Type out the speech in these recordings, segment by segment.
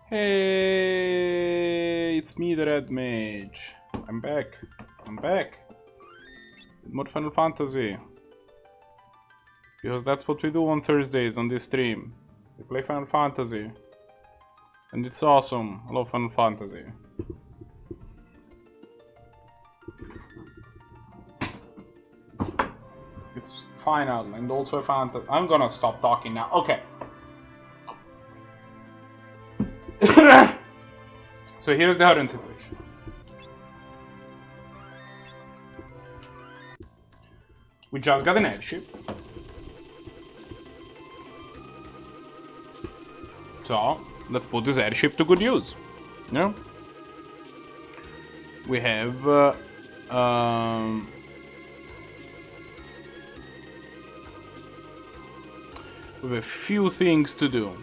Hey, it's me, the Red Mage. I'm back. I'm back. With more Final Fantasy. Because that's what we do on Thursdays on this stream. We play Final Fantasy. And it's awesome. I love Final Fantasy. It's final and also a fantasy. I'm gonna stop talking now. Okay. So here's the current situation. We just got an airship. So let's put this airship to good use. You know? We have we have a few things to do.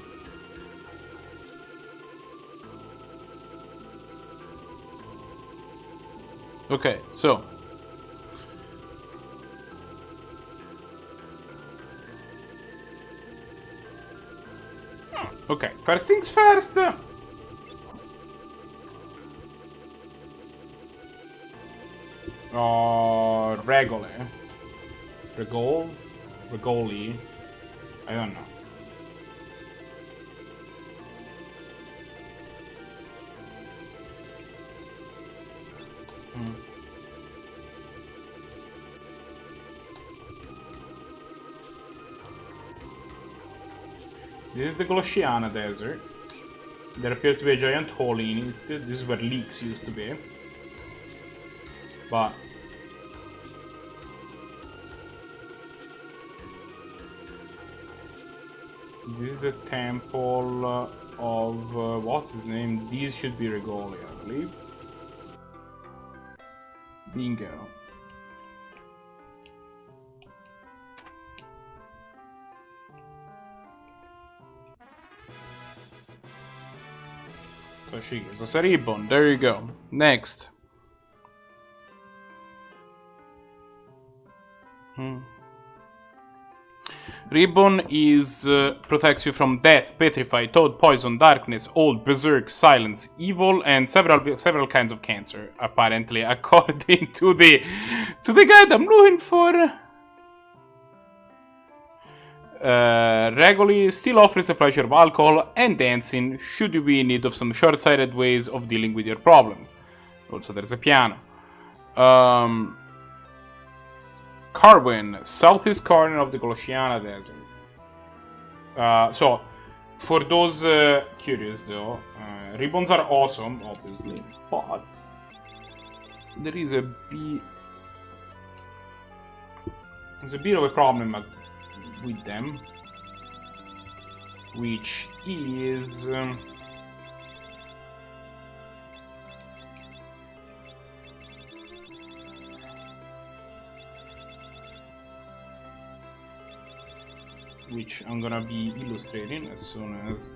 Okay, so okay, first things first. Regoli. I don't know. This is the Goloshiana Desert. There appears to be a giant hole in it. This is where leaks used to be. But this is the temple of what's his name? These should be Regoli, I believe. Bingo. So she gives us a ribbon. There you go. Next. Ribbon is protects you from death, petrify, toad, poison, darkness, old, berserk, silence, evil, and several kinds of cancer. Apparently, according to the guide I'm looking for. Regoli still offers the pleasure of alcohol and dancing should you be in need of some short-sighted ways of dealing with your problems. Also, there's a piano. Carwin, southeast corner of the Goloshiana Desert. So, for those curious though, ribbons are awesome, obviously, but there is a there's a bit of a problem with them, which is which I'm gonna be illustrating as soon as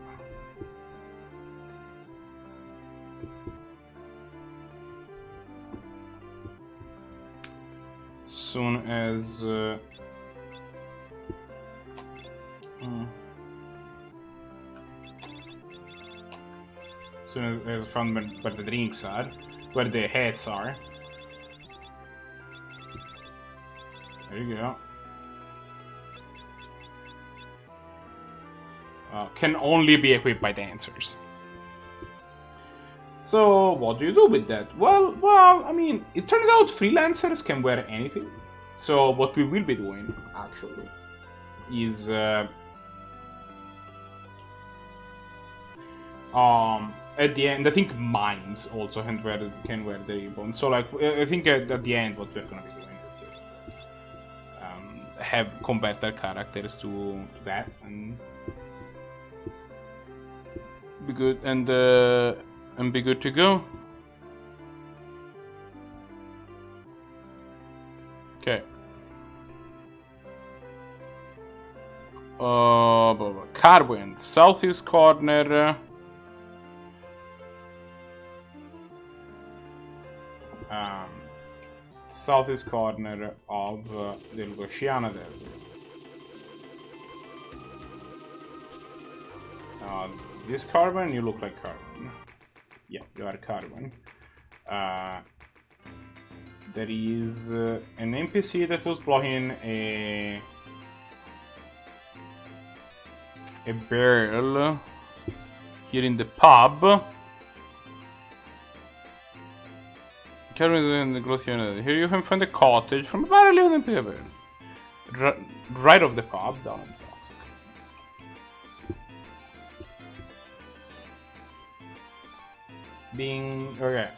from where the drinks are, where the hats are. There you go. Can only be equipped by dancers. So what do you do with that? Well, I mean, it turns out freelancers can wear anything. So what we will be doing, actually, is at the end, I think mimes also can wear the ribbon. So like, I think at the end, what we're gonna be doing is just have convert their characters to that and be good and be good to go. Okay. Carwin, southeast corner. Southeast corner of the Goloshiana Desert. Is this Carbon? You look like Carbon. Yeah, you are Carbon. There is an NPC that was blocking a barrel here in the pub. Carrying the Glothian. Here you can find a cottage from a barrel in the barrel. Right of the pub, down in the box. Ding. Okay.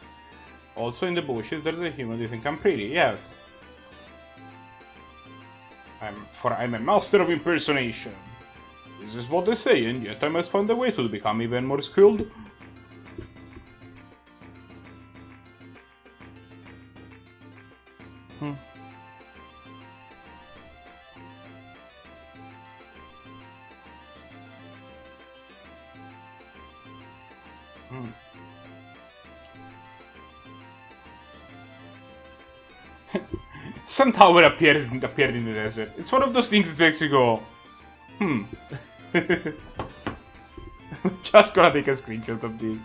Also in the bushes there's a human. Do you think I'm pretty? Yes. I'm a master of impersonation. This is what they say, and yet I must find a way to become even more skilled. Some tower appeared in the desert. It's one of those things that makes you go, Just gonna take a screenshot of this.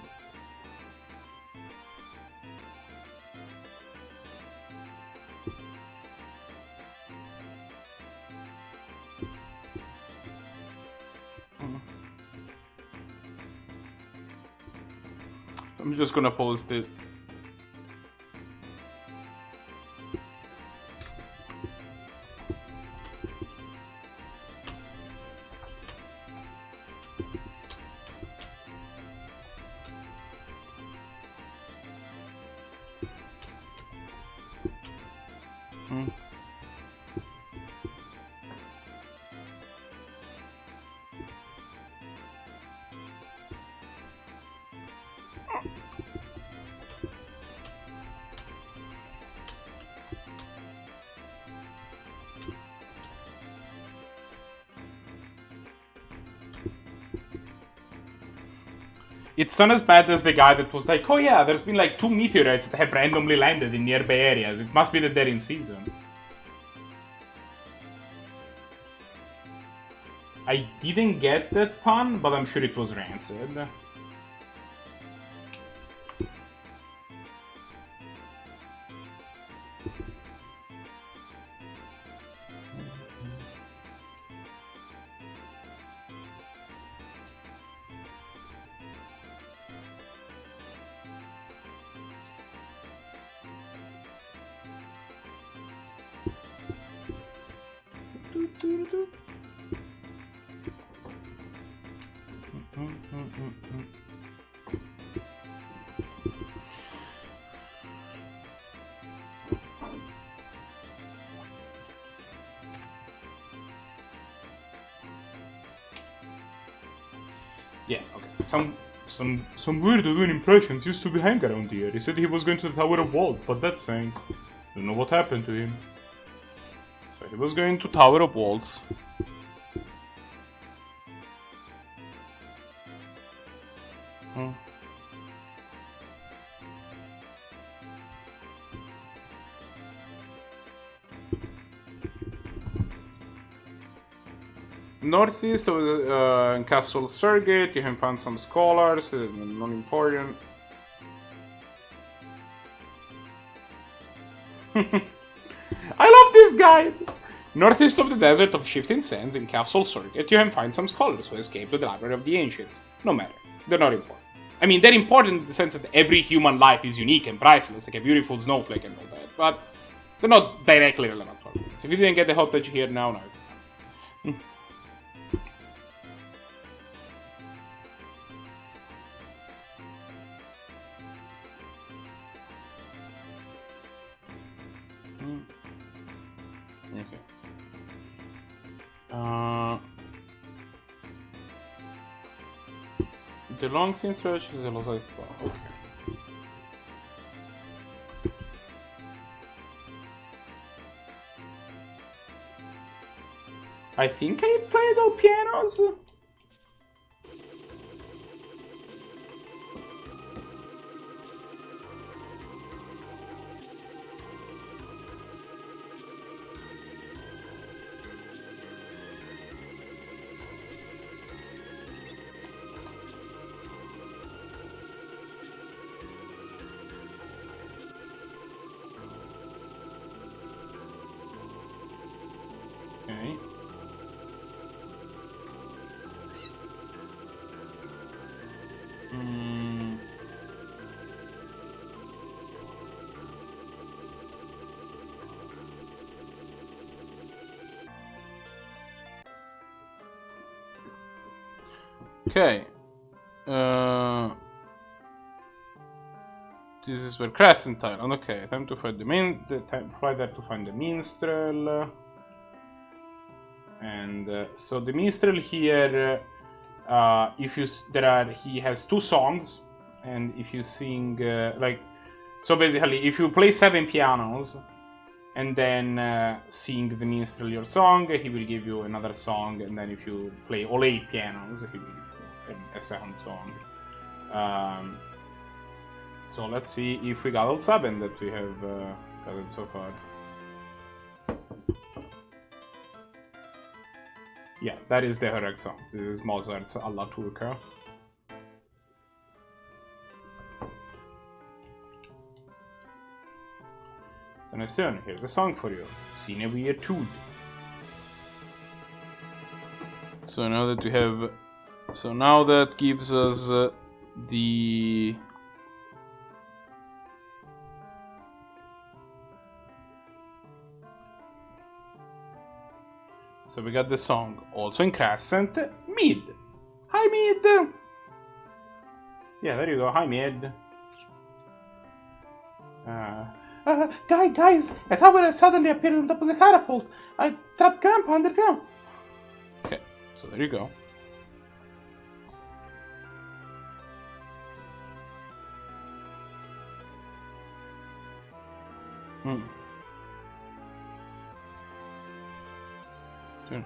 I'm just gonna post it. It's not as bad as the guy that was like, oh yeah, there's been like 2 meteorites that have randomly landed in nearby areas. It must be that they're in season. I didn't get that pun, but I'm sure it was rancid. Yeah, okay. Some weird doing impressions used to be hang around here. He said he was going to the Tower of Walls, but that sank. Don't know what happened to him. So he was going to Tower of Walls. Northeast of the Castle Surgate, you can find some scholars, not important. I love this guy! Northeast of the Desert of Shifting Sands in Castle Surgate, you can find some scholars who escaped to the Library of the Ancients. No matter, they're not important. I mean, they're important in the sense that every human life is unique and priceless, like a beautiful snowflake and all that, but they're not directly relevant to our lives. If you didn't get the hot touch here now, no, it's not. Okay. The long thin stretch is a lot of okay. I think I played all pianos. Mm. Okay. This is where Crescent Island. Okay, time to find try there to find the minstrel. And so the minstrel here, if you he has 2 songs, and if you sing so basically, if you play 7 pianos and then sing the minstrel your song, he will give you another song, and then if you play all 8 pianos, he will give you a second song. So let's see if we got all 7 that we have gathered so far. Yeah, that is the correct song. This is Mozart's Alla Turca. So here's a song for you. Sine Virtud. So now that we have... So now that gives us the... So we got the song, also in Crescent, Mid. Hi, Mid! Yeah, there you go. Hi, Mid. Guys, I thought when I suddenly appeared on top of the catapult, I trapped Grandpa underground. Okay, so there you go. Sure.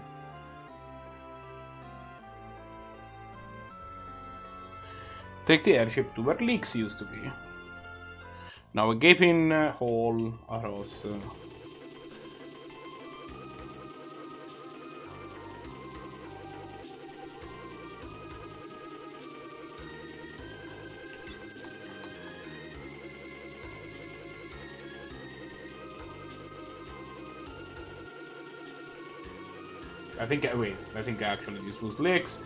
Take the airship to where leaks used to be. Now a gaping hole across. I think actually this was leaks.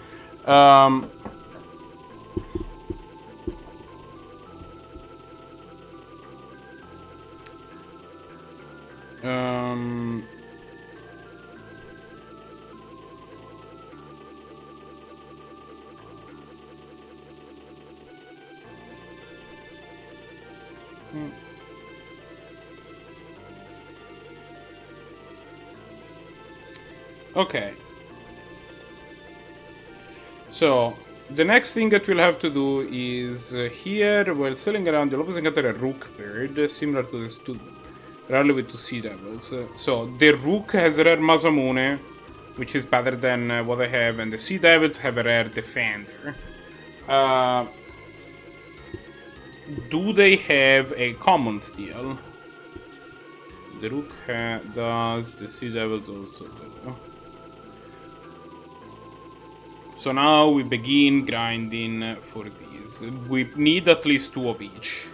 Okay. So, the next thing that we'll have to do is here, while sailing around, you'll always encounter a rook bird, similar to the rarely with 2 sea devils. So, the rook has a rare Masamune, which is better than what I have, and the sea devils have a rare defender. Do they have a common steel? The rook does, the sea devils also do. So now we begin grinding for these. We need at least 2 of each.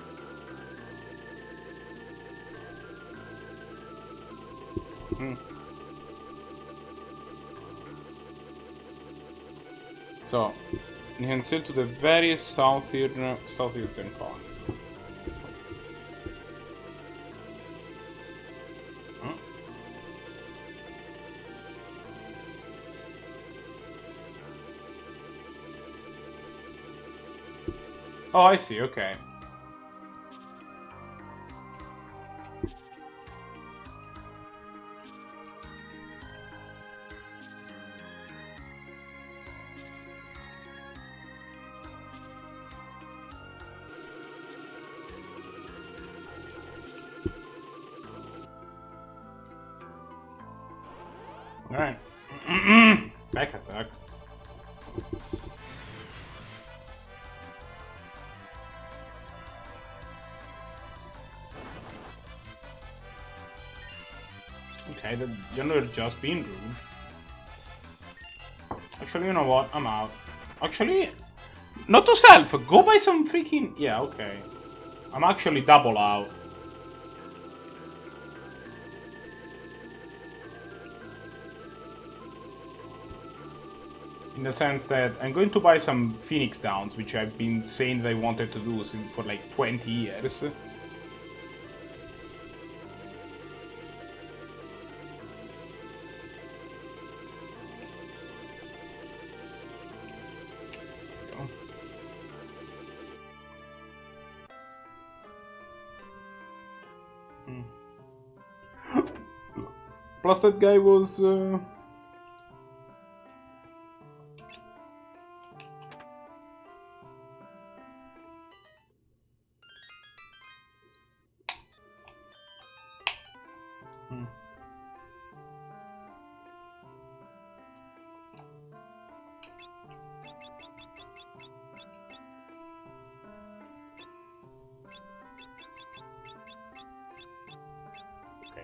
So, you can sail to the very southeastern corner. Oh, I see, okay. Alright. Back attack. Okay, you're just being rude. Actually, you know what? I'm out. Actually, not to self. Go buy some freaking... Yeah, okay. I'm actually double out. In the sense that I'm going to buy some Phoenix Downs, which I've been saying that I wanted to do for like 20 years. Plus that guy was...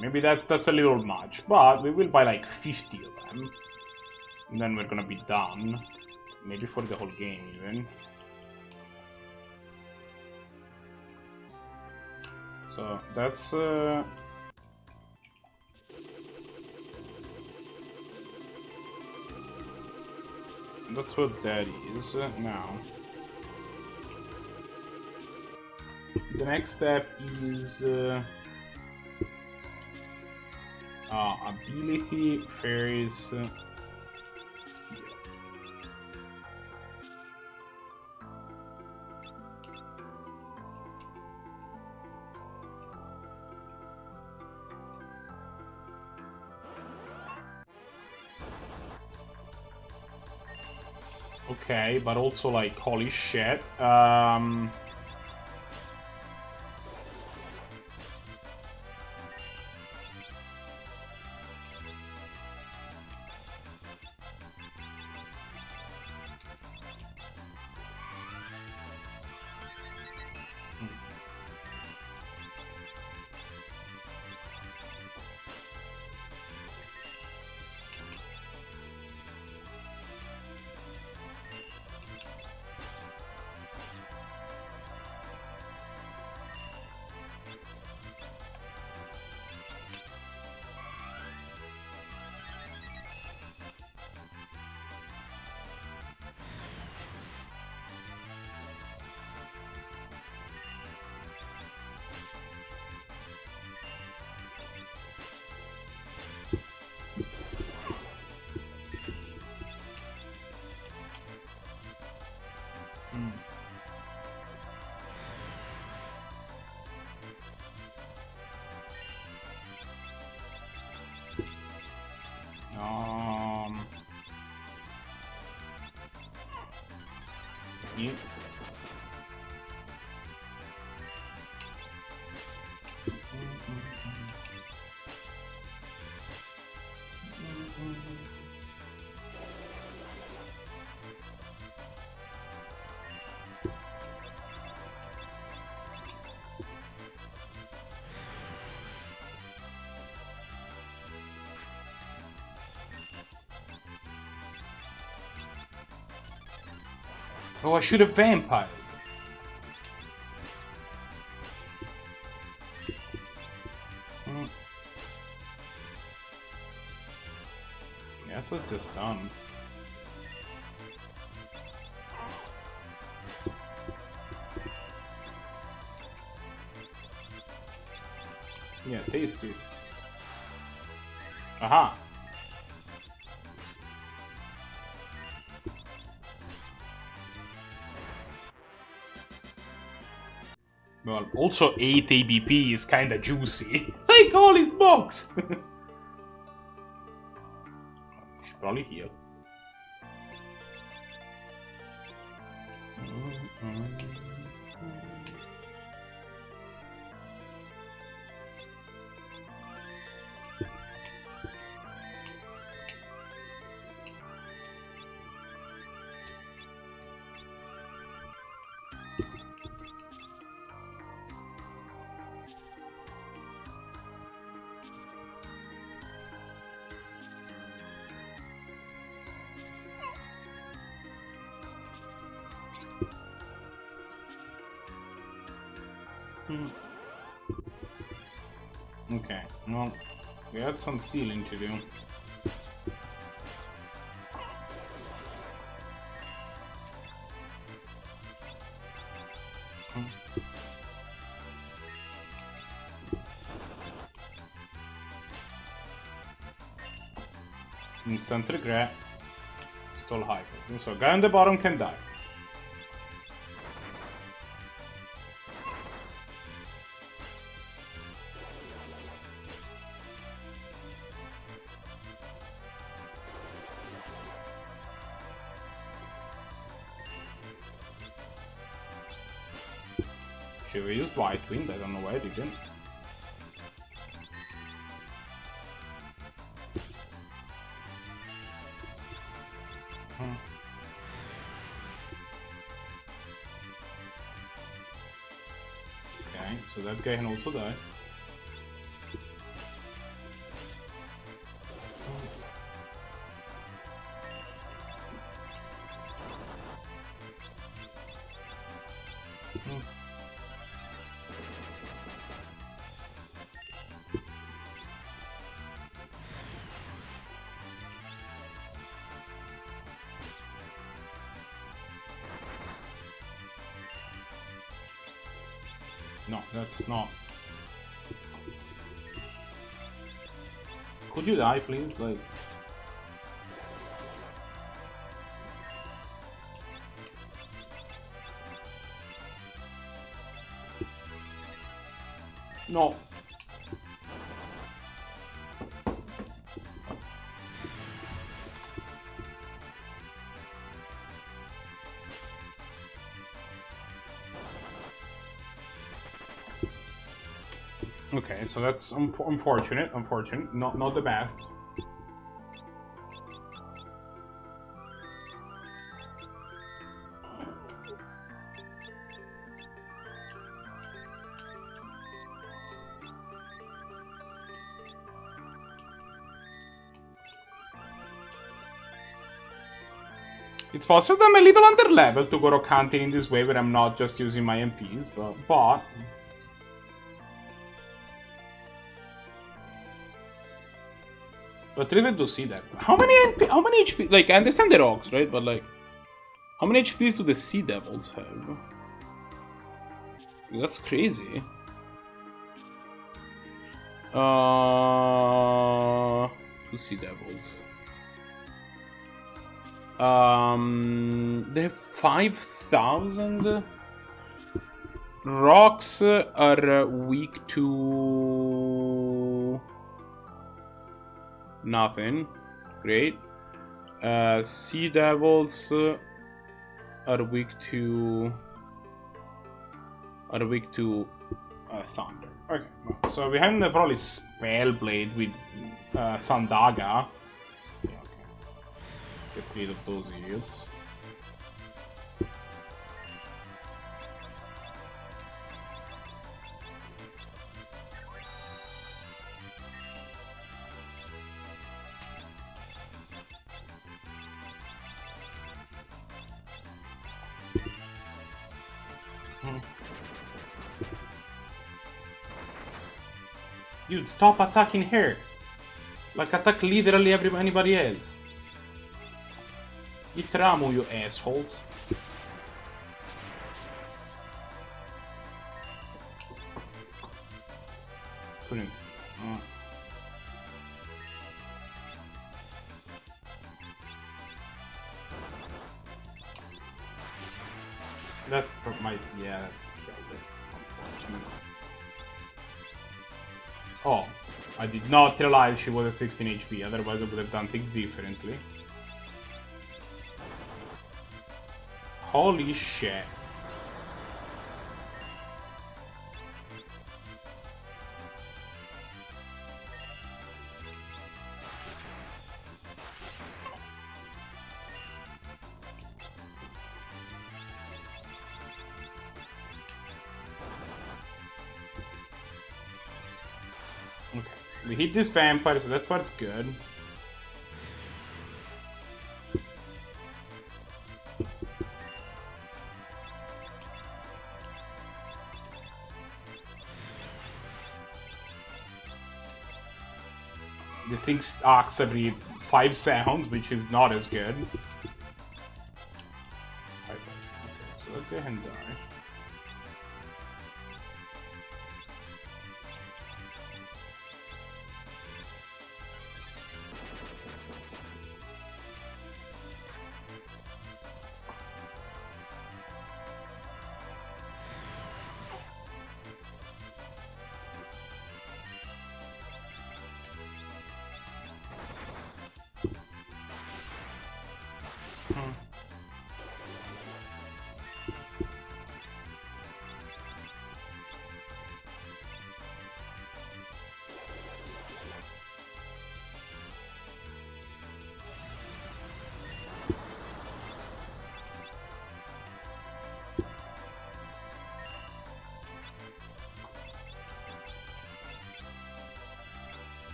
Maybe that's a little much, but we will buy like 50 of them. And then we're gonna be done. Maybe for the whole game even. So that's what that is now. The next step is ability, fairies, steel. Okay, but also like holy shit. Yeah. Oh, I should have vampire. Yeah, that was just done. Yeah, tasty. Aha. Well, also 8 ABP is kinda juicy. Like all his box! Should probably heal. Okay, well, we had some stealing to do. Instant regret. Stall hyper. So guy on the bottom can die. Should we use White Wind? I don't know why I didn't. Okay, so that guy can also die. No, that's not. Could you die, please? Like. No. Okay, so that's unfortunate. Unfortunate. Not the best. It's possible that I'm a little under level to go rock hunting in this way where I'm not just using my MPs, but even to see that. How many HP? Like, I understand the rocks, right? But like, how many HPs do the Sea Devils have? That's crazy. Two Sea Devils. They have 5,000. Rocks are weak to nothing. Great. Sea Devils are weak to thunder. Okay, well, so we have probably Spellblade with Thundaga. Yeah, okay. Get rid of those idiots. Dude, stop attacking her. Like, attack literally anybody else. Eat Ramu, you assholes. Couldn't see. That might, yeah, that killed it, unfortunately. Oh, I did not realize she was at 16 HP, otherwise I would have done things differently. Holy shit. Okay, we hit this vampire, so that part's good. This thing arcs every 5 seconds, which is not as good. Okay, so let's go ahead and die.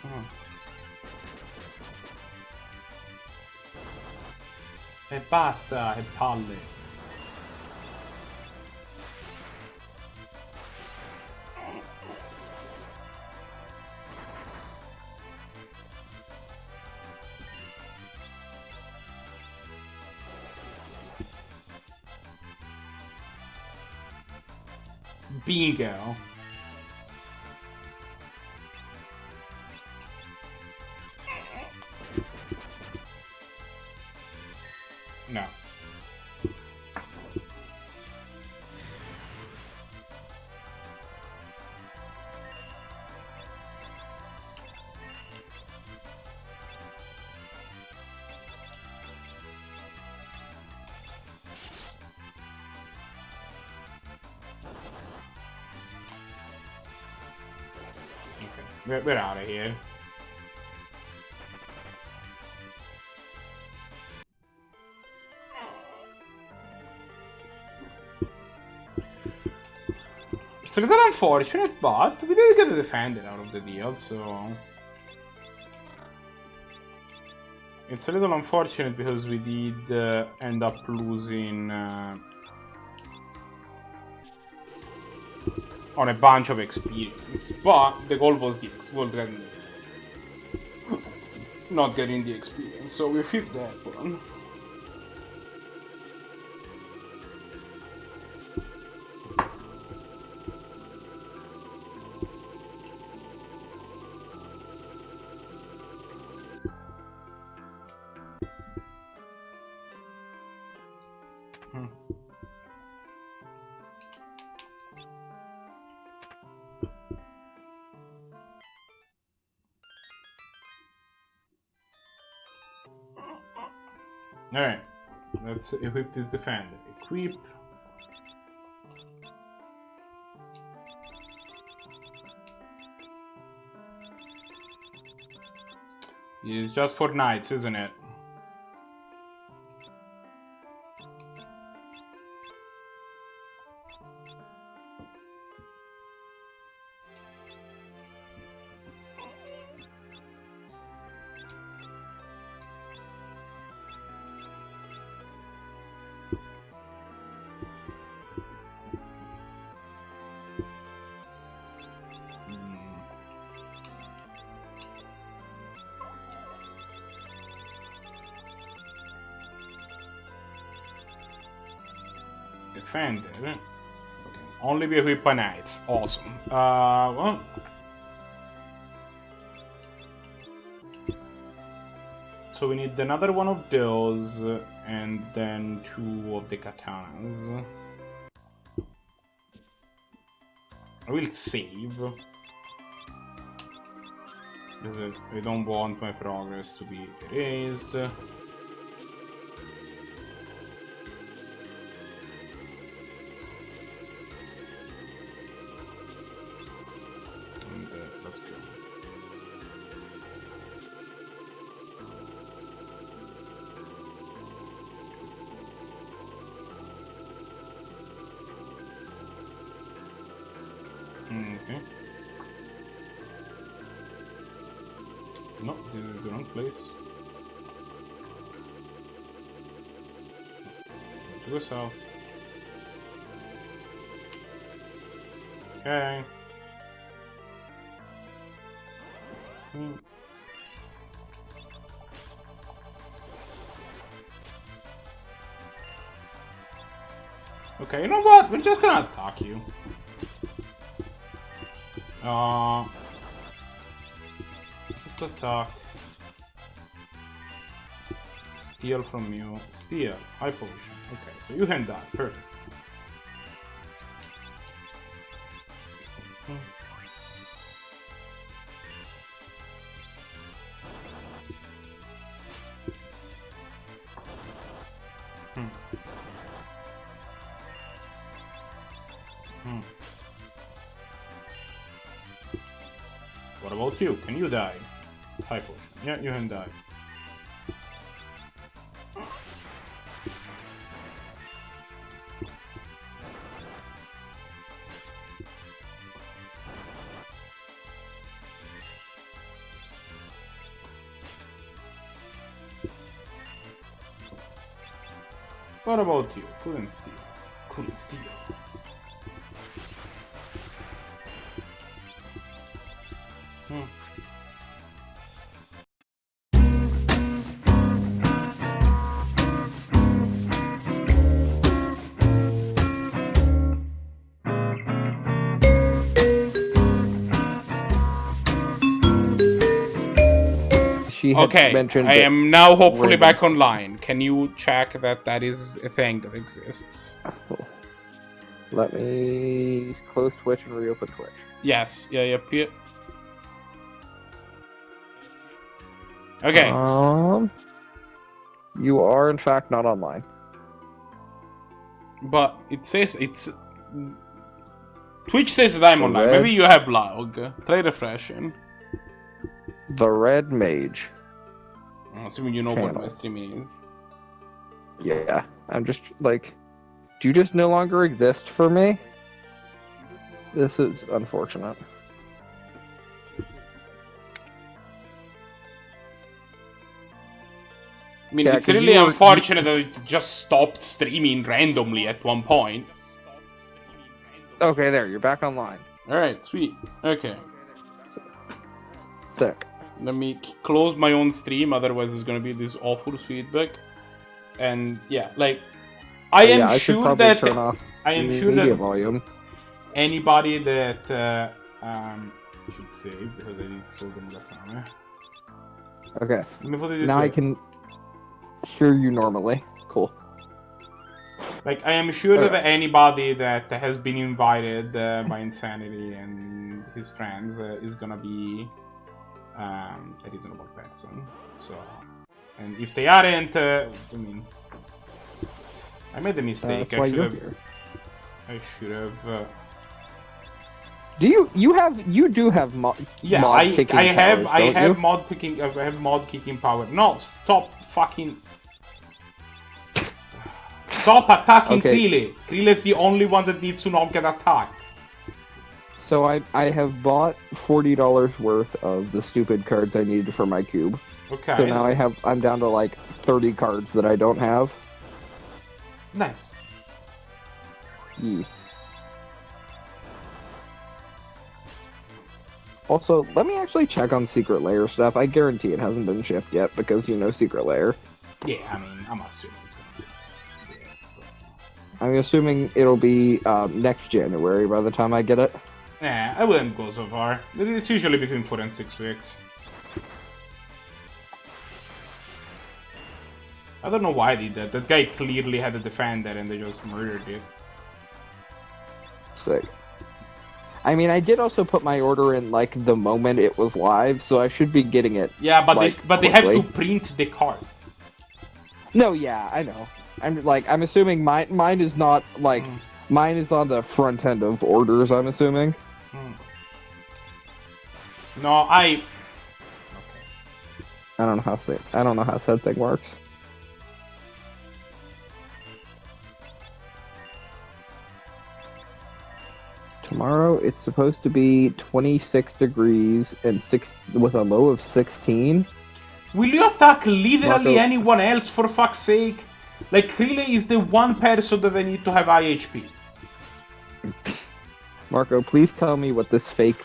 Oh. E basta, che palle. Bingo. No. Okay, we're out of here. It's a little unfortunate, but we did get the defender out of the deal, so... It's a little unfortunate because we did end up losing on a bunch of experience, but the goal was not getting the experience, so we hit that one. Alright, let's equip this defender. Equip. It's just for knights, isn't it? Defender. Okay. Only be equipped by knights. Awesome. Well. So we need another one of those, and then 2 of the katanas. I will save. Because I don't want my progress to be erased. Let's go. Okay. No, this is the wrong place. To the south. Okay. Okay, you know what? We're just gonna attack you. Just attack. Steal from you. Steal. High potion. Okay, so you can die. Perfect. What about you? Can you die? High potion. Yeah, you can die. What about you? Couldn't steal. Couldn't steal. She had mentioned I am now hopefully back online. Can you check that that is a thing that exists? Let me close Twitch and reopen Twitch. Yes. Yeah. Okay. You are in fact not online. But it says it's... Twitch says that I'm online. Maybe you have log. Try refreshing. The Red Mage. Assuming you know what my streaming is. Yeah. I'm just like... Do you just no longer exist for me? This is unfortunate. I mean, it's really unfortunate that it just stopped streaming randomly at one point. Okay, there, you're back online. Alright, sweet. Okay. Sick. Let me close my own stream, otherwise there's gonna be this awful feedback. And yeah, like, I am sure that volume. Anybody that should save, because I need to solve them last time. Okay. Let me put it this now way. I can hear you normally. Cool. Like, I am sure that anybody that has been invited by Insanity and his friends is gonna be a reasonable person. So, and if they aren't, I mean, I made a mistake. I should have. You do have mod? Yeah, mod I have powers, mod kicking. I have mod kicking power. No, stop fucking. Stop attacking Krille. Krille is the only one that needs to not get attacked. So I have bought $40 worth of the stupid cards I needed for my cube. Okay. So now I'm down to like 30 cards that I don't have. Nice. Yeah. Also, let me actually check on Secret Lair stuff. I guarantee it hasn't been shipped yet because you know Secret Lair. Yeah, I mean, I'm assuming it's gonna be. I'm assuming it'll be next January by the time I get it. Nah, I wouldn't go so far. It's usually between 4 and 6 weeks. I don't know why I did that. That guy clearly had a defender and they just murdered it. Sick. I mean, I did also put my order in like the moment it was live, so I should be getting it. Yeah, but like, they have to print the cards. No, yeah, I know. I'm assuming mine is not like mine is on the front end of orders. I'm assuming. No, I don't know how said thing works. Tomorrow it's supposed to be 26 degrees and with a low of 16. Will you attack literally anyone else for fuck's sake? Like, Krille is the one person that I need to have high HP. Marco, please tell me what this fake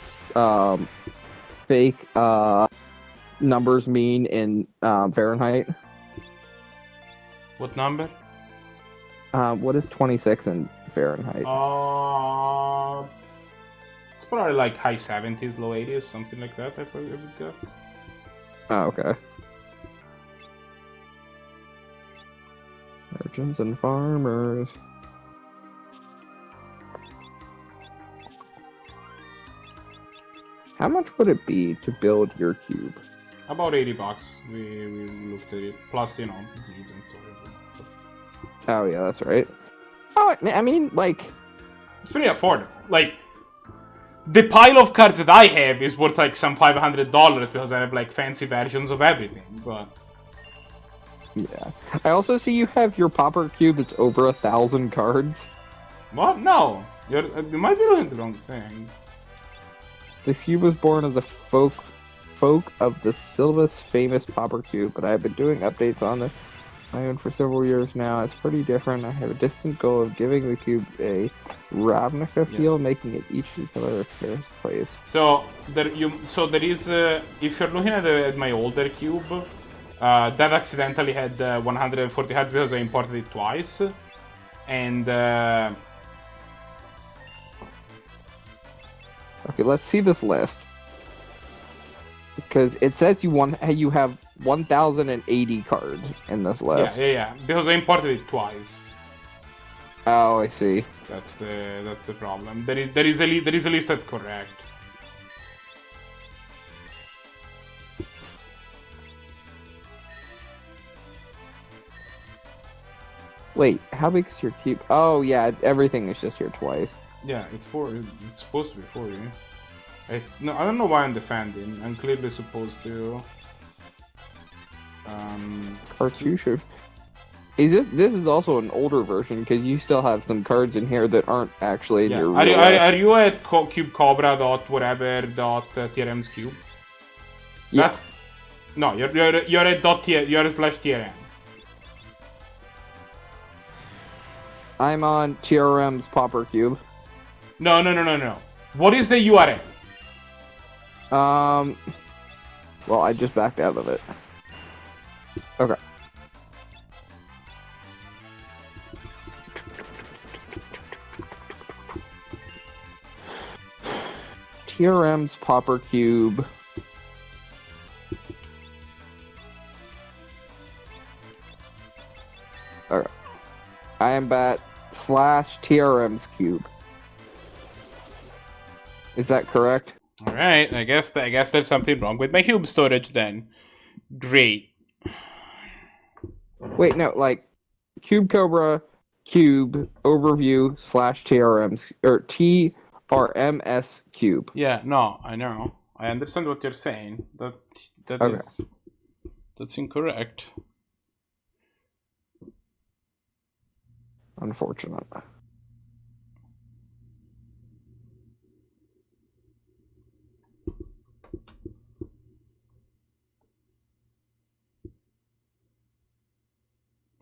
numbers mean in Fahrenheit. What number? What is 26 in Fahrenheit? It's probably like high 70s, low 80s, something like that, I would guess. Oh, okay. Merchants and farmers. How much would it be to build your cube? About $80. We looked at it. Plus, you know, sleeves and so on. Oh yeah, that's right. Oh, I mean, like, it's pretty affordable. Like, the pile of cards that I have is worth like some $500 because I have like fancy versions of everything. But yeah, I also see you have your Pauper cube that's over 1,000 cards. What? No, you might be doing the wrong thing. This cube was born as a folk of the Silva's famous Pauper cube, but I have been doing updates on it I own for several years now. It's pretty different. I have a distant goal of giving the cube a Ravnica feel, making it each color appears place. So there is if you're looking at my older cube, that accidentally had 140 Hz because I imported it twice, and okay, let's see this list because it says you have 1,080 cards in this list. Yeah, because I imported it twice. Oh, I see. That's the problem. There is a list that's correct. Wait, how big is your cube? Oh yeah, everything is just here twice. Yeah, it's supposed to be for you. No, I don't know why I'm defending. I'm clearly supposed to. Cartouche. This is also an older version because you still have some cards in here that aren't actually in your real list. Are you at cubecobra.whatever.trm's cube? Yes. No, you're at ./trm. I'm on TRM's Pauper Cube. No. What is the URL? Well, I just backed out of it. Okay. TRM's Pauper Cube. Okay. I am at /TRM's cube. Is that correct? All right. I guess there's something wrong with my cube storage then. Great. Wait, no, like Cube Cobra Cube Overview /TRM's or TRMS Cube. Yeah. No, I know. I understand what you're saying. That's incorrect. Unfortunate.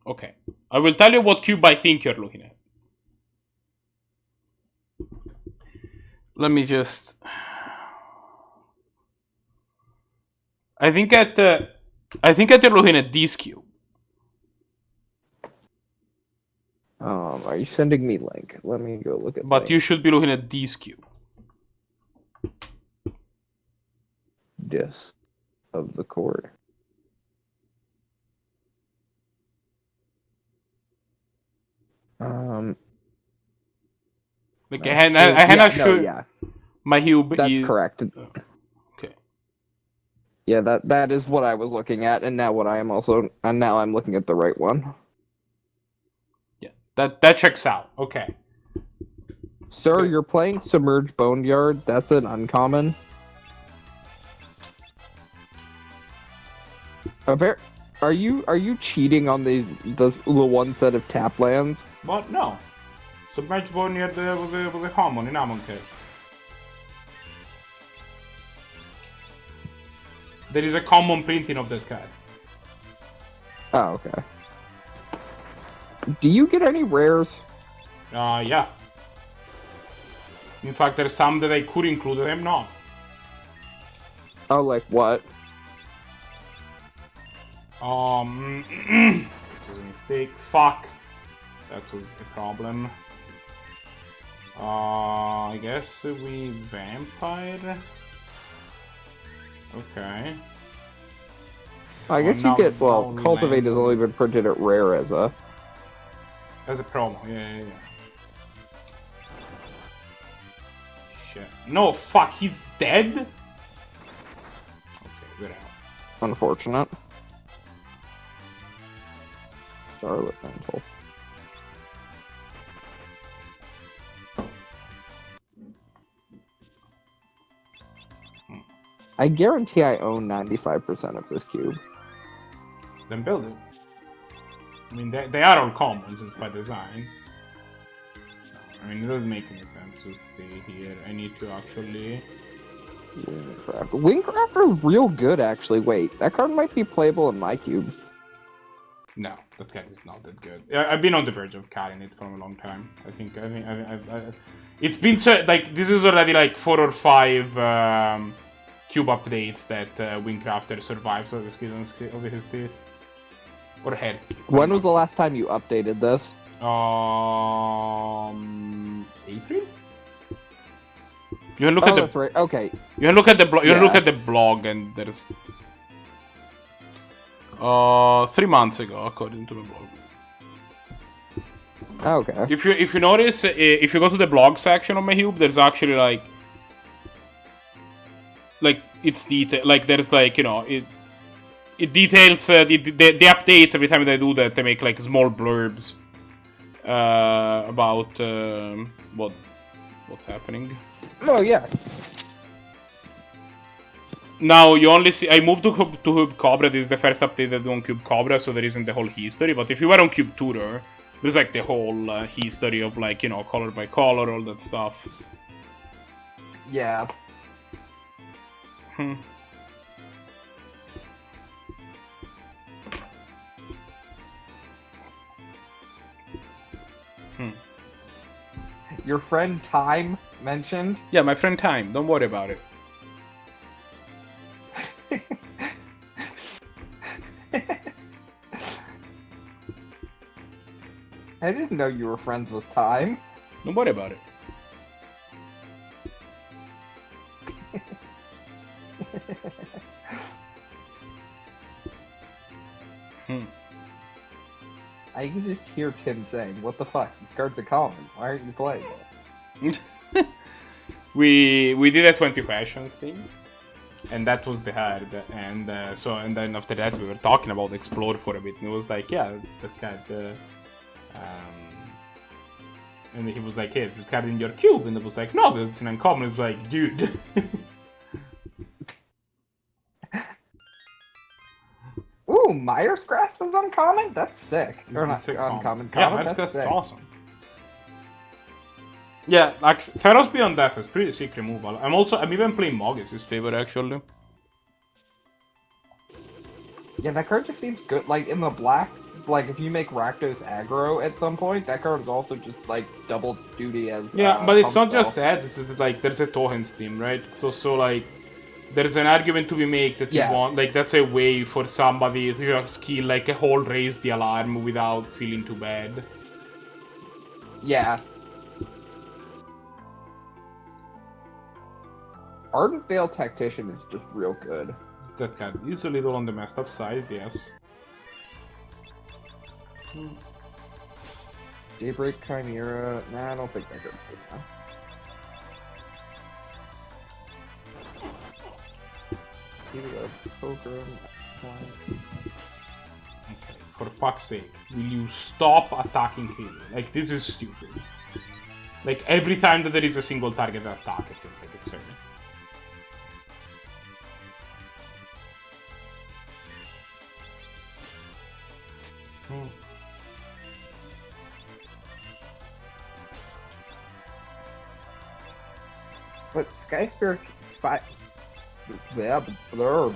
Okay. I will tell you what cube I think you're looking at. Let me just... I think you're looking at this cube. Are you sending me link? Let me go look at. But you should be looking at this cube. Disc of the cord. Like I should. Yeah. My cube That's is correct. Okay. Yeah, that is what I was looking at, and now now I'm looking at the right one. Yeah, that checks out. Okay. Sir, you're playing Submerged Boneyard. That's an uncommon. Are you cheating on the one set of tap lands? But no. Submerged Boneyard was a common in Amonkhet. There is a common printing of that card. Oh, okay. Do you get any rares? Yeah. In fact, there's some that I could include, and I'm not. Oh, like what? Which is a mistake. Fuck. That was a problem. I guess we vampire. Okay. I guess you get, well, Cultivate has only been printed at rare as a promo, yeah. Shit. No, fuck, he's dead? Okay, we're out. Unfortunate. Charlotte Mantle. I guarantee I own 95% of this cube. Then build it. I mean, they are all commons, it's by design. I mean, it doesn't make any sense to stay here. I need to actually... Wingcraft. Wingcraft is real good, actually. Wait, that card might be playable in my cube. No, that card is not that good. I've been on the verge of cutting it for a long time. I think it's been so, like, this is already like 4 or 5 cube updates that Wingcrafter survives of his teeth. Or head. When was the last time you updated this? April? You can look at the. That's right. Okay. You can look at the blog. You can look at the blog, and there's 3 months ago, according to the blog. Okay. If you notice, if you go to the blog section of Mahube, there's actually like it's detail. Like there's like, you know, it details the updates every time they do that. They make like small blurbs about what's happening. Oh yeah. Now you only see. I moved to Cube Cobra. This is the first update that do on Cube Cobra, so there isn't the whole history. But if you were on Cube Tutor, there's like the whole history of, like, you know, color by color, all that stuff. Yeah. Your friend Time mentioned? Yeah, my friend Time. Don't worry about it. I didn't know you were friends with Time. Don't worry about it. I can just hear Tim saying, "What the fuck? This card's a common. Why aren't you playing it?" we did a 20 questions thing, and that was the hard. And then after that we were talking about Explore for a bit, and it was like, yeah, that card. And he was like, hey, it's the card in your cube, and it was like, no, it's an uncommon. It was like, dude. Ooh, Myers Grasp is uncommon? That's sick. Or not uncommon. Yeah, Myers Grasp is awesome. Yeah, like, Theros Beyond Death is pretty sick removal. I'm even playing Mogis' favor, actually. Yeah, that card just seems good. Like, in the black, like, if you make Rakdos aggro at some point, that card is also just, like, double duty as... Yeah, but it's not just that. This is, like, there's a Tohen's team, right? So, like, there's an argument to be made that you want... Like, that's a way for somebody who has skill, like, a whole raise the alarm without feeling too bad. Yeah. Ardent Veil Tactician is just real good. That card is a little on the messed up side, yes. Daybreak Chimera. Nah, I don't think that goes good now. Here we go. Pilgrim. Okay, for fuck's sake, will you stop attacking him? Like, this is stupid. Like, every time that there is a single target attack, it seems like it's fair. But Sky Spirit Spy. Yeah, blurb.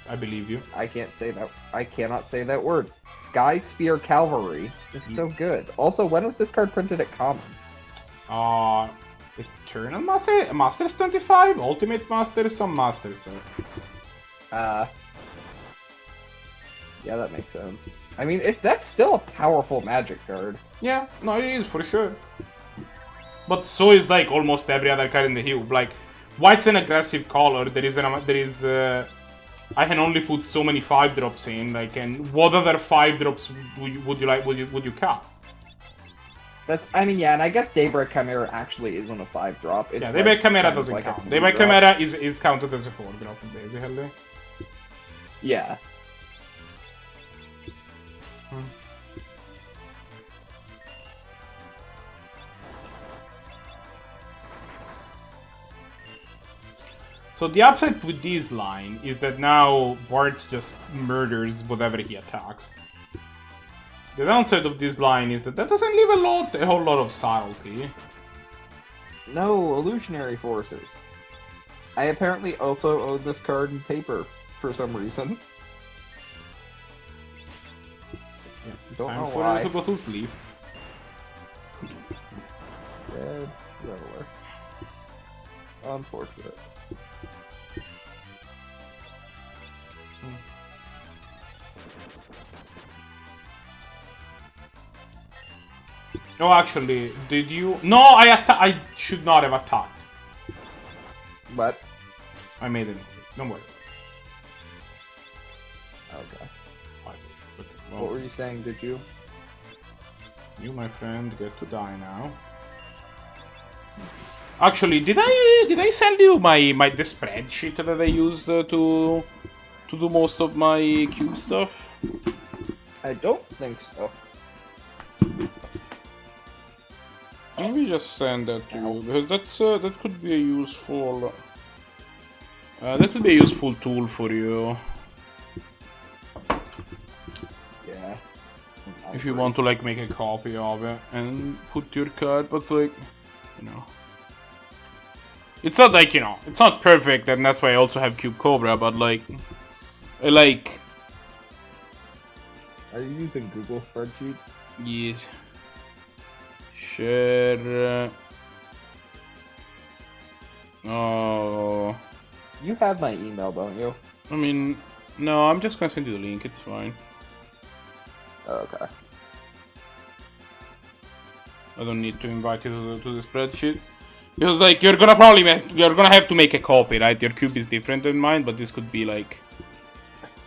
I believe you. I can't say that. I cannot say that word. Sky Sphere Cavalry is so good. Also, when was this card printed at Common? Eternal Masters 25, Ultimate Masters, some Masters, sir. Yeah, that makes sense. I mean, that's still a powerful Magic card. Yeah, no, it is for sure. But so is, like, almost every other card in the Hube. Like, White's an aggressive color. I can only put so many 5-drops in. Like, and what other 5-drops would you cut? I mean, yeah, and I guess Daybreak Chimera actually isn't a 5-drop. Yeah, Daybreak Chimera doesn't count. Daybreak Chimera is counted as a 4-drop, basically. Yeah. So the upside with this line is that now Bartz just murders whatever he attacks. The downside of this line is that doesn't leave a whole lot of subtlety. No, Illusionary Forces. I apparently also own this card in paper for some reason. Don't Time know for why. you to go to sleep. Red Reveler. Unfortunate. Oh, actually, did you? No, I should not have attacked. But I made a mistake. Don't worry. okay. Fine. It's okay. Well, What were you saying? Did you? you, my friend, get to die now. Actually, did I send you the spreadsheet that I used to do most of my cube stuff? I don't think so. Let me just send that to you because that could be a useful tool for you Yeah. if you want to like make a copy of it and put your card. But it's like, you know, it's not like, you know, it's not perfect, and that's why I also have Cube Cobra. But like, I like. Are you using Google spreadsheets? Yes. Share. Oh. You have my email, don't you? I mean, no, I'm just gonna send you the link. It's fine. Okay. I don't need to invite you to the spreadsheet. Because, like, you're gonna have to make a copy, right? Your cube is different than mine, but this could be like.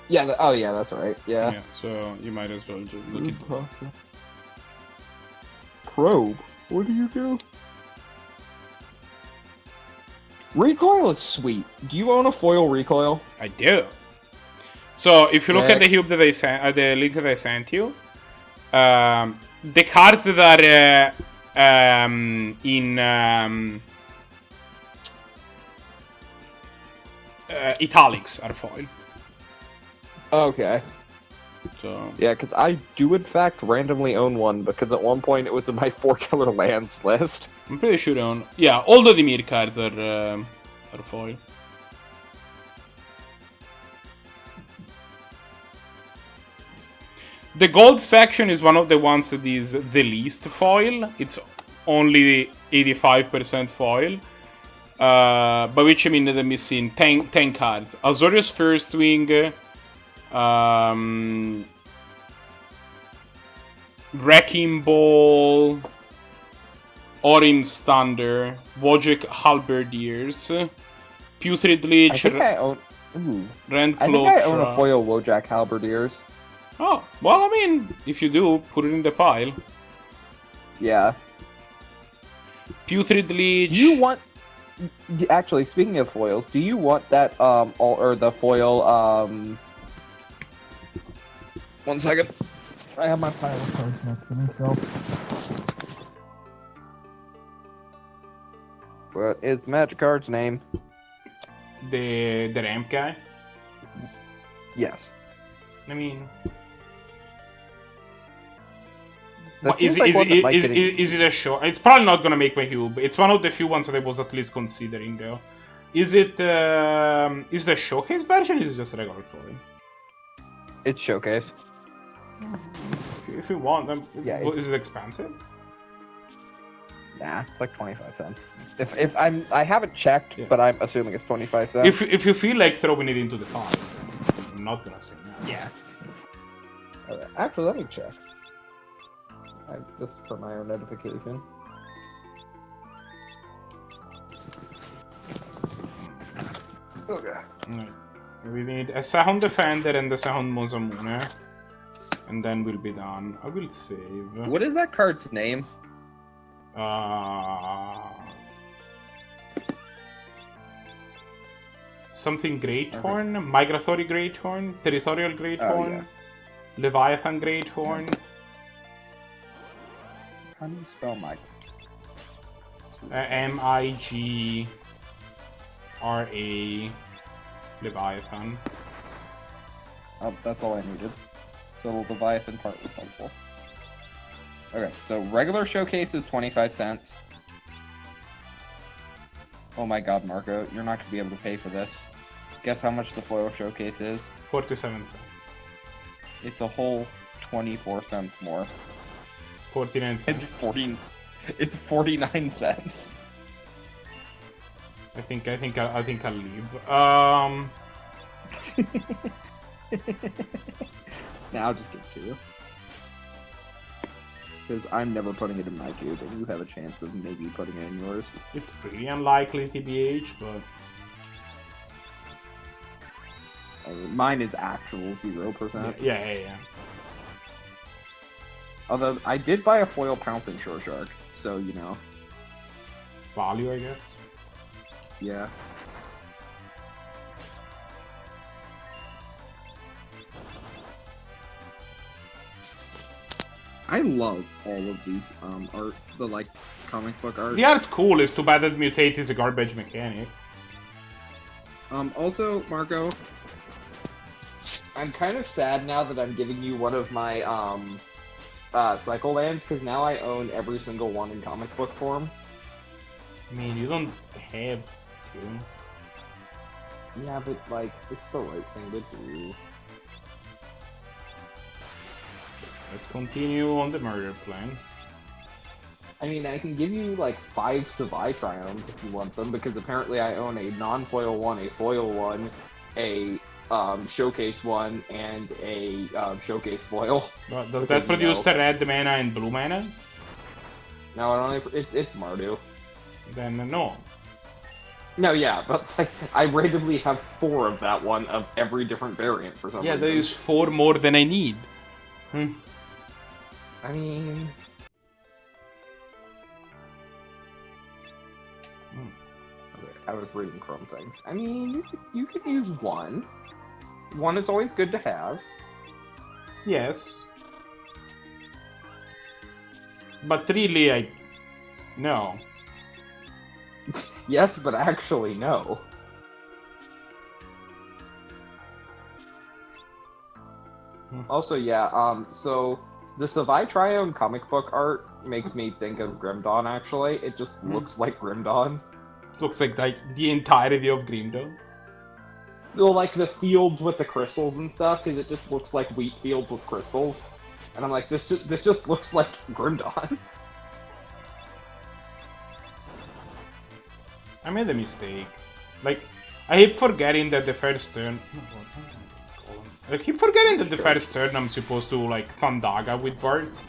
Yeah. Oh, yeah. That's right. Yeah. Yeah. So you might as well just look at. Probe. What do you do? Recoil is sweet. Do you own a foil recoil? I do. So if you look at Sick. the cube that I sent, the link that I sent you, the cards that are in italics are foil. Okay. So Yeah, because I do in fact randomly own one because at one point it was in my 4-color lands list. I'm pretty sure all the Dimir cards are foil. The gold section is one of the ones that is the least foil. It's only 85% foil. By which I mean that they're missing 10 cards. Azorius First Wing, Wrecking Ball, Orim's Thunder, Wojciech Halberdiers, Putrid Leech, I think I own. Ooh. Rand I think I own a Clotra. foil Wojak Halberdiers. Oh, well, I mean, if you do, put it in the pile. Yeah. Putrid Leech. Do you want? Actually, speaking of foils, do you want that or the foil 1 second. I have my pile of cards next to me, so. What is Magikarp's name? The ramp guy? Yes. I mean... That Is seems like one that might get it a show? It's probably not gonna make my cube. It's one of the few ones that I was at least considering, though. Is it is the showcase version? Or is it just regular foil? It's showcase. If you want, Yeah, is it expensive? Nah, it's like 25 cents. If I haven't checked, Yeah. but I'm assuming it's 25 cents. If you feel like throwing it into the pile, I'm not gonna say no. Yeah. Okay. Actually, let me check. Just for my own edification. Okay. Right. We need a second defender and a second Mosamune. And then we'll be done. I will save. What is that card's name? Something Greathorn, Migratory Greathorn, Territorial Greathorn, yeah. Leviathan Greathorn. How do you spell Migra? M-I-G-R-A Leviathan. Oh, that's all I needed. So the Leviathan part was helpful. Okay, so regular showcase is 25 cents. Oh my god, Marco, you're not going to be able to pay for this. Guess how much the foil showcase is? 47 cents. It's a whole 24 cents more. 49 cents. It's 49 cents. I think I'll leave. Now I'll just give it to you. Because I'm never putting it in my cube, and you have a chance of maybe putting it in yours. It's pretty unlikely, TBH, but... I mean, mine is actual 0%. Yeah. Although, I did buy a foil pouncing shore shark, so, you know. Value, I guess. Yeah. I love all of these art, the like comic book art. The art's cool, it's too bad that Mutate is a garbage mechanic. Also, Marco, I'm kind of sad now that I'm giving you one of my cycle lands, because now I own every single one in comic book form. I mean, you don't have to. Yeah, but like, it's the right thing to do. Let's continue on the murder plan. I mean, I can give you like 5 Savai Triomes if you want them, because apparently I own a non-foil one, a foil one, a showcase one, and a showcase foil. But does that produce the red mana and blue mana? No, it's Mardu. Then no. No, yeah, but like, I randomly have 4 of that one of every different variant for some reason. Yeah, there is 4 more than I need. I mean... Okay, I was reading Chrome things. I mean, you could use 1. 1 is always good to have. Yes. But really, no. Yes, but actually, no. Also, yeah, so the Savai Triome comic book art makes me think of Grimdawn, actually. It just looks like Grimdawn. It looks like the entirety of Grimdawn. Well, like the fields with the crystals and stuff, because it just looks like wheat fields with crystals. And I'm like, this just looks like Grimdawn. I made a mistake. Like, I keep forgetting that the first turn... I keep forgetting that the first turn I'm supposed to, like, Thundaga with birds.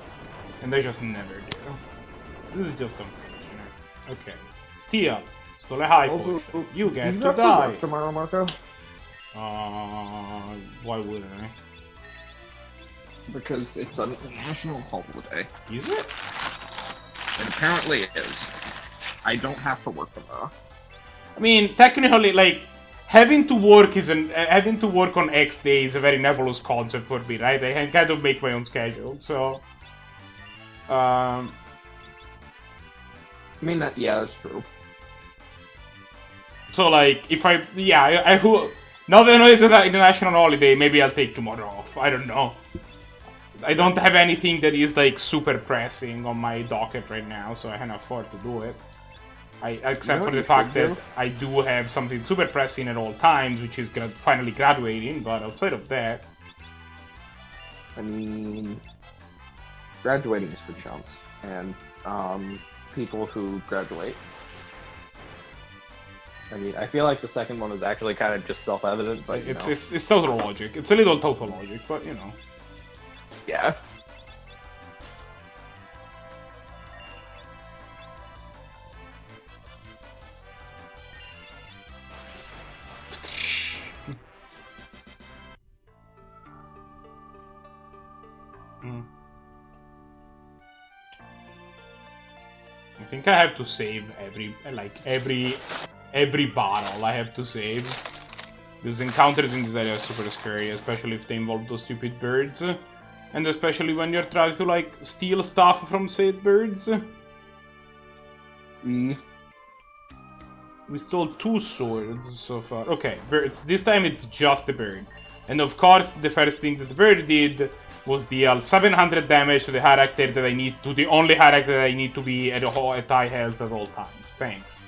And I just never do. This is just unfortunate. Okay. Steal. Stole a high potion. You get to die. Tomorrow, Marco? Why wouldn't I? Because it's a national holiday. Is it? It apparently is. I don't have to work tomorrow. I mean, technically, like, having to work on X day is a very nebulous concept for me, right? I can kind of make my own schedule, so... I mean, yeah, that's true. So, like, if now that I know it's a international holiday, maybe I'll take tomorrow off. I don't know. I don't have anything that is, like, super pressing on my docket right now, so I can afford to do it. Except for the fact that I do have something super pressing at all times, which is finally graduating, but outside of that... I mean... Graduating is for chumps, and, people who graduate. I mean, I feel like the second one is actually kind of just self-evident, but, it's total logic. It's a little total logic, but, you know. Yeah. I think I have to save every battle I have to save. Because encounters in this area are super scary, especially if they involve those stupid birds. And especially when you're trying to, like, steal stuff from said birds. We stole 2 swords so far. Okay, birds. This time it's just the bird. And of course, the first thing that the bird did was deal 700 damage to the character that I need to the only character that I need to be at high health at all times. Thanks.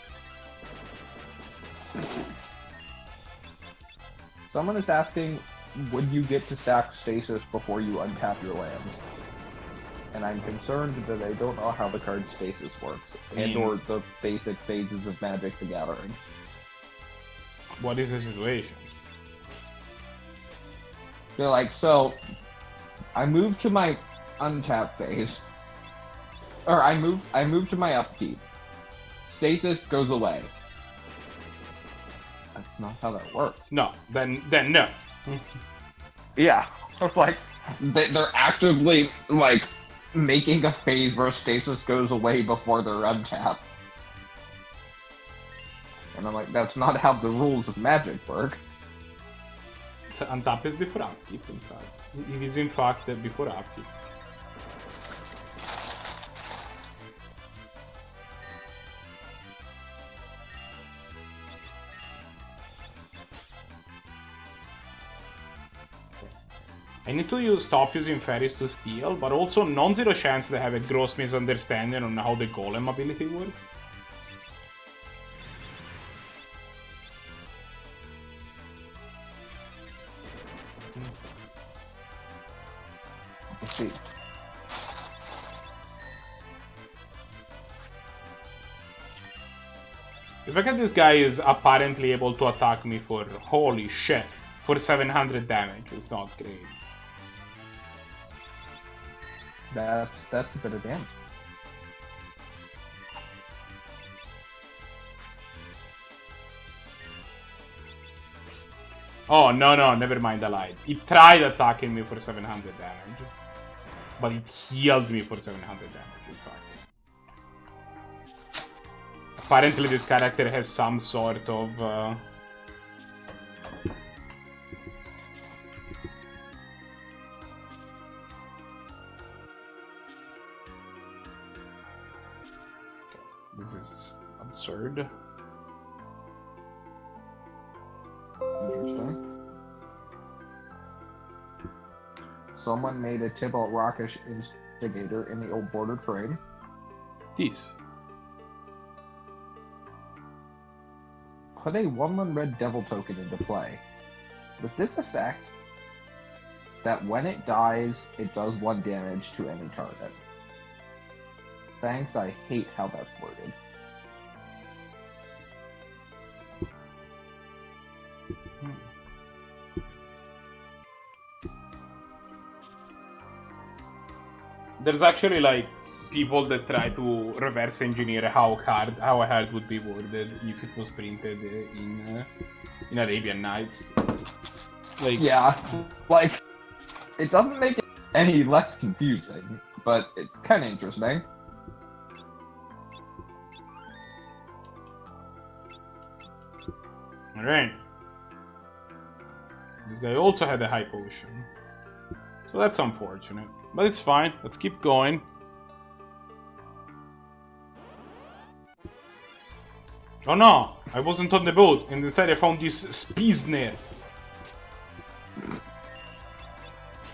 Someone is asking, would you get to stack stasis before you untap your land? And I'm concerned that I don't know how the card stasis works, and or the basic phases of Magic the Gathering. What is the situation? They're like, so I moved to my untap phase, or I moved to my upkeep. Stasis goes away. That's not how that works. No, then no. Yeah, it's like they're actively like making a phase where stasis goes away before they're untapped. And I'm like, that's not how the rules of Magic work. So untap is before upkeep, in fact. It is in fact before upkeep. I need to stop using fairies to steal, but also non-zero chance they have a gross misunderstanding on how the golem ability works. Let's see. The fact that this guy is apparently able to attack me for, holy shit, for 700 damage is not great. That's a bit of damage. Oh, no, never mind, I lied. It tried attacking me for 700 damage. But it healed me for 700 damage, in fact. Apparently this character has some sort of... This is absurd. Interesting. Someone made a Tybalt Rockish Instigator in the old bordered frame. This. Put a 1/1 red devil token into play. With this effect, that when it dies, it does 1 damage to any target. Thanks, I hate how that's worded. There's actually like people that try to reverse engineer how a card would be worded if it was printed in Arabian Nights. Like, yeah, like it doesn't make it any less confusing, but it's kind of interesting. Alright. This guy also had a high potion. So that's unfortunate. But it's fine. Let's keep going. Oh no! I wasn't on the boat, and instead I found this Spizner.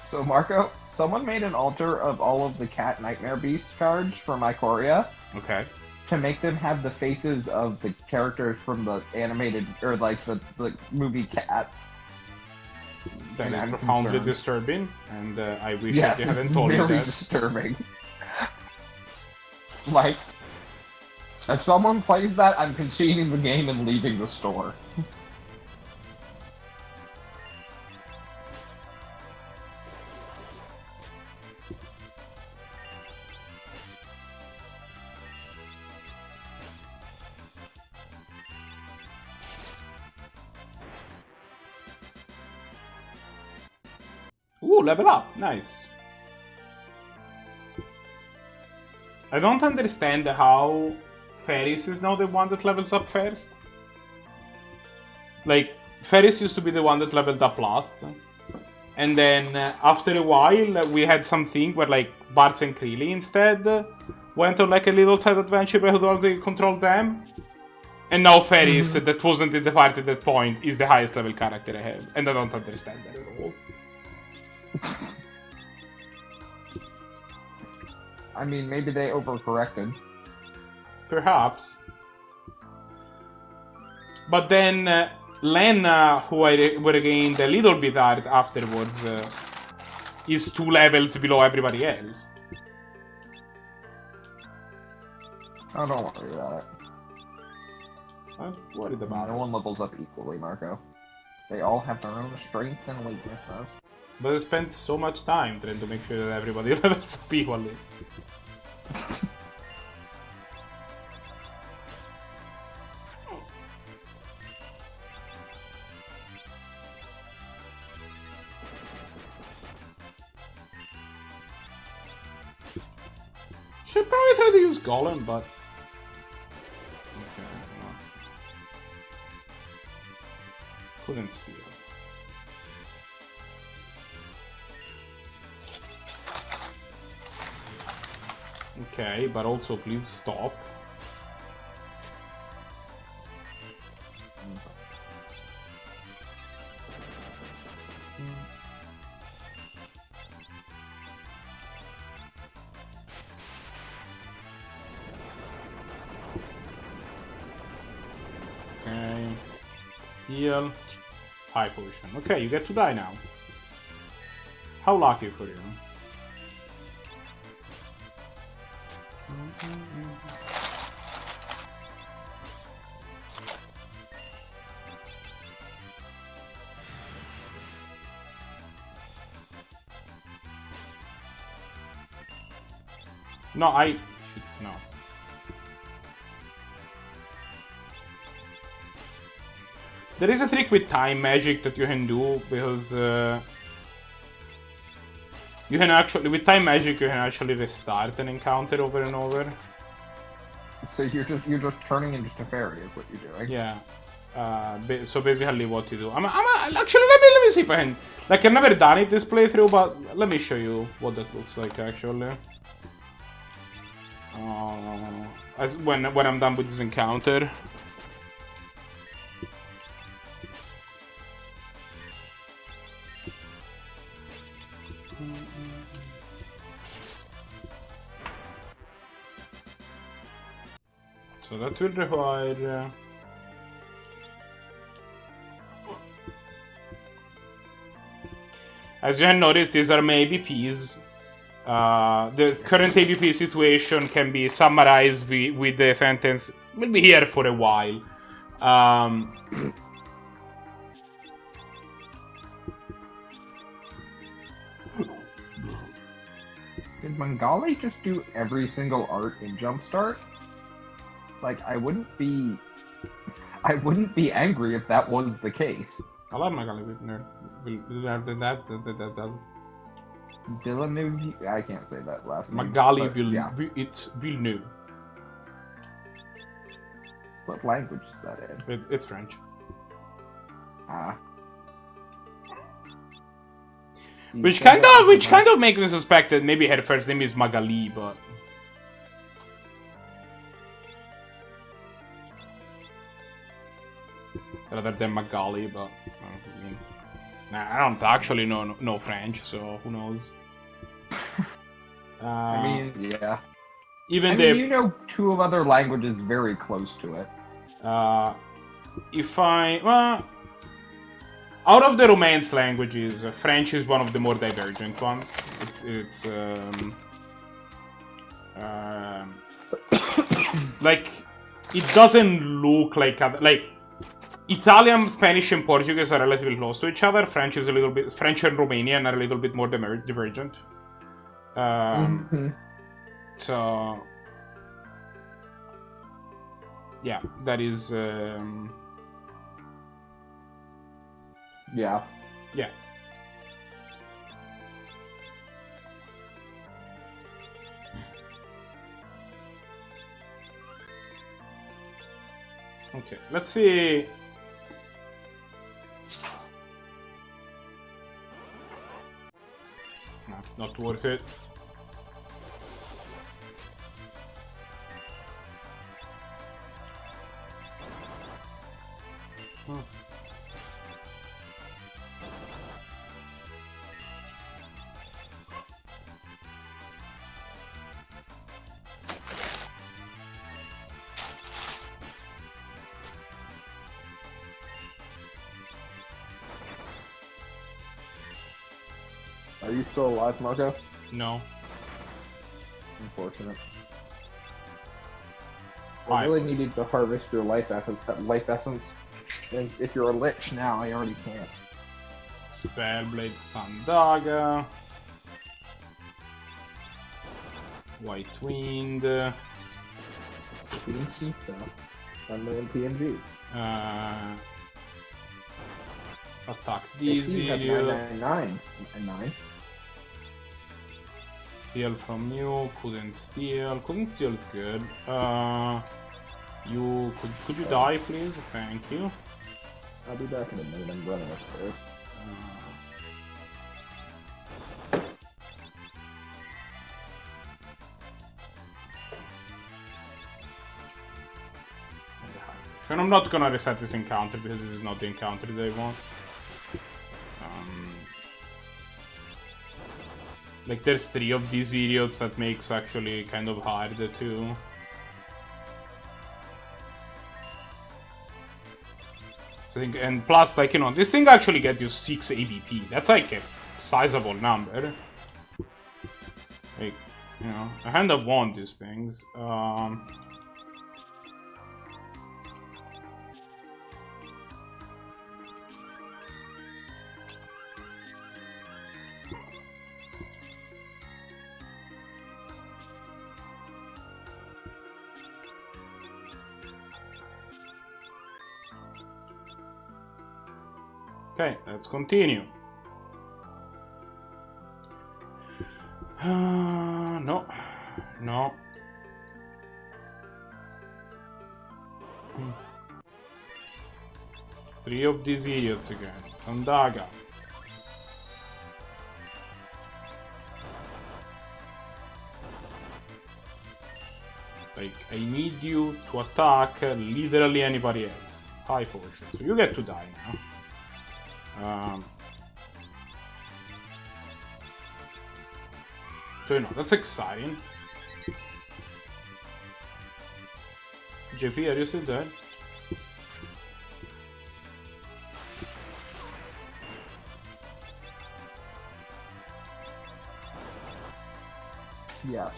So Marco, someone made an altar of all of the Cat Nightmare Beast cards from Ikoria. Okay. To make them have the faces of the characters from the animated, or like the movie Cats. That And is I'm profoundly concerned. disturbing, and I wish Yes, that you hadn't it's told me very that. disturbing. Like, if someone plays that, I'm conceding the game and leaving the store. Ooh, level up! Nice. I don't understand how Ferris is now the one that levels up first. Like, Ferris used to be the one that leveled up last. And then, after a while, we had something where, like, Bartz and Creely instead went on, like, a little side adventure where they controlled them. And now Ferris, that wasn't in the party at that point, is the highest level character I have. And I don't understand that at all. I mean, maybe they overcorrected. Perhaps. But then, Lena, who I regained a little bit art afterwards, is 2 levels below everybody else. Oh, don't worry about it. I'm worried about No it. one levels up equally, Marco. They all have their own strengths and weaknesses. But I spent so much time trying to make sure that everybody levels up equally. Should probably try to use Golem, but... Okay, well. Couldn't steal. Okay, but also please stop. Okay, steal, high potion. Okay, you get to die now. How lucky for you. No, no. There is a trick with time magic that you can do, because you can actually, with time magic, you can actually restart an encounter over and over. So you're just turning into a fairy, is what you're doing. Yeah. So basically, what you do? Actually, let me see if I can. Like, I've never done it this playthrough, but let me show you what that looks like actually. When I'm done with this encounter. So that will require... As you have noticed, these are my ABPs. The current ABP situation can be summarized with the sentence, "We'll be here for a while." Did Bengali just do every single art in Jumpstart? Like, I wouldn't be angry if that was the case. I love Magali Villeneuve, I can't say that last name. Magali It's Villeneuve. What language is that in? It's French. Ah. Which kind of makes me suspect that maybe her first name is Magali, but rather than Magali, but I mean, I don't actually know French, so who knows? I mean, yeah. Even you know 2 other languages very close to it. Out of the Romance languages, French is one of the more divergent ones. It's like, it doesn't look like Italian, Spanish, and Portuguese are relatively close to each other. French and Romanian are a little bit more divergent. So yeah, that is Yeah. yeah. Okay, let's see. No, not worth it. Are you still alive, Marco? No. Unfortunate. Hi. I really needed to harvest your life essence. And if you're a lich now, I already can't. Spellblade Sandaga. White Wind. PNG stuff. Unknown PNG. Attack I see you have Dizzy. 999 and 9. Steal from you. Couldn't steal. Couldn't steal is good. You could you die, please? Thank you. I'll be back in a minute. I'm running upstairs. And I'm not gonna reset this encounter because this is not the encounter that I want. Like there's 3 of these idiots that makes actually kind of hard too. I think, and plus, like, you know, this thing actually gets you 6 ABP. That's like a sizable number. Like, you know, I kind of want these things. Okay, let's continue. No. No. 3 of these idiots again. Sandaga. Like, I need you to attack literally anybody else. High fortune. So you get to die now. So, you know, that's exciting. JP, are you still there? Yes.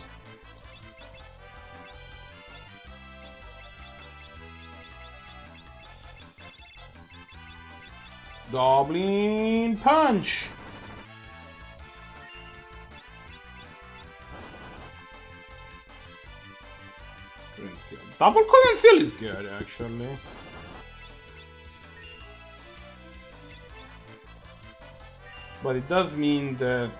Goblin Punch! Couldn't seal. Double couldn't seal is good, actually. But it does mean that...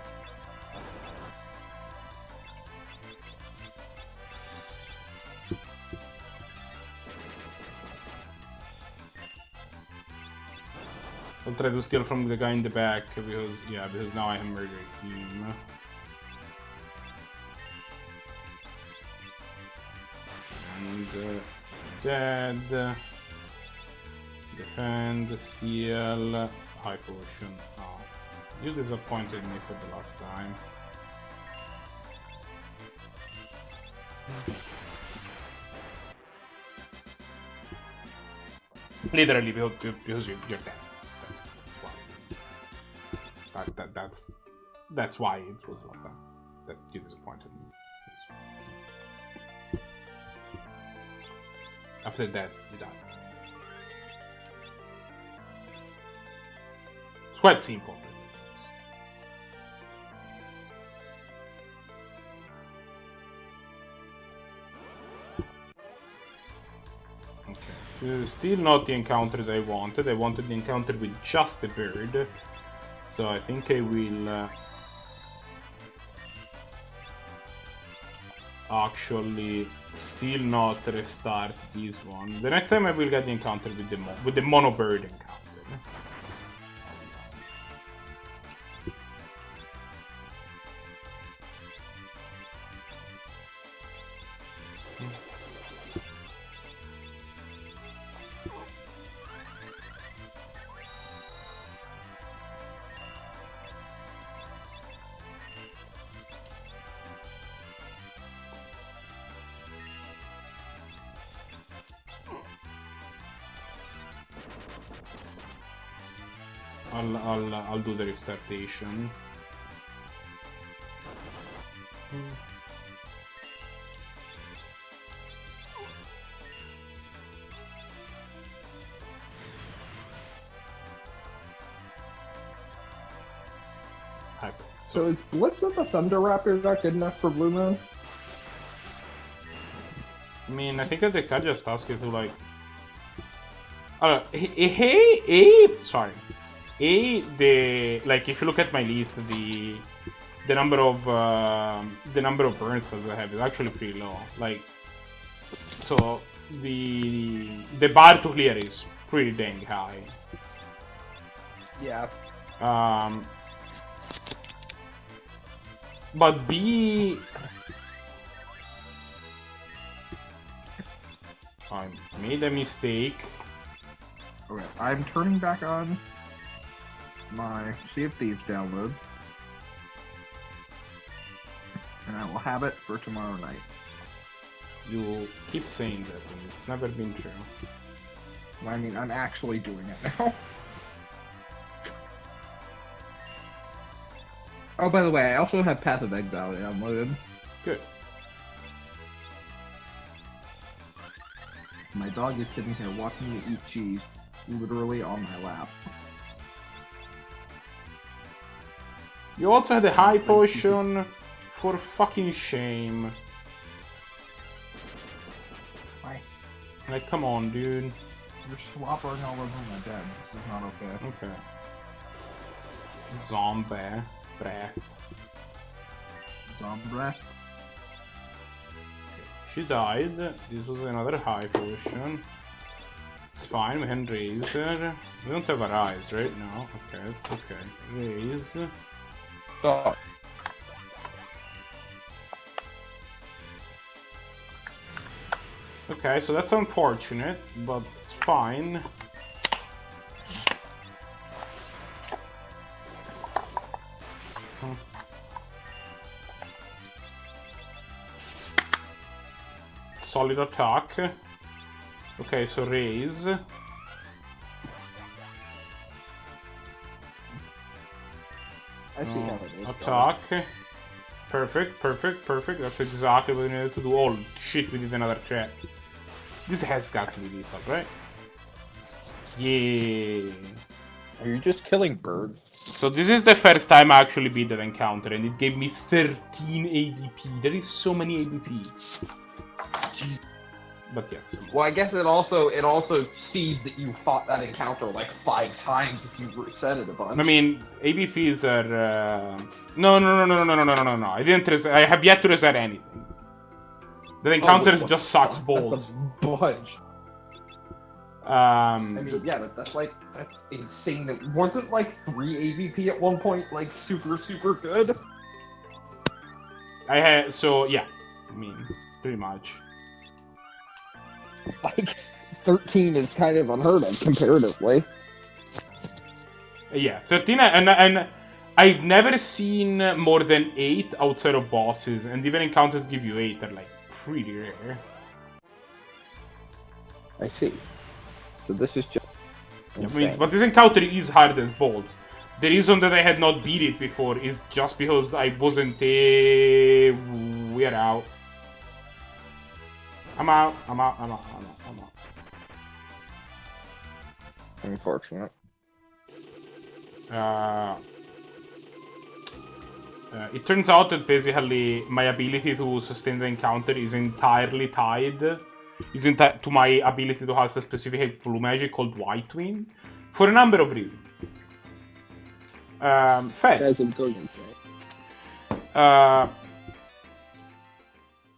I'll try to steal from the guy in the back because, yeah, because now I have murdered him. And dead. Defend, steal, high potion. Oh, you disappointed me for the last time. Literally because you're dead. That's why. That's why it was last time that you disappointed me. After that, you die. It's quite simple. Okay, so still not the encounter that I wanted. I wanted the encounter with just the bird. So I think I will actually still not restart this one. The next time I will get the encounter with the mono bird encounter. I'll do the restartation. Hyper. So is Blitz of the Thunder Raptor not good enough for Blue Moon? I mean, I think that they can just ask you to like. Sorry. Like if you look at my list, the number of burn spells I have is actually pretty low. Like, so the bar to clear is pretty dang high. Yeah. But B, I made a mistake. Okay, I'm turning back on my Sea of Thieves download. And I will have it for tomorrow night. You keep saying that, and it's never been true. I mean, I'm actually doing it now. Oh, by the way, I also have Path of Exile downloaded. Good. My dog is sitting here watching me eat cheese, literally on my lap. You also had a high potion. For fucking shame. Why? Like, come on, dude. You're slobbering all over my bed. This is not okay. Okay. Zombie. Breh. Zombie. She died. This was another high potion. It's fine, we can raise her. We don't have a rise right now. Okay, it's okay. Raise. Oh. Okay, so that's unfortunate, but it's fine. Solid attack. Okay, so raise. I see how it is. Attack. Perfect, perfect, perfect. That's exactly what we needed to do. Oh shit, we did another crit. This has got to be lethal, right? Yeah. Are you just killing birds? So this is the first time I actually beat that encounter, and it gave me 13 ABP. There is so many ABP. Jeez. But yes. Well, I guess it also sees that you fought that encounter like 5 times if you reset it a bunch. I mean, ABPs are... No. I didn't reset... I have yet to reset anything. The encounters just sucks balls. That's a bunch. I mean, yeah, but that's insane. Wasn't like 3 AVP at one point like super good? I had... So, yeah. I mean, pretty much. Like 13 is kind of unheard of comparatively. Yeah, 13, and I've never seen more than 8 outside of bosses, and even encounters give you 8 are like pretty rare. I see. So this is just I mean, but this encounter is hard as balls. The reason that I had not beat it before is just because I wasn't we're out. I'm out. unfortunate. It turns out that basically my ability to sustain the encounter is entirely tied to my ability to cast a specific blue magic called White Wind for a number of reasons. First,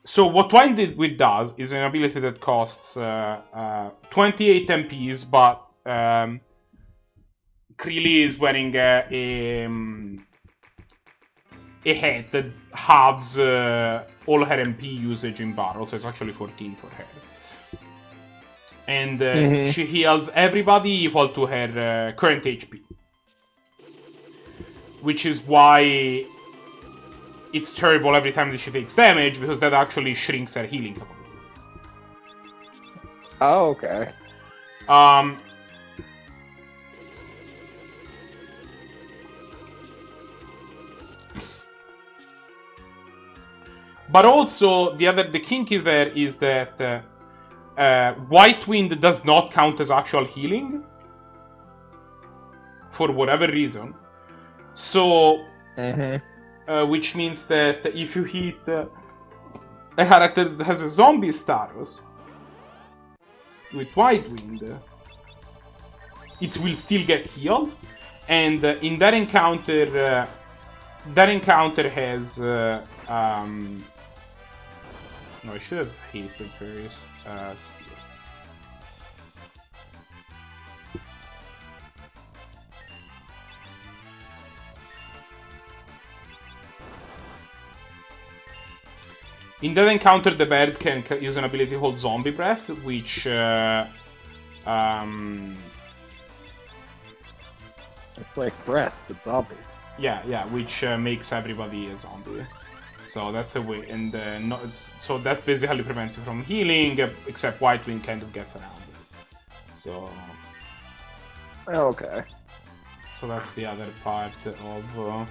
so what Wind Wind does is an ability that costs 28 MPs, but Creely is wearing a hat that halves all her MP usage in battle, so it's actually 14 for her. And she heals everybody equal to her current HP. Which is why it's terrible every time that she takes damage, because that actually shrinks her healing capability. Oh, okay. But also, the kinky there is that White Wind does not count as actual healing. For whatever reason. So, which means that if you hit a character that has a zombie status with White Wind, it will still get healed. And in that encounter has... no, I should have hasted Fairies. Steel. In that encounter, the bird can use an ability called Zombie Breath, which... It's like breath, but zombies. Yeah, which makes everybody a zombie. So that's a way, and so that basically prevents you from healing, except White Wing kind of gets around it. So... Okay. So that's the other part of...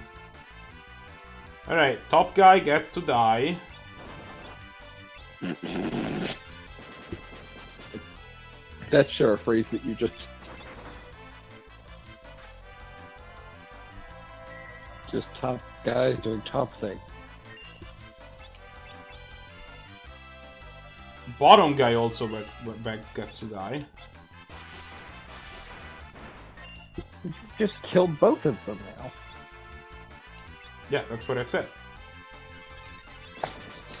Alright, top guy gets to die. That's sure a phrase that you just top guys doing top thing. Bottom guy also gets to die. You just killed both of them now. Yeah, that's what I said.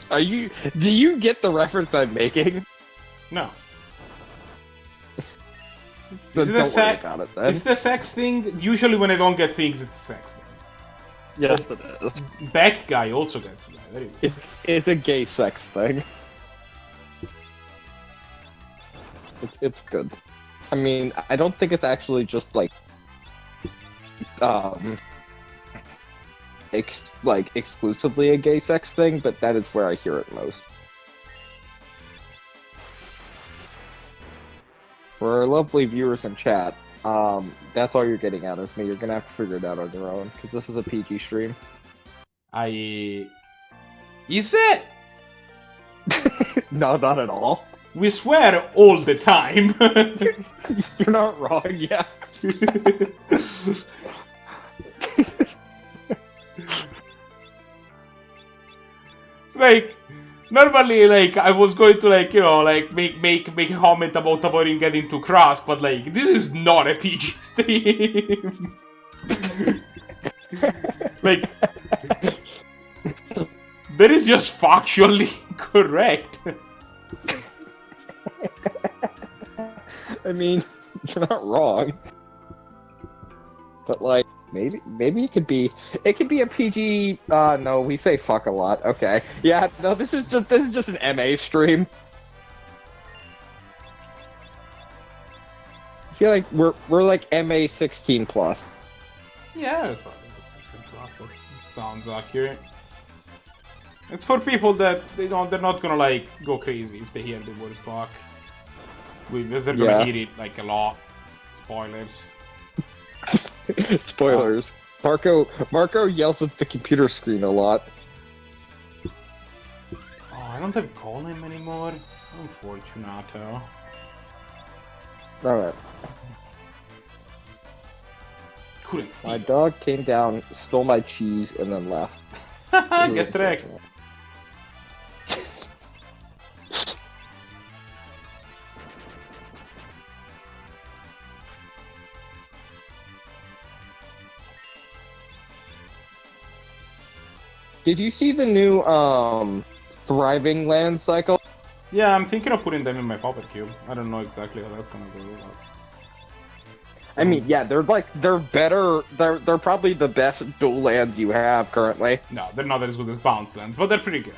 Do you get the reference I'm making? No. Then Is it, don't worry about it, then. is it a sex thing? Usually when I don't get things, it's a sex thing. Yes, it is. Back guy also gets to die. Very good. It's a gay sex thing. It's good. I mean, I don't think it's actually just like exclusively a gay sex thing, but that is where I hear it most. For our lovely viewers in chat, that's all you're getting out of me. You're gonna have to figure it out on your own, because this is a PG stream. Is it? No, not at all. We swear all the time. You're not wrong, yeah. Like, normally, like, I was going to, like, you know, like, make a comment about avoiding getting too crass, but, like, this is not a PG stream. Like, that is just factually correct. I mean, you're not wrong. But like, maybe it could be a PG. No, we say fuck a lot. Okay, yeah, no, this is just an MA stream. I feel like we're like MA 16 plus. Yeah, it's probably 16 plus. That sounds accurate. It's for people that they're not gonna like go crazy if they hear the word fuck. Because they're gonna hear it like a lot. Spoilers. Spoilers. Marco yells at the computer screen a lot. Oh, I don't have call him anymore. Unfortunato. Alright. Couldn't see. My dog came down, stole my cheese, and then left. Get wrecked. Did you see the new Thriving Land cycle? Yeah, I'm thinking of putting them in my puppet cube. I don't know exactly how that's gonna go. I mean, yeah, they're better. They're probably the best dual lands you have currently. No, they're not as good as bounce lands, but they're pretty good.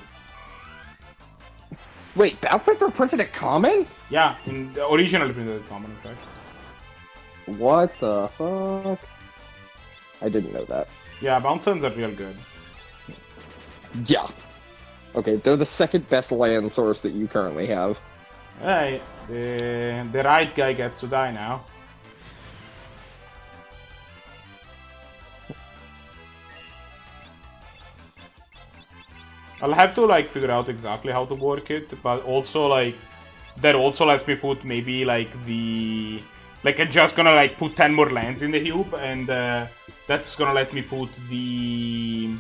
Wait, bounce lands are printed at common? Yeah, originally printed at common, in fact. What the fuck? I didn't know that. Yeah, bounce lands are real good. Yeah. Okay, they're the second best land source that you currently have. Alright, the right guy gets to die now. I'll have to like figure out exactly how to work it, but also like that also lets me put maybe like the I'm just gonna like put 10 more lands in the cube, and that's gonna let me put the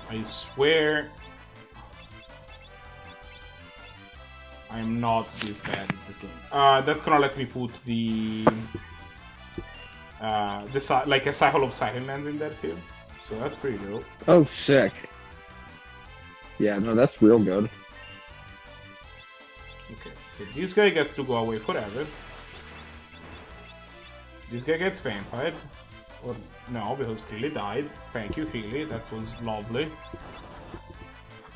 I swear I'm not this bad at this game. That's gonna let me put the like a cycle of Silent Lands in there too. So that's pretty dope. Oh, sick. Yeah, no, that's real good. Okay, so this guy gets to go away forever. This guy gets vampired. Or no, because Keely died. Thank you, Keely. That was lovely.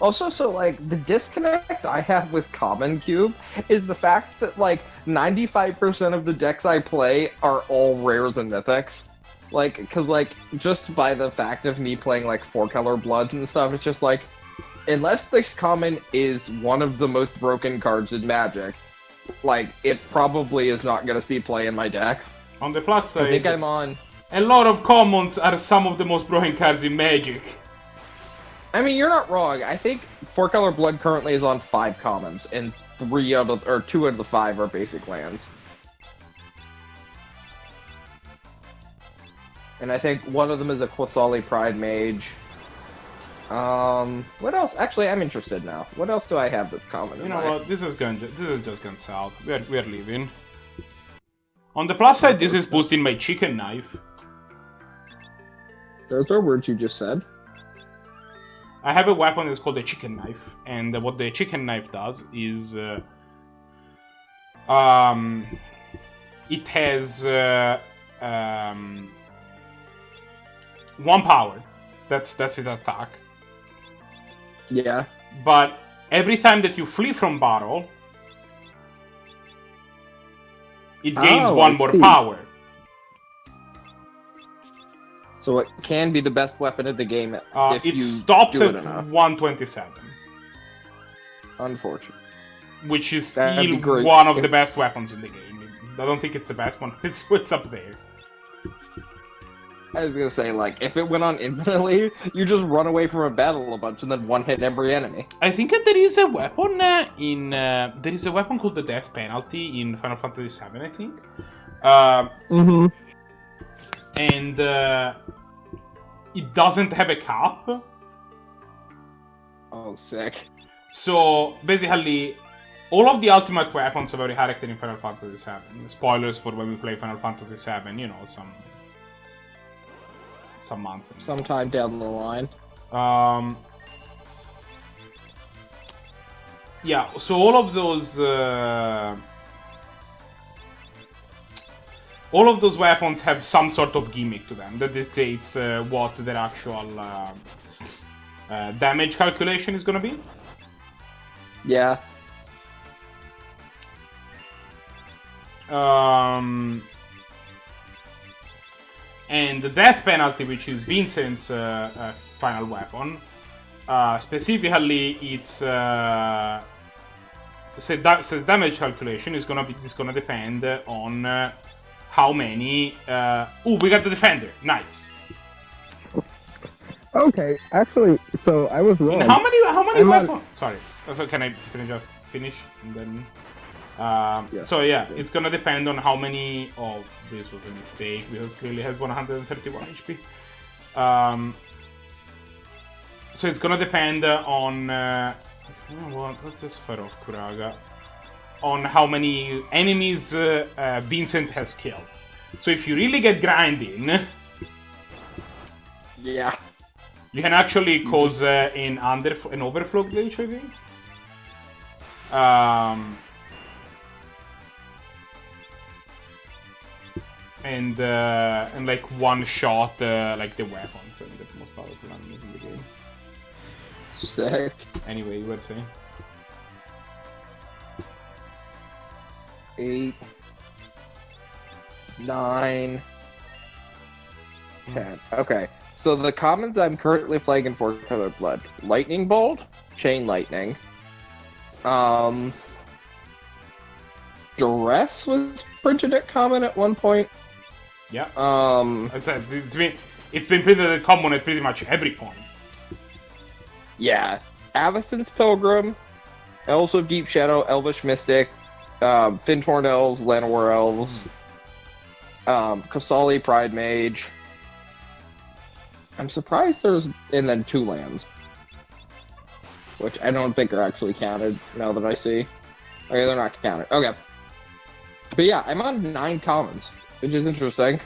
Also, so like the disconnect I have with Common Cube is the fact that like 95% of the decks I play are all rares and mythics. Like, cause like just by the fact of me playing like 4-color bloods and stuff, it's just like unless this common is one of the most broken cards in Magic, like it probably is not gonna see play in my deck. On the plus side, I think I'm on. a lot of commons are some of the most broken cards in Magic. I mean, you're not wrong. I think 4-color blood currently is on 5 commons, and 2 out of the 5 are basic lands. And I think one of them is a Quasali Pride Mage. What else? Actually, I'm interested now. What else do I have that's common? You know what? This is just gone south. We're leaving. On the plus side, this is boosting my chicken knife. Those are words you just said. I have a weapon that's called a chicken knife, and what the chicken knife does is it has 1 power. That's its attack. Yeah. But every time that you flee from battle, it gains 1 more power. So it can be the best weapon in the game if it you stops do at it enough. 127. Unfortunate. Which is That'd be still great one of if- the best weapons in the game. I don't think it's the best one. It's up there. I was gonna say, like, if it went on infinitely, you just run away from a battle a bunch and then one-hit every enemy. I think that there is a weapon there is a weapon called the death penalty in Final Fantasy VII, I think. And it doesn't have a cap. Oh, sick. So basically, all of the ultimate weapons of every character in Final Fantasy VII. Spoilers for when we play Final Fantasy VII, you know, some months from now. Sometime down the line. Yeah, so all of those weapons have some sort of gimmick to them that dictates what their actual damage calculation is gonna be. Yeah. And the death penalty, which is Vincent's final weapon, specifically, its damage calculation is gonna depend on how many. Ooh, we got the defender. Nice. Okay, actually, so I was wrong. And how many I'm weapons? Sorry, can I just finish and then? Yeah. So yeah, it's gonna depend on how many. Oh, this was a mistake because clearly has 131 HP. So it's gonna depend on. You know what? Let's just fire off Kuraga. On how many enemies Vincent has killed. So if you really get grinding, Yeah. you can actually cause an overflow glitch, I think. And like one shot like the weapons and the most powerful enemies in the game. Sick. Anyway, you were saying? 8, 9, 10. Okay, so the commons I'm currently playing in 4-color blood: Lightning Bolt, Chain Lightning. Duress was printed at common at one point. Yeah. It's been printed at common at pretty much every point. Yeah. Avacyn's Pilgrim, Elves of Deep Shadow, Elvish Mystic, Fintorn Elves, Llanowar Elves, Kasali Pride Mage. I'm surprised there's... and then 2 lands. Which I don't think are actually counted, now that I see. Okay, they're not counted. Okay. But yeah, I'm on 9 commons, which is interesting.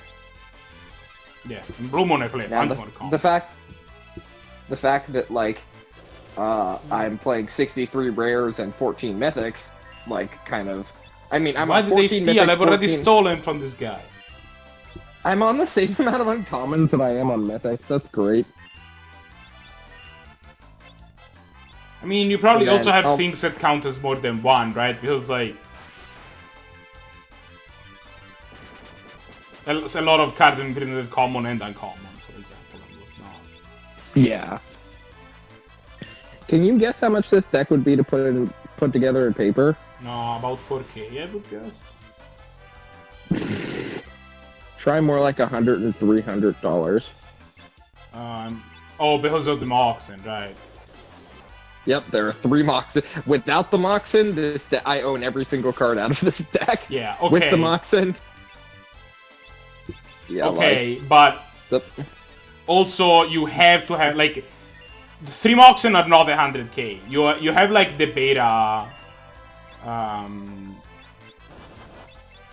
Yeah, in Blue Moon I play Now, more common. the fact that, like, I'm playing 63 rares and 14 mythics, like, kind of... I mean, I'm Why on did they 14 steal? mythics, I've already 14... stolen from this guy. I'm on the same amount of uncommons that I am on mythics. That's great. I mean, you probably And also then have things that count as more than 1, right? Because, like... There's a lot of cards in printed common and uncommon, for example. And whatnot. Yeah. Can you guess how much this deck would be to put together in paper? No, about 4K, I would guess. Try more like $100 and $300. Oh, because of the Moxen, right? Yep, there are 3 Moxen. Without the Moxen, I own every single card out of this deck. Yeah, okay. With the Moxen... Yeah, okay, like, but also you have to have, like, the 3 Moxen are not 100k. You have, like, the beta.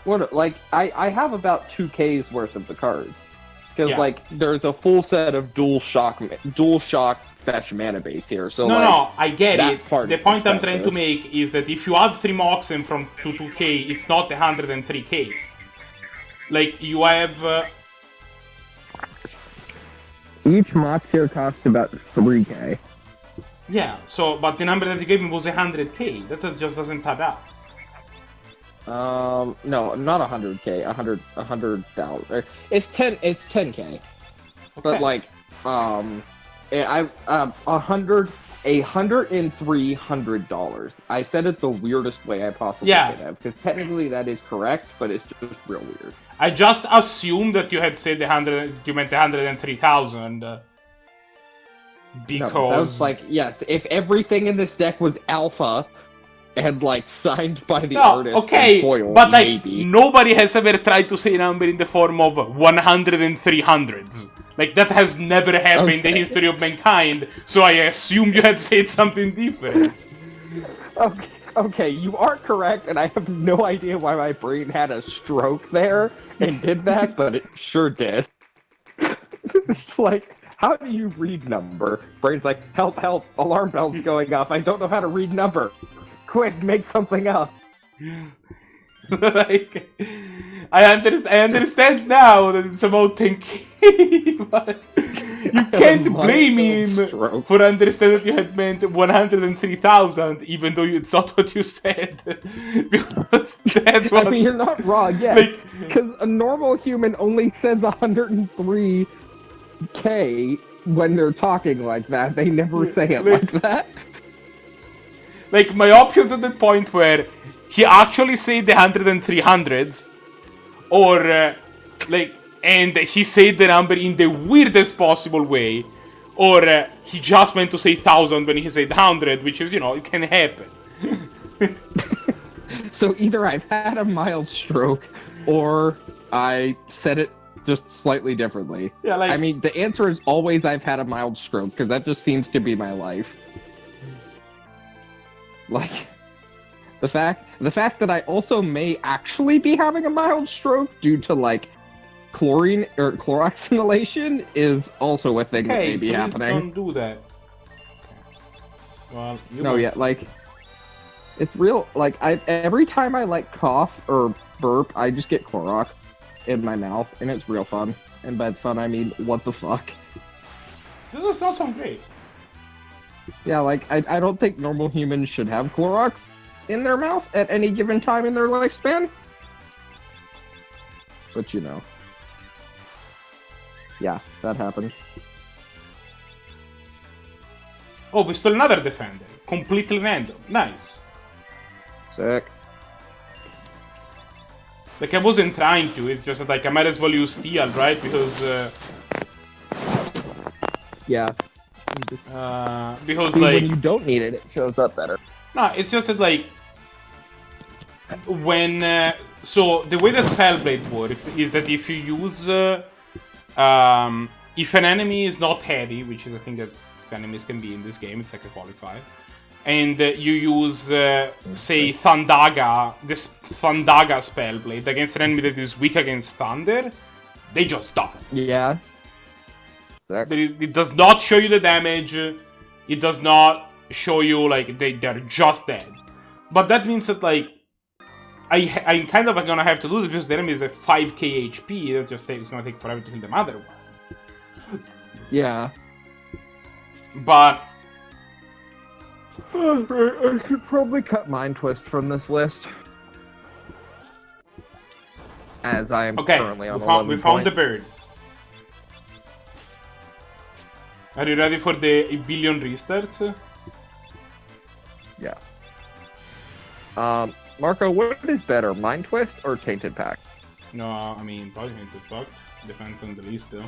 What? Like, I have about 2K's worth of the cards because Yeah. like there's a full set of dual shock fetch mana base here. So No, I get that it. part The is point I'm trying to expensive. make is that if you add 3 Moxen from 2k, it's not 103k. Like, you have... Each Mox here costs about 3K. Yeah, so, but the number that you gave me was 100k. Just doesn't add up. No, not 100K. 100,000. It's 10K. Okay. But like, $103. I said it the weirdest way I possibly could have, because technically that is correct, but it's just real weird. I just assumed that you had said you meant 103,000. Because... No, that was like, yes, if everything in this deck was alpha and like signed by the artist okay, and foil, but like, maybe. nobody has ever tried to say a number in the form of 100 and 300s. Like, that has never happened in the history of mankind, so I assumed you had said something different. Okay, you are correct, and I have no idea why my brain had a stroke there and did that, but it sure did. It's like, how do you read number? Brain's like, help, help, alarm bell's going off, I don't know how to read number. Quick, make something up. Like, I understand now that it's about 10k, but you can't blame him for understanding that you had meant 103,000, even though it's not what you said. Because that's what... I mean, you're not wrong, yeah. Because a normal human only says 103K when they're talking like that. They never say it like that. Like, my options at the point where he actually said the 100 and 300s, or, like, and he said the number in the weirdest possible way, or he just meant to say 1,000 when he said 100, which is, you know, it can happen. So either I've had a mild stroke, or I said it just slightly differently. Yeah, like... I mean, the answer is always I've had a mild stroke, because that just seems to be my life. Like, the fact that I also may actually be having a mild stroke due to, like, chlorine or Clorox inhalation is also a thing that may be happening. Don't do that. Well, no, yeah, like, it's real. Like, every time I like cough or burp, I just get Clorox in my mouth, and it's real fun. And by fun, I mean, what the fuck? This does not sound great. Yeah, like, I don't think normal humans should have Clorox in their mouth at any given time in their lifespan. But, you know. Yeah, that happened. Oh, we stole another defender. Completely random. Nice. Sick. Like, I wasn't trying to, it's just that, like, I might as well use steel, right? Because, Yeah. because, See, like... when you don't need it, it shows up better. No, it's just that, like... When, so, the way that Spellblade works is that if you use, if an enemy is not heavy, which is a thing that enemies can be in this game, it's like a qualifier, and you use, say, Thundaga, this Thundaga Spellblade against an enemy that is weak against Thunder, they just die. Yeah. It does not show you the damage, it does not show you, like, they're just dead. But that means that, like, I'm kind of gonna have to do this because the enemy is at 5k HP, that just it's gonna take forever to kill them otherwise. Yeah. But... I should probably cut Mind Twist from this list. As I am currently on 11 we found the points. bird. Are you ready for the billion restarts? Yeah. Marco, what is better, Mind Twist or Tainted Pact? No, I mean, probably Tainted Pact. Depends on the list, though.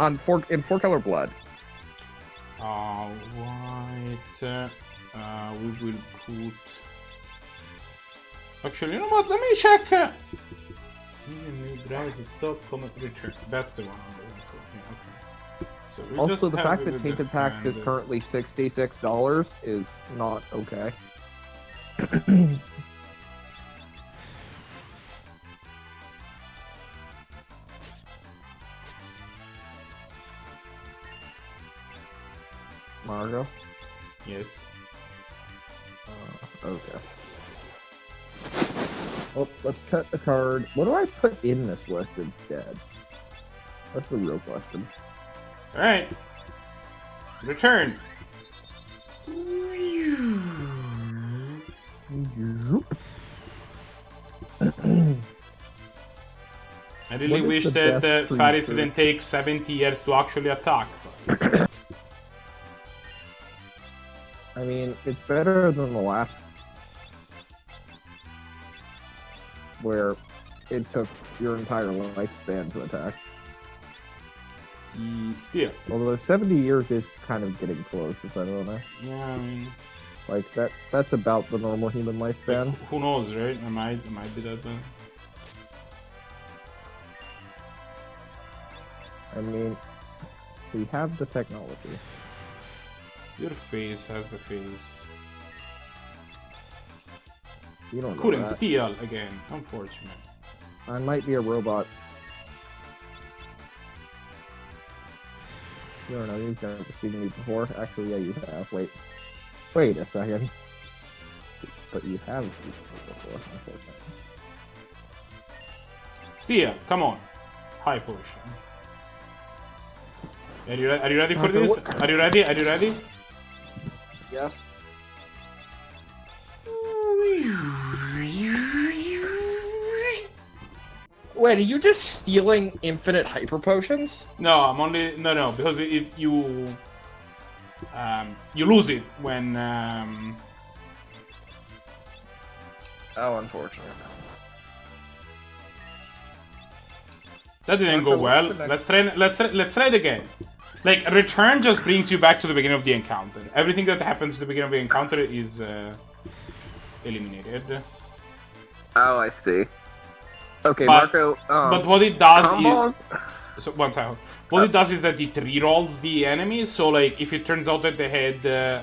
In 4-color blood. Right. We will put... Actually, you know what? Let me check. New drive, stop, comment, return. That's the one I'm looking for. Yeah, okay. So we Also, just the have fact the that Tainted Pact is currently $66 is not okay. Margo? Yes. Okay. Oh, let's cut the card. What do I put in this list instead? That's the real question. Alright. Return. I really What wish is the that best Faris creature? didn't take 70 years to actually attack. I mean, it's better than the last, where it took your entire lifespan to attack. Still. Although 70 years is kind of getting close, if I don't know. Yeah, I mean... Like, that's about the normal human lifespan. Who knows, right? It might be that bad. I mean, we have the technology. Your face has the face. You don't know Couldn't that. steal again, unfortunate. I might be a robot. You don't know, you've never seen me before. Actually, yeah, you have. Wait a second. But you have seen me before, unfortunately. Steal, come on. High potion. Are you ready for this? Are you ready? Are you ready? Yes. Wait, are you just stealing infinite hyper potions? No, I'm only no because you lose it when Oh, unfortunate. that didn't go well. Let's try it again. Like, return just brings you back to the beginning of the encounter. Everything that happens at the beginning of the encounter is eliminated. Oh, I see. Okay, But- Marco. But what it does Combo? is... So, one second. What it does is that it rerolls the enemies, so, like, if it turns out that they had...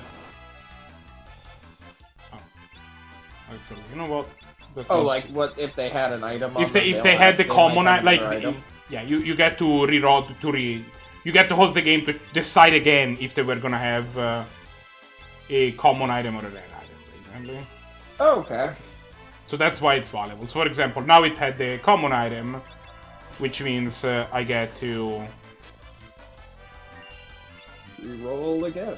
Actually, you know what? That Oh, was- like what if they had an item? If they had the common item, yeah, you get to reroll you get to host the game to decide again if they were gonna have a common item or a rare item, basically. Oh, okay. So that's why it's valuable. So for example, now it had the common item, which means I get to Reroll again.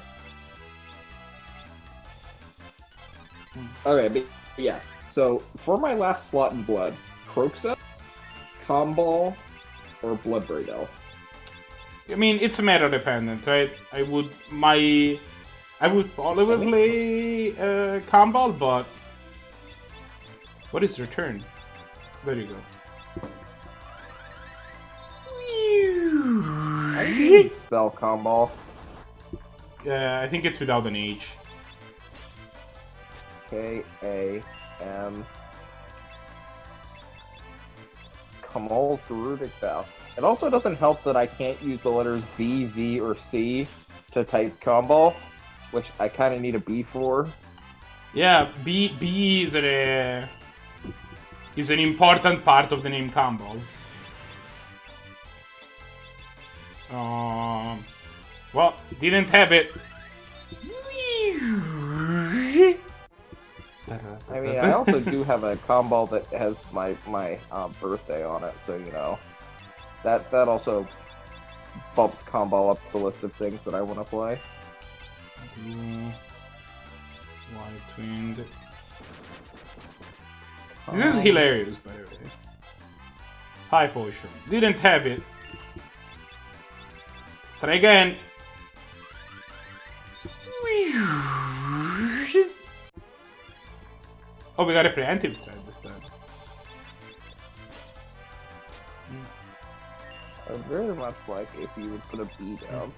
Okay, but yeah. So for my last slot in blood, Croxa, Comball, or Bloodbraid Elf. I mean, it's meta dependent, right? I would probably play Comball, but What is return? There you go. I need spell combo. Yeah, I think it's without an H. K-A-M. Kamal Rudic Bow. It also doesn't help that I can't use the letters B, V, or C to type combo, which I kind of need a B for. Yeah, B is an important part of the name combo. Well, didn't have it. I mean, I also do have a combo that has my birthday on it, so you know, that also bumps combo up the list of things that I want to play. White Wind. This is hilarious, by the way. High Potion. Didn't have it. Let's try again. Oh, we got a preemptive strike this time. I would very much like if you would put a B down.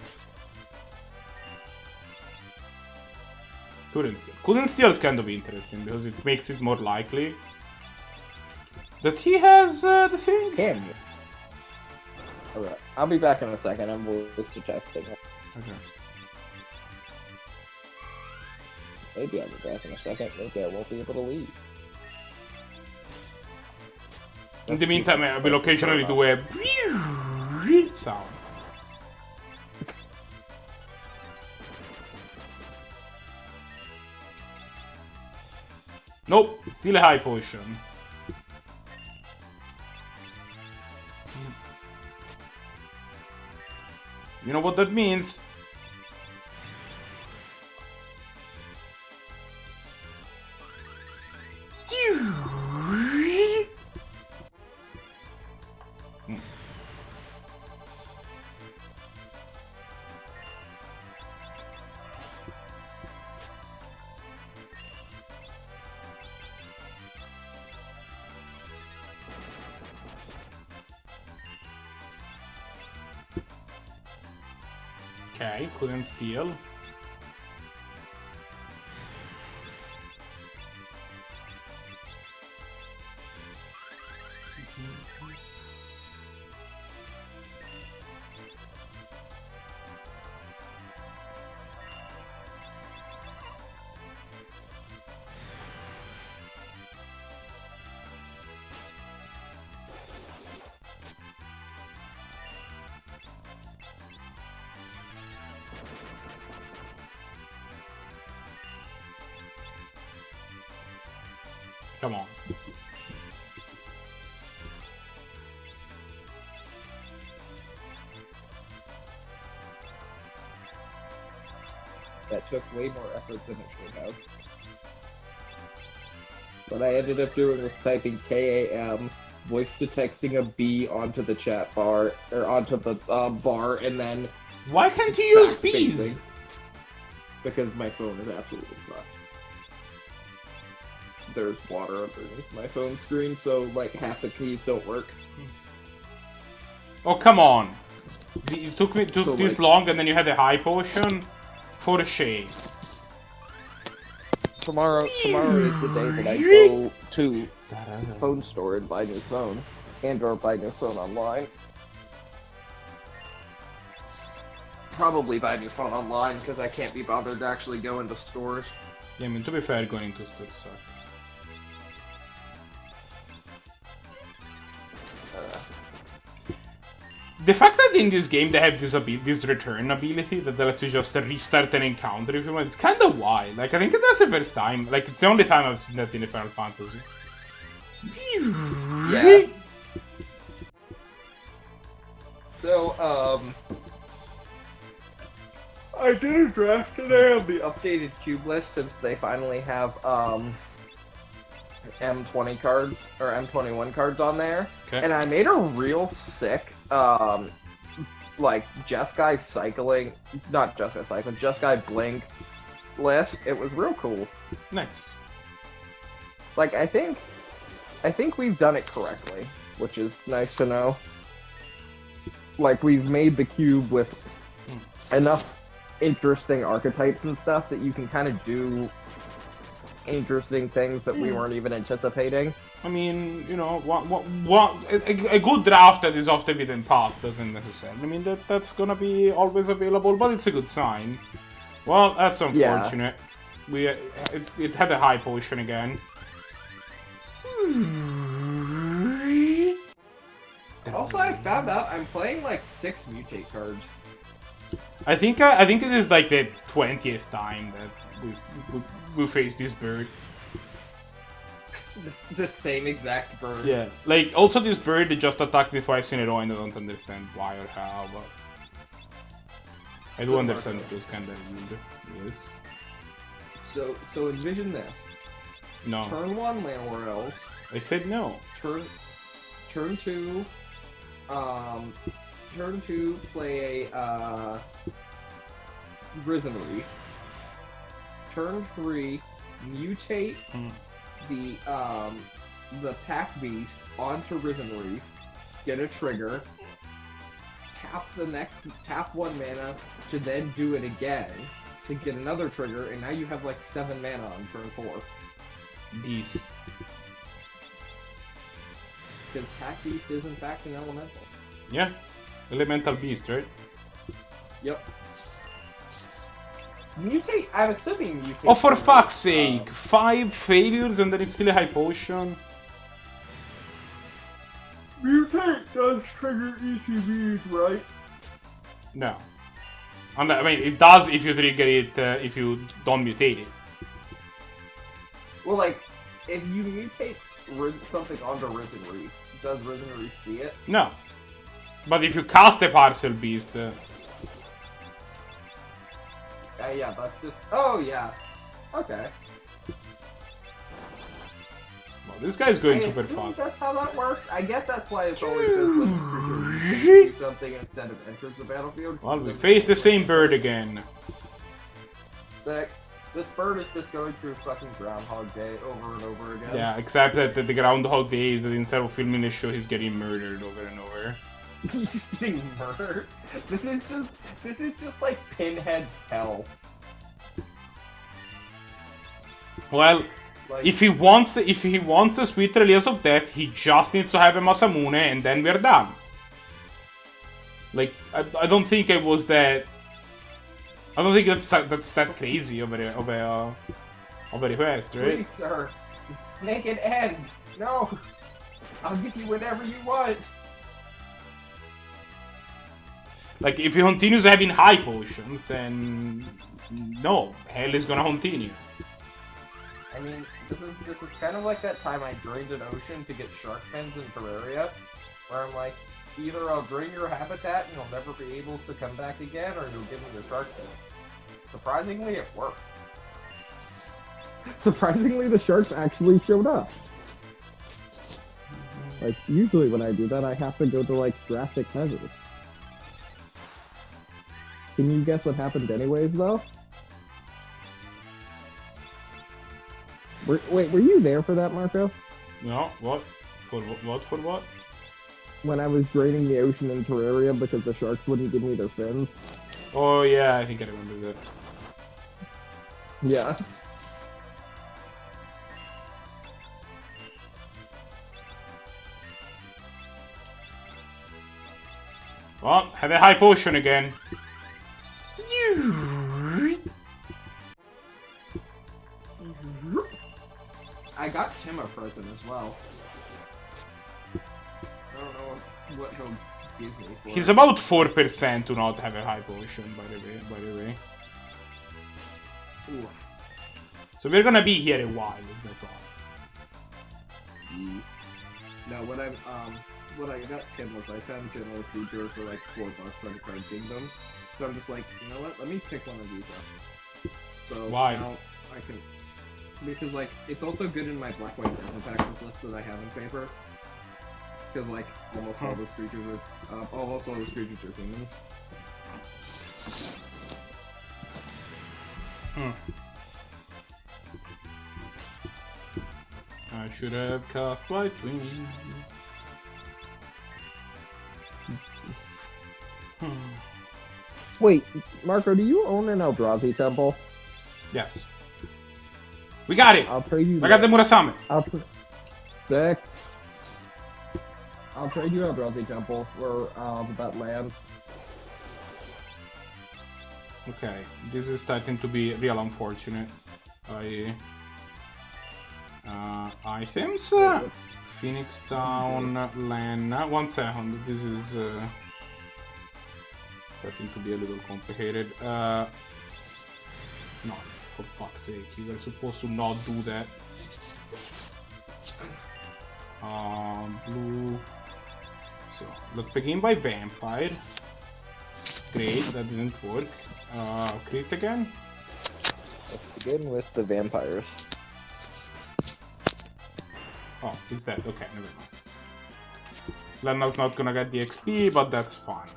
Couldn't steal. Couldn't steal is kind of interesting because it makes it more likely that he has the thing. Can you? Alright, I'll be back in a second. I'm just detecting it. Okay. Maybe I'll be back in a second. Maybe I won't be able to leave. In the meantime, I will occasionally do a sound. Nope, still a high potion. You know what that means? Okay, couldn't steal. Come on. That took way more effort than it should have. What I ended up doing was typing KAM, voice to texting a B onto the chat bar, or onto the bar, and then... Why can't you use B's? Because my phone is absolutely fucked. There's water underneath my phone screen, so like half the keys don't work. Oh, come on. It took So, this like- long and then you had a high potion? For shame. Tomorrow is the day that I go to phone store and buy a new phone. And/or buy a new phone online. Probably buy a new phone online, because I can't be bothered to actually go into stores. Yeah, I mean, to be fair, going to stores suck. The fact that in this game they have this return ability that lets you just restart an encounter if you want, it's kind of wild. Like, I think that's the first time. Like, it's the only time I've seen that in a Final Fantasy. Yeah. So, I did a draft today of the updated cube list since they finally have, M20 cards, or M21 cards on there. Okay. And I made a real sick, like, Jeskai cycling, not Jeskai cycling, Jeskai blink list. It was real cool. Nice. Like, I think I think we've done it correctly, which is nice to know. Like, we've made the cube with enough interesting archetypes and stuff that you can kind of do interesting things that we weren't even anticipating. I mean, you know, a good draft that is off the beaten path doesn't necessarily. I mean, that's gonna be always available, but it's a good sign. Well, that's unfortunate. It had a high potion again. Also, I found out I'm playing like 6 mutate cards. I think it is like the 20th time that we faced this bird. The same exact bird. Yeah. Like, also this bird that just attacked me twice in a row and I don't understand why or how, but... I do understand it was kinda weird. Yes. So envision this. No. Turn 1 Llanowar Elves. I said no. Turn 2... turn 2, play a Risen Reef. Turn 3, mutate the Pack Beast onto Risen Reef, get a trigger, tap 1 mana to then do it again to get another trigger, and now you have like 7 mana on turn 4. Beast. Because Pack Beast is in fact an elemental. Yeah. Elemental beast, right? Yep. Mutate, I'm assuming mutate. Oh, for fuck's sake! 5 failures and then it's still a high potion? Mutate does trigger ETBs, right? No. I mean, it does if you trigger it, if you don't mutate it. Well, like, if you mutate something onto Risen Reef, does Risen Reef see it? No. But if you cast a Parcel Beast... Yeah, that's just... Oh, yeah. Okay. Well, this guy's going I super assume fast. that's how that works. I guess that's why it's always good when the creature do something instead of enters the battlefield. Well, we face the same bird again. Sick. This bird is just going through fucking Groundhog Day over and over again. Yeah, except that the Groundhog Day is that instead of filming the show, he's getting murdered over and over. He's getting murdered. This is just like Pinhead's hell. Well, Like, if he wants the sweet release of death, he just needs to have a Masamune, and then we're done. Like, I don't think it was that. I don't think that's that crazy of a request, right? please, sir, make it end. No, I'll give you whatever you want. Like, if he continues having high potions, then no, hell is gonna continue. I mean, this is kind of like that time I drained an ocean to get shark fins in Terraria, where I'm like, either I'll drain your habitat and you'll never be able to come back again, or you'll give me your shark fins. Surprisingly, it worked. Surprisingly, the sharks actually showed up. Like, usually when I do that, I have to go to, like, drastic measures. Can you guess what happened anyways, though? Wait, were you there for that, Marco? No, what? For what? When I was draining the ocean in Terraria because the sharks wouldn't give me their fins? Oh yeah, I think I remember that. Yeah. Well, have a high potion again. I got Tim a present as well. I don't know what he'll give me for He's it. about 4% to not have a high potion, by the way. Ooh. So we're gonna be here a while, is my thought. No, what I got Tim was I found General Feature for like $4 on Card Kingdom. So I'm just like, you know what? Let me pick one of these up. So Why? now I can, because like it's also good in my black white artifacts list that I have in paper. Because like almost all those creatures are, almost all those creatures are humans. I should have cast White Wing. Wait, Marco, do you own an Eldrazi temple? Yes. We got it! I'll trade you. I got the Murasame. Sick. I'll trade you Eldrazi temple for that land. Okay, this is starting to be real unfortunate. Items? Phoenix Town, Lana. 1 second, this is starting to be a little complicated. No, for fuck's sake, you were supposed to not do that. Blue. So, let's begin by Vampire. Great, that didn't work. Crit again? Let's begin with the vampires. Oh, it's dead. Okay, never mind. Lena's not gonna get the XP, but that's fine.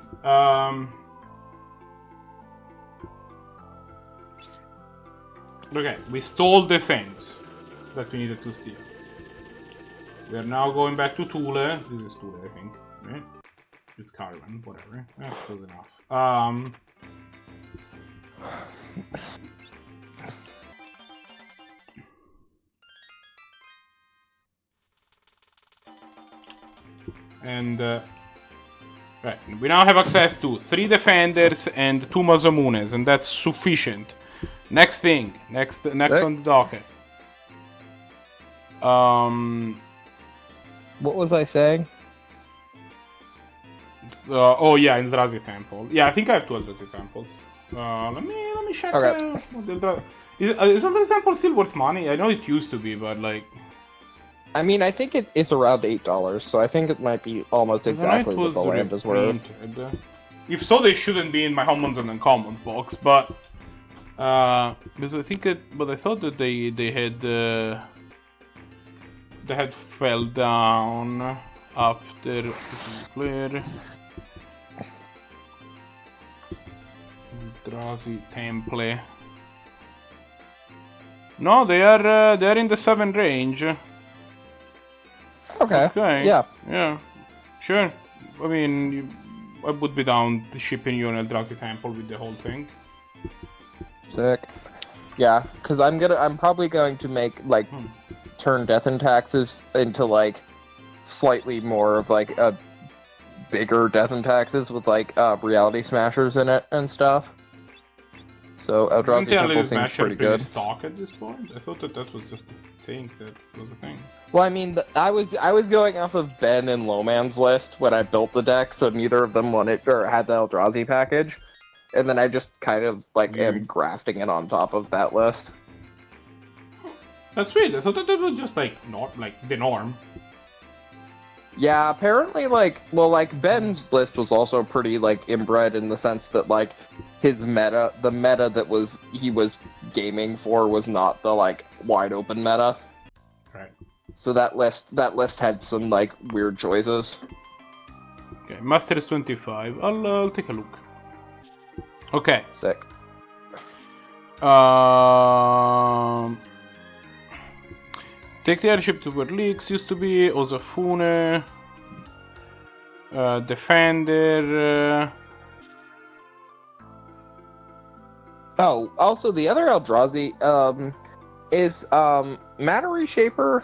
Okay, we stole the things that we needed to steal. We are now going back to Thule. This is Thule, I think. Right? It's Carven, whatever. Close enough. And right, we now have access to 3 defenders and 2 Masamunes, and that's sufficient. Next thing, next on the docket. What was I saying? Oh yeah, Eldrazi Temple. Yeah, I think I have 2 Eldrazi Temples. Let me check. Okay. Is Eldrazi Temple still worth money? I know it used to be, but like. I mean, I think it's around $8, so I think it might be almost exactly what the land is worth. If so, they shouldn't be in my commons and uncommons box, but because I think but I thought that they had fell down after this is clear. Eldrazi Temple. No, they are in the 7 range. Okay. Yeah. Yeah. Sure. I mean, I would be down to shipping you an Eldrazi Temple with the whole thing. Sick. Yeah, because I'm probably going to make like turn Death and Taxes into like slightly more of like a bigger Death and Taxes with like Reality Smashers in it and stuff. So Eldrazi Temple seems pretty good. Stock at this point? I thought that was just a thing. That was a thing. Well, I mean, I was going off of Ben and Lowman's list when I built the deck, so neither of them wanted or had the Eldrazi package, and then I just kind of like am grafting it on top of that list. That's weird. I thought that was just like not like the norm. Yeah, apparently, like Ben's list was also pretty like inbred in the sense that like his meta, the meta that he was gaming for was not the like wide open meta. Right. So that list had some like weird choices. Okay, Masters 25. I'll take a look. Okay. Sick. Take the airship to where Leaks used to be. Osafune. Defender. Oh, also the other Eldrazi is Matter Reshaper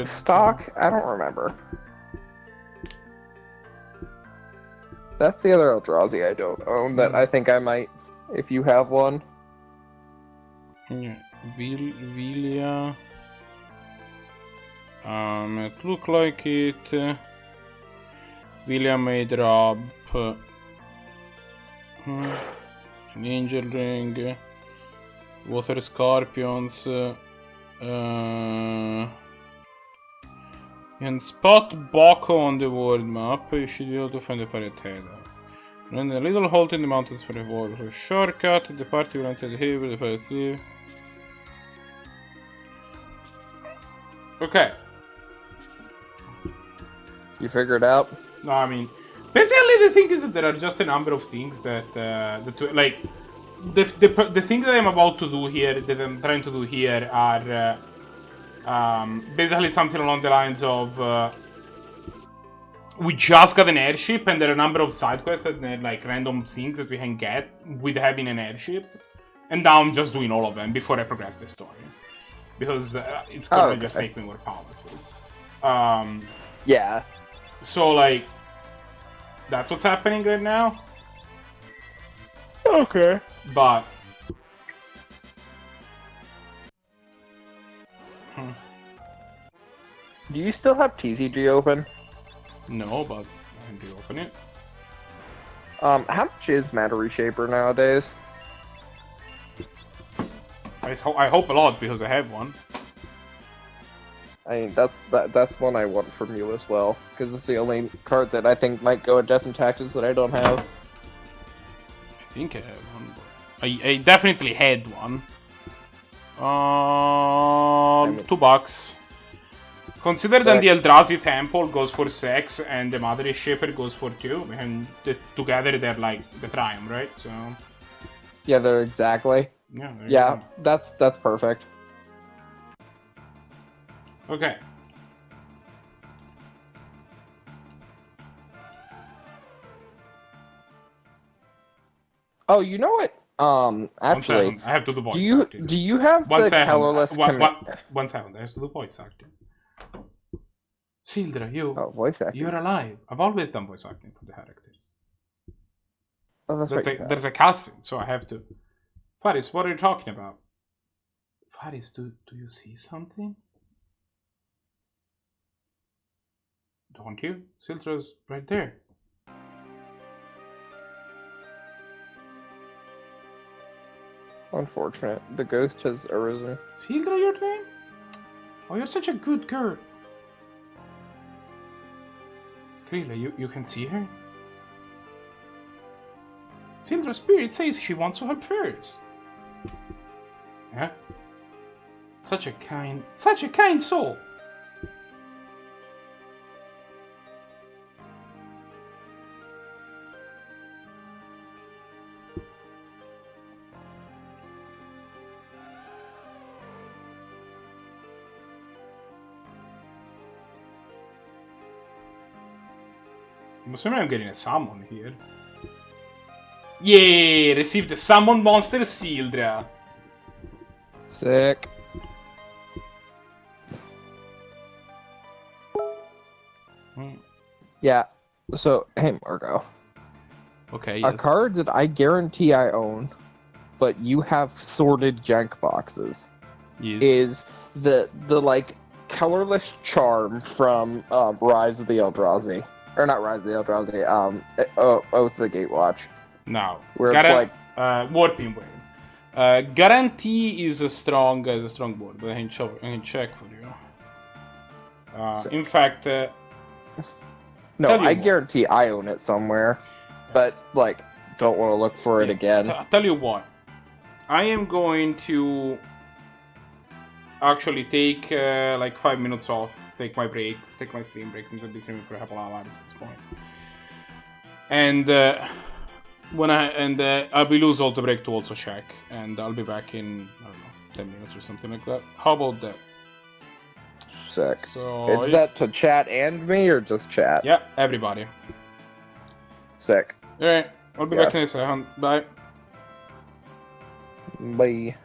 stock? I don't remember. That's the other Eldrazi I don't own that I think I might if you have one. Yeah. Vilia. It look like it. Vilia may drop. An Angel Ring. Water Scorpions. You can spot Boko on the world map. You should be able to find the pirate head. Run a little halt in the mountains for a war. For a shortcut, the party will enter the hill where the pirates live. Okay. You figured out? No, I mean, basically the thing is that there are just a number of things that, like, the thing that I'm about to do here, that I'm trying to do here, are Basically something along the lines of we just got an airship, and there are a number of side quests that are like random things that we can get with having an airship. And now I'm just doing all of them before I progress the story. Because it's gonna just make me more powerful. Yeah. So, like, that's what's happening right now. Okay. But... Do you still have TCG open? No, but I can reopen it. How much is Matter Reshaper nowadays? I hope a lot, because I have one. I mean, that's one I want from you as well, because it's the only card that I think might go at Death and Taxes that I don't have. I think I have one. I definitely had one. $2. Consider that the Eldrazi Temple goes for 6 and the Mother Shaper goes for 2, and together they're like the Triumph, right? So yeah, they're exactly. Yeah, that's perfect. Okay. Oh, you know what? Actually, I have to do voice acting. do you have the colorless command? 1 second, I have to do voice acting. Sildra, voice acting. You're alive. I've always done voice acting for the characters. Oh, that's right. There's a cutscene, so I have to. Faris, what are you talking about? Faris, do you see something? Don't you? Sildra's right there. Unfortunate. The ghost has arisen. Sildra, your name? Oh, you're such a good girl. Krilla, you can see her? Sildra's spirit says she wants to help first. Yeah? Such a kind soul. I'm assuming I'm getting a summon here. Yeah, received the summon monster Sildra. Sick. Yeah. So, hey, Margo. Okay, A yes. card that I guarantee I own, but you have sorted jank boxes, is the like colorless charm from Rise of the Eldrazi. Or not Rise of the Eldrazi, Oath of the Gatewatch. Now, where it's like Warping Wave. Guarantee is a strong word, but I can check for you. In fact, no, I guarantee I own it somewhere, but like don't want to look for it again. Tell you what, I am going to actually take like 5 minutes off, take my stream break since I've been streaming for a couple hours at this point, and I will use all the break to also check, and I'll be back in, I don't know, 10 minutes or something like that. How about that? Sick. So is that to chat and me, or just chat? Yeah, everybody. Sick. Alright, I'll be back in a second. Bye. Bye.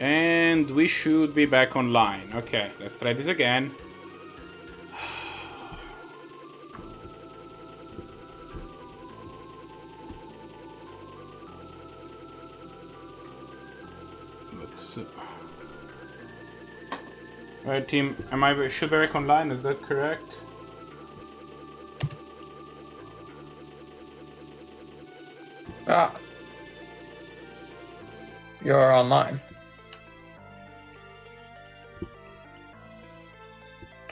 And we should be back online. Okay, let's try this again. Let's... Alright, team, should be back online, is that correct? Ah. You're online.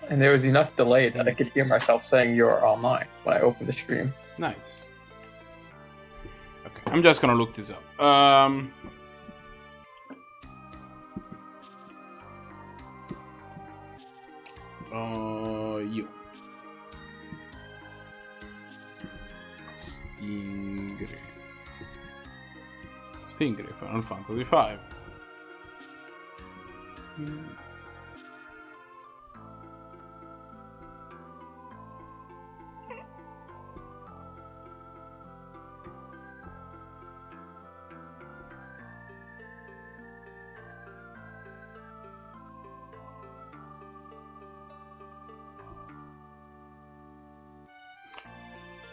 And there was enough delay that I could hear myself saying you're online when I opened the stream. Nice. Okay, I'm just gonna look this up. You. Stingray, Final Fantasy 5.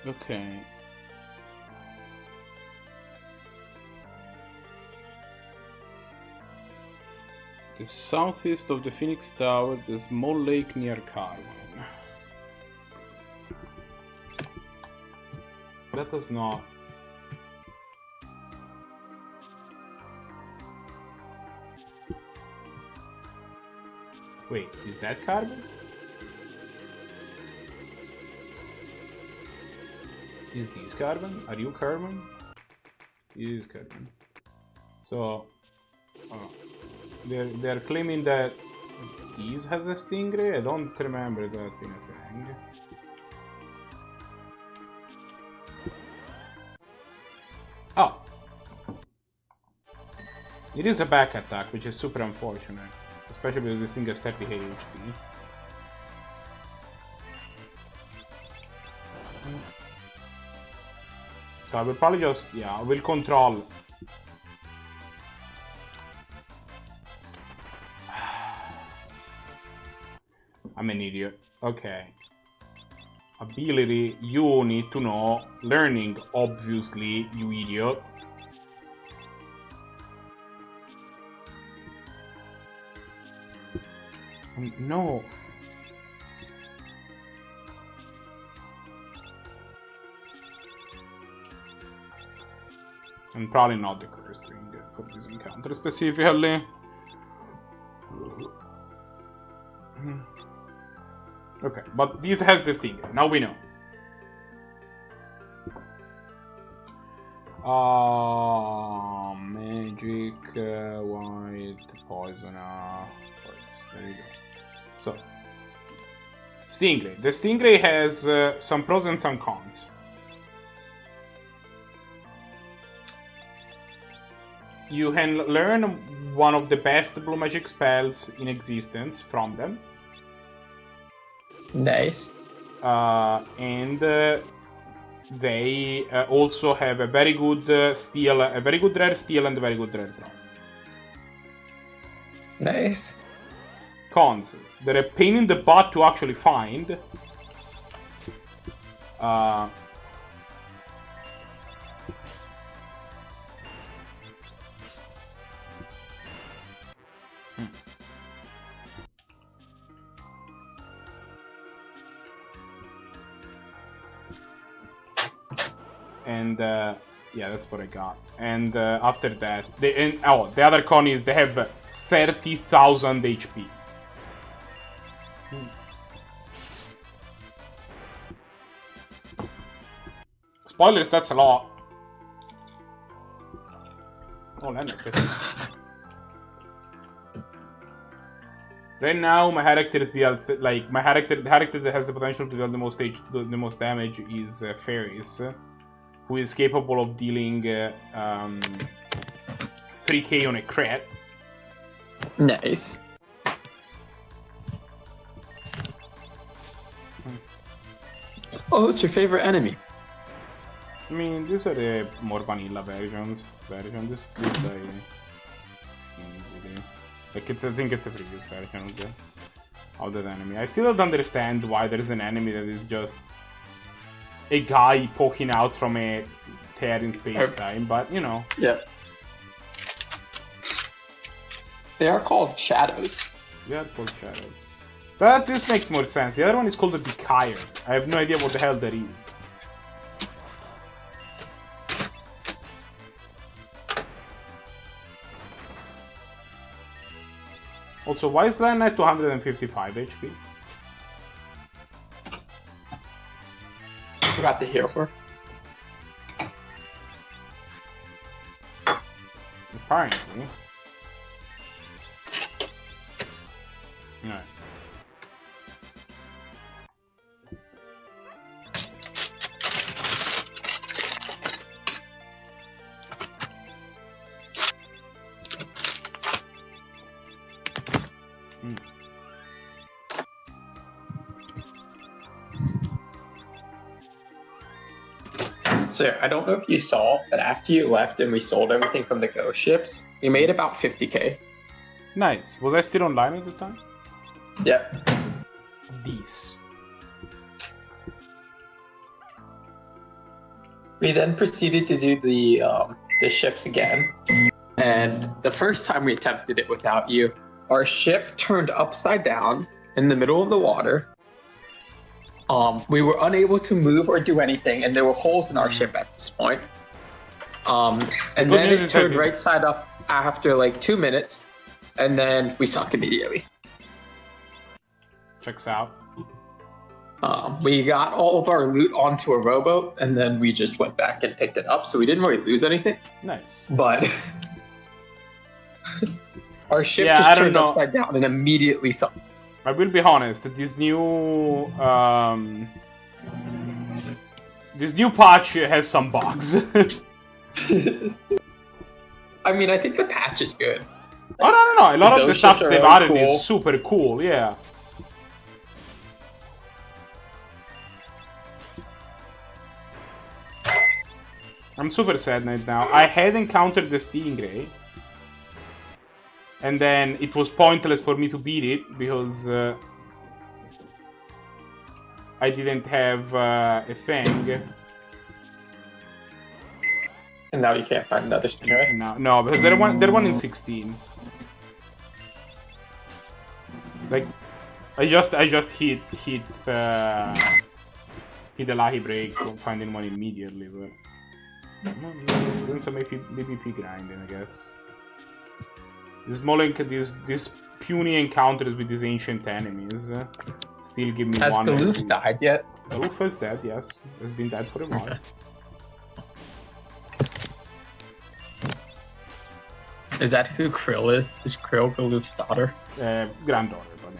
Okay. The southeast of the Phoenix Tower, the small lake near Carmine. That does not... Wait, is that Carmine? Is this Carmen? Are you Carmen? Is Carmen. So, they're claiming that this has a stingray. I don't remember that being a thing. Oh, it is a back attack, which is super unfortunate, especially because this thing has 30 HP. So I will probably just, yeah, I will control. I'm an idiot. Okay. Ability, you need to know. Learning, obviously, you idiot. No. And probably not the curse string for this encounter specifically. Okay, but this has the stinger. Now we know. Magic, white, poisoner. There you go. So, Stingray. The Stingray has some pros and some cons. You can learn one of the best blue magic spells in existence from them. Nice. And they also have a very good steel, a very good rare steel, and a very good rare draw. Nice. Cons: they're a pain in the butt to actually find. And yeah, that's what I got. And after that, the other con is they have 30,000 HP. Spoilers, that's a lot. Oh, let me expect. Right now, my character is the character that has the potential to deal the most damage is Ferris, who is capable of dealing 3k on a crit. Nice. Oh, what's your favorite enemy? I mean, these are the more vanilla versions. This guy easily. Like, I think it's a previous version of that enemy. I still don't understand why there's an enemy that is just a guy poking out from a tear in space-time, but, you know. Yeah. They are called shadows. They are called shadows. But this makes more sense. The other one is called a Decayer. I have no idea what the hell that is. Also, why is Lan at 255 HP? Forgot to heal her. Apparently. Alright. So I don't know if you saw, but after you left and we sold everything from the ghost ships, we made about 50k. Nice. Was I still online at the time? Yep. These. We then proceeded to do the ships again, and the first time we attempted it without you, our ship turned upside down in the middle of the water. We were unable to move or do anything, and there were holes in our ship at this point. And then it turned right side up after like 2 minutes, and then we sunk immediately. Checks out. We got all of our loot onto a rowboat, and then we just went back and picked it up, so we didn't really lose anything. Nice. But our ship just turned upside down and immediately sunk. I will be honest, this new patch has some bugs. I mean, I think the patch is good. Oh, no. A lot of the stuff they've added cool. is super cool, yeah. I'm super sad right now. I had encountered the Stingray. And then it was pointless for me to beat it because I didn't have a thing. And now you can't find another Stingray? No, because they're one in 16. Like, I just hit the Lahi break, finding one immediately, but doing some PvP grinding, I guess. These puny encounters with these ancient enemies still give me Has one. Has Galoof died yet? Galoof is dead, yes. Has been dead for a while. Okay. Is that who Krill is? Is Krill Galoof's daughter? Granddaughter, but yeah.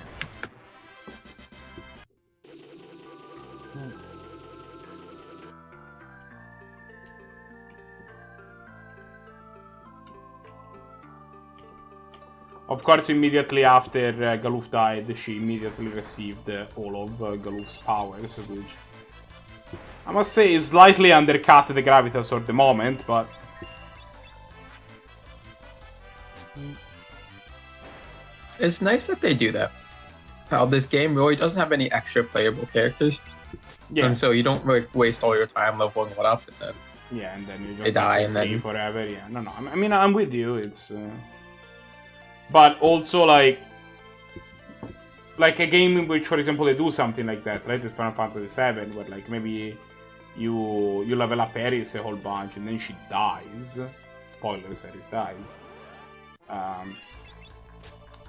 Of course, immediately after Galoof died, she immediately received all of Galoof's powers, which I must say is slightly undercut the gravitas of the moment, but it's nice that they do that. How this game really doesn't have any extra playable characters. Yeah. And so you don't really waste all your time leveling one up and then and then you just they die and then forever. Yeah, no. I mean, I'm with you. It's but also like a game in which, for example, they do something like that, right? With Final Fantasy VII, where like maybe you level up Ares a whole bunch and then she dies. Spoilers, Ares dies.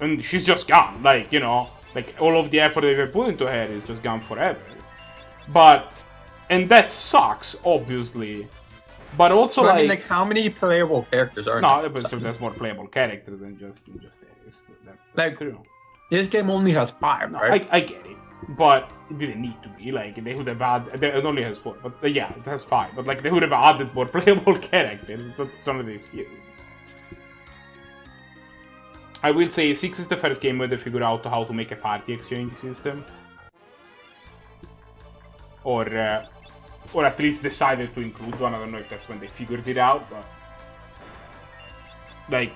And she's just gone. Like, you know, like all of the effort they were put into her is just gone forever. And that sucks, obviously. But also, I mean, like, how many playable characters are there? No, but so that's more playable characters than just Ares. That's like, true. This game only has 5, no, right? I get it, but it didn't need to be. Like, they would have added. It only has 4, but yeah, it has 5. But like, they would have added more playable characters. That's some of the excuse. I will say 6 is the first game where they figured out how to make a party exchange system, or at least decided to include one. I don't know if that's when they figured it out, but like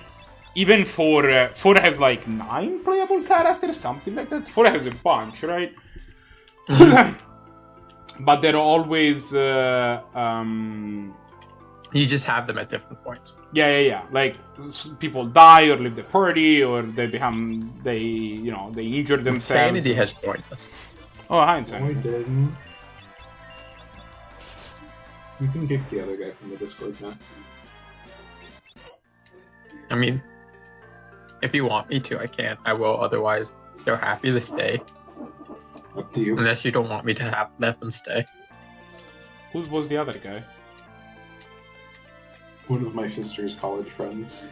even 4 has like 9 playable characters, something like that. 4 has a bunch, right? But they're always You just have them at different points. yeah. Like people die or leave the party, or they injure themselves. Sanity has joined us. Oh, hi, No, I Insanity. didn't. You can kick the other guy from the Discord now. I mean, if you want me to, I can. I will. Otherwise, they're happy to stay. Up to you. Unless you don't want me to let them stay. Who was the other guy? One of my sister's college friends.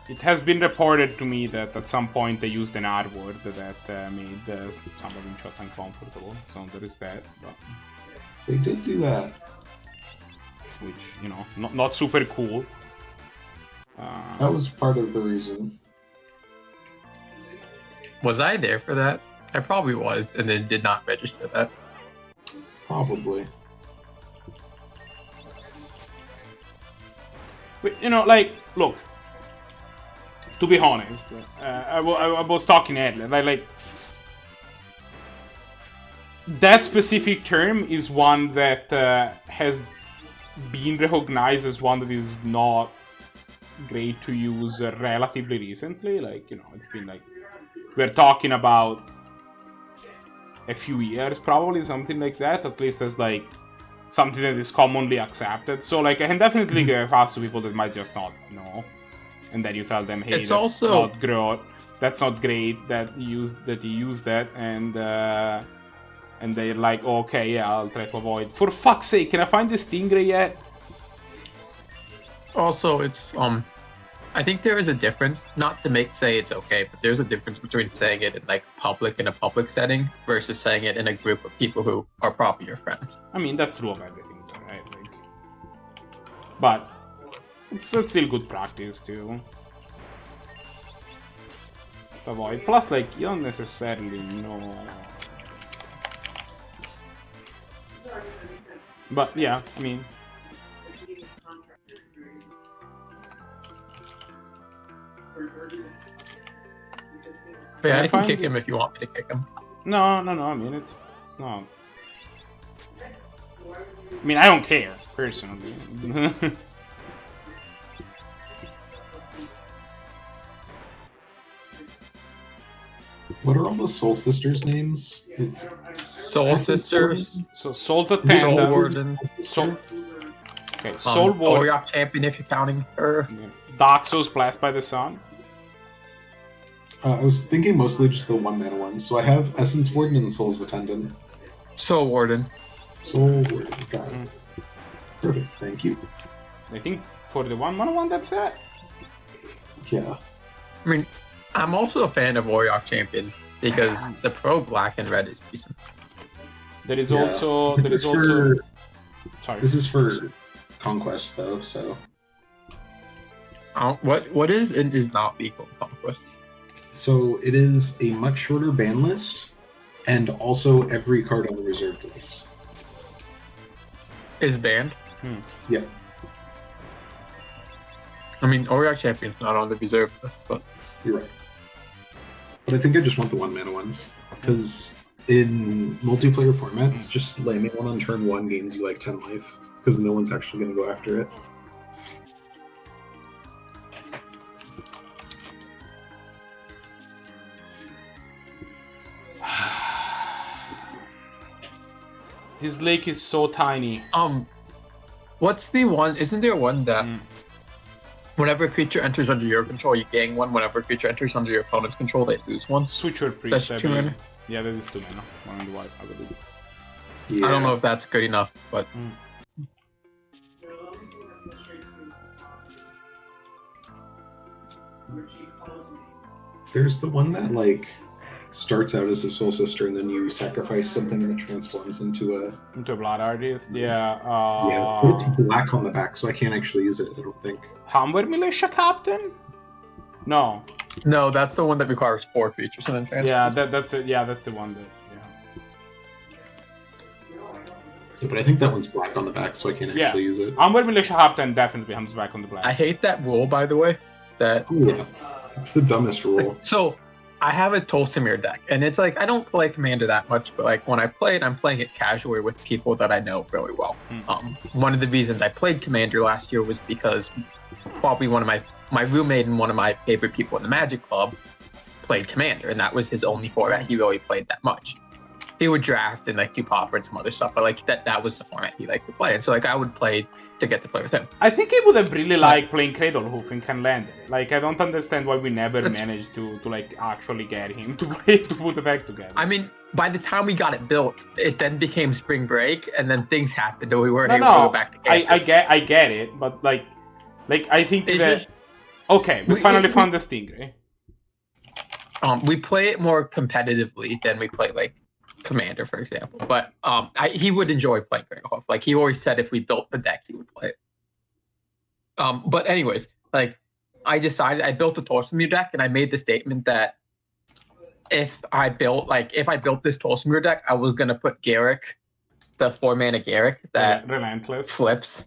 It has been reported to me that at some point they used an R word that made some of them shot uncomfortable. So there is that, but, They did do that. which not super cool. That was part of the reason. Was I there for that? I probably was, and then did not register that. Probably. But, look. To be honest, I was talking earlier. Like that specific term is one that has been recognized as one that is not great to use relatively recently. Like, it's been like we're talking about a few years, probably something like that. At least as like something that is commonly accepted. So like I can definitely give pass to people that might just not know. And then you tell them, "Hey, that's not great that you use that," and they're like, oh, "Okay, yeah, I'll try to avoid." For fuck's sake, can I find the Stingray yet? Also, it's I think there is a difference. Not to say it's okay, but there's a difference between saying it in like in a public setting versus saying it in a group of people who are probably your friends. I mean, that's true of everything, right? Like, but. It's still good practice to avoid. Plus, like, you don't necessarily know. But yeah, I mean. But yeah, I can kick him if you want me to kick him. No. I mean, it's not. I mean, I don't care personally. What are all the Soul Sisters' names? It's Soul Sisters. So Soul's attendant. Soul Warden. Soul. Okay, Soul Warden. Oriok Champion if you're counting her. Dark Blessed by the Sun. I was thinking mostly just the one-mana ones. So I have Essence Warden and Soul's Attendant. Soul Warden. Soul Warden, got it. Perfect, thank you. I think for the 1-mana one, that's it. Yeah. I mean, I'm also a fan of Oriok Champion because the pro black and red is decent. There is Yeah. also. This There is is also. for- Sorry. This is for Conquest, though, so... What is and is not legal in Conquest? So it is a much shorter ban list, and also every card on the reserved list. Is banned. Yes. I mean, Oriok Champion's not on the reserve list, but You're right. But I think I just want the one-mana ones, because in multiplayer formats, just landing one on turn 1 gains you like 10 life, because no one's actually going to go after it. This lake is so tiny. what's the one? Isn't there one that whenever a creature enters under your control, you gain one? Whenever a creature enters under your opponent's control, they lose one. Switcher Priest. That's I 2 believe. mana. Yeah, that is 2 mana. 1 in the white, I believe. Yeah. I don't know if that's good enough, but There's the one that, like, starts out as a Soul Sister, and then you sacrifice something and it transforms into a... Into a Blood Artist, yeah. yeah, but it's black on the back, so I can't actually use it, I don't think. Humber Militia Captain? No. No, that's the one that requires 4 creatures and then transfer. Yeah, that's it. Yeah, that's the one that. Yeah, but I think that one's black on the back, so I can't Yeah. actually use it. Amber Militia Harpten definitely comes back on the black. I hate that rule, by the way. That Oh, yeah. It's the dumbest rule. So I have a Tolsimir deck, and it's like I don't play Commander that much, but like when I play it, I'm playing it casually with people that I know really well. One of the reasons I played Commander last year was because probably one of my roommate and one of my favorite people in the Magic Club played Commander, and that was his only format he really played that much. He would draft and like do Pauper and some other stuff, but like that was the format he liked to play, and so like I would play to get to play with him. I think he would have really liked playing Cradlehoof in Canlander. Like I don't understand why we never managed to like actually get him to put the deck together. I mean, by the time we got it built, it then became spring break, and then things happened, and we weren't able to go back to campus. I get it, but like I think It's that just- okay, we finally found the Stingray. We play it more competitively than we play like Commander, for example. But he would enjoy playing Cradlehoof. Like he always said, if we built the deck, he would play it. But anyways, like I built a Tolsimir deck, and I made the statement that if I built this Tolsimir deck, I was gonna put Garrick, the 4-mana Garrick that Relentless. flips,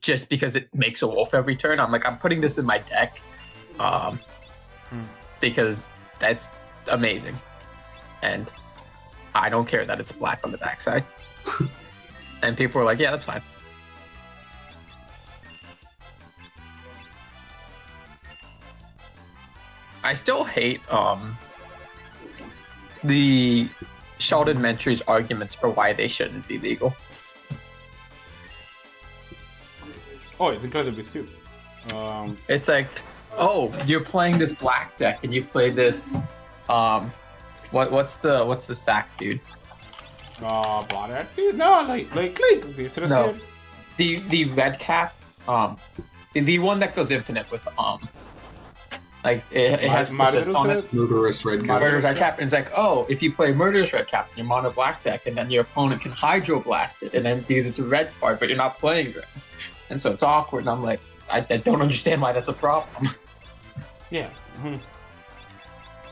just because it makes a wolf every turn. I'm putting this in my deck, because that's amazing, and I don't care that it's black on the backside. And people were like, yeah, that's fine. I still hate the Sheldon Mentry's arguments for why they shouldn't be legal. Oh, it's incredibly stupid. It's like, oh, you're playing this black deck and you play this what's the sack dude? Blood dude? No, like this. No. The red cap, the one that goes infinite with like it has persist on it. Murderous red cap. Murderous red cap, and it's like, oh, if you play Murderous red cap in your mono black deck, and then your opponent can Hydro Blast it, and then because it's a red card, but you're not playing red, and so it's awkward. And I'm like, I don't understand why that's a problem. Yeah.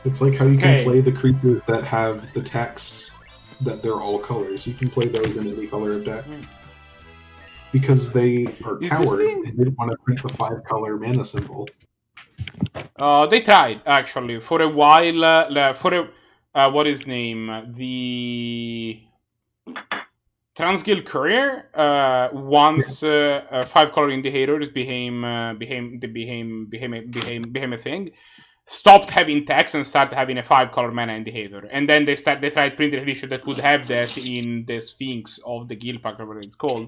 It's like how you can play the creatures that have the text that they're all colors. You can play those in any color of deck. Because they are cowards and they didn't want to print the 5-color mana symbol. They tried actually for a while. What is name? The Transguild Courier. Once 5-color indicators became a thing. Stopped having text and started having a 5-color mana indicator, and then they tried printing an edition that would have that in the Sphinx of the Guild Pack, whatever it's called.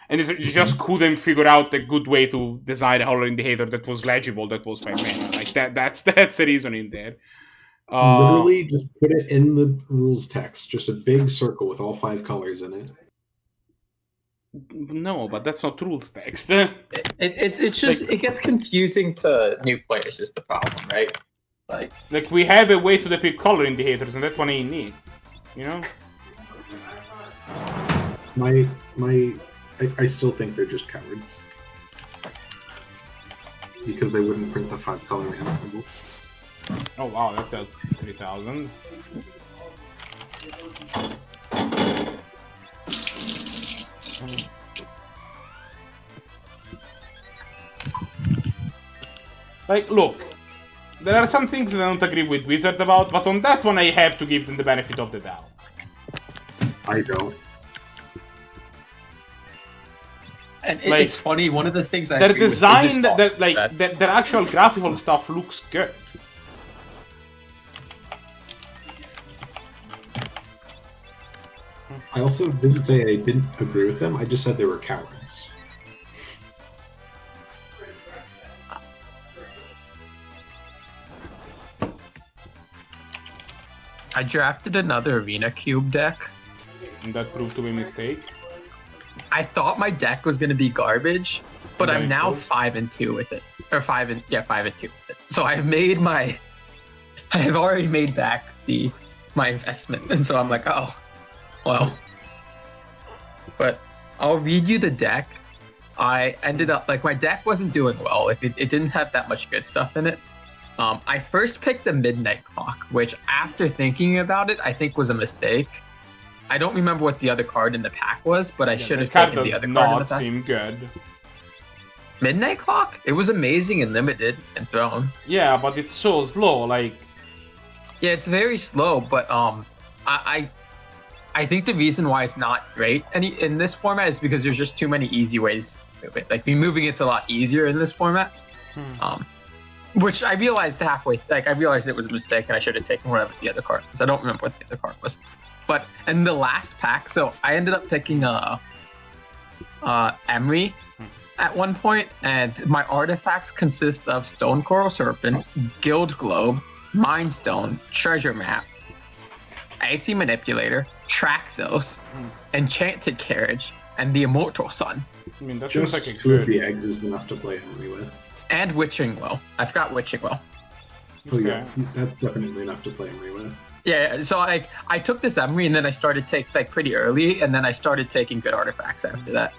And they just couldn't figure out a good way to design a color indicator that was legible, that was 5 mana. Like that's the reason in there. Literally, just put it in the rules text. Just a big circle with all 5 colors in it. No, but that's not rules text. It's just like, it gets confusing to new players. Is the problem, right? Like we have a way to depict color indicators, and that one ain't neat. You know. I still think they're just cowards. Because they wouldn't print the 5-color mana symbol. Oh wow, that does 3,000. Like, look, there are some things that I don't agree with Wizard about, but on that one I have to give them the benefit of the doubt. I don't. And like, it's funny, one of the things I their agree with is design, just their actual graphical stuff looks good. I also didn't say I didn't agree with them, I just said they were cowards. I drafted another Arena Cube deck. And that proved to be a mistake. I thought my deck was going to be garbage, but I'm now 5-2 with it. Or 5-2 with it. So I have already made back my investment. And so I'm like, oh, well. But I'll read you the deck I ended up like my deck wasn't doing well. Like it didn't have that much good stuff in it. I first picked the Midnight Clock, which after thinking about it, I think was a mistake. I don't remember what the other card in the pack was, but I should have taken the other card in the not pack. seem good. Midnight Clock? It was amazing and limited and thrown. Yeah, but it's so slow. Like, yeah, it's very slow. But I think the reason why it's not great in this format is because there's just too many easy ways to move it. Like removing it's a lot easier in this format. Which I realized halfway. Like I realized it was a mistake and I should have taken whatever the other card was. I don't remember what the other card was. But in the last pack, so I ended up picking Emery at one point, and my artifacts consist of Stone Coral Serpent, Guild Globe, Mind Stone, Treasure Map, Icy Manipulator, Traxos, Enchanted Carriage, and the Immortal Sun. I mean, that Just seems like a two of good. the eggs is enough to play Emery with. And Witching Well. I forgot Witching Well. Oh yeah, that's definitely enough to play Emery with. Yeah, so like I took this Emery and then I started taking like pretty early, and then I started taking good artifacts after that.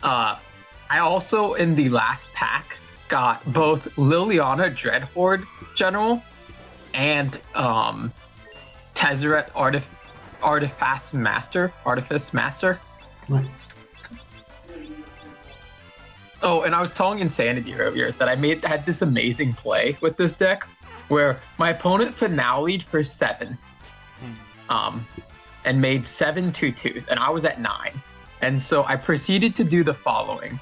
I also in the last pack got both Liliana Dreadhorde General and Tezzeret Artifice Master. Nice. Oh, and I was telling Insanity earlier that I had this amazing play with this deck where my opponent finale'd for 7 and made 7 2/2s, and I was at 9. And so I proceeded to do the following.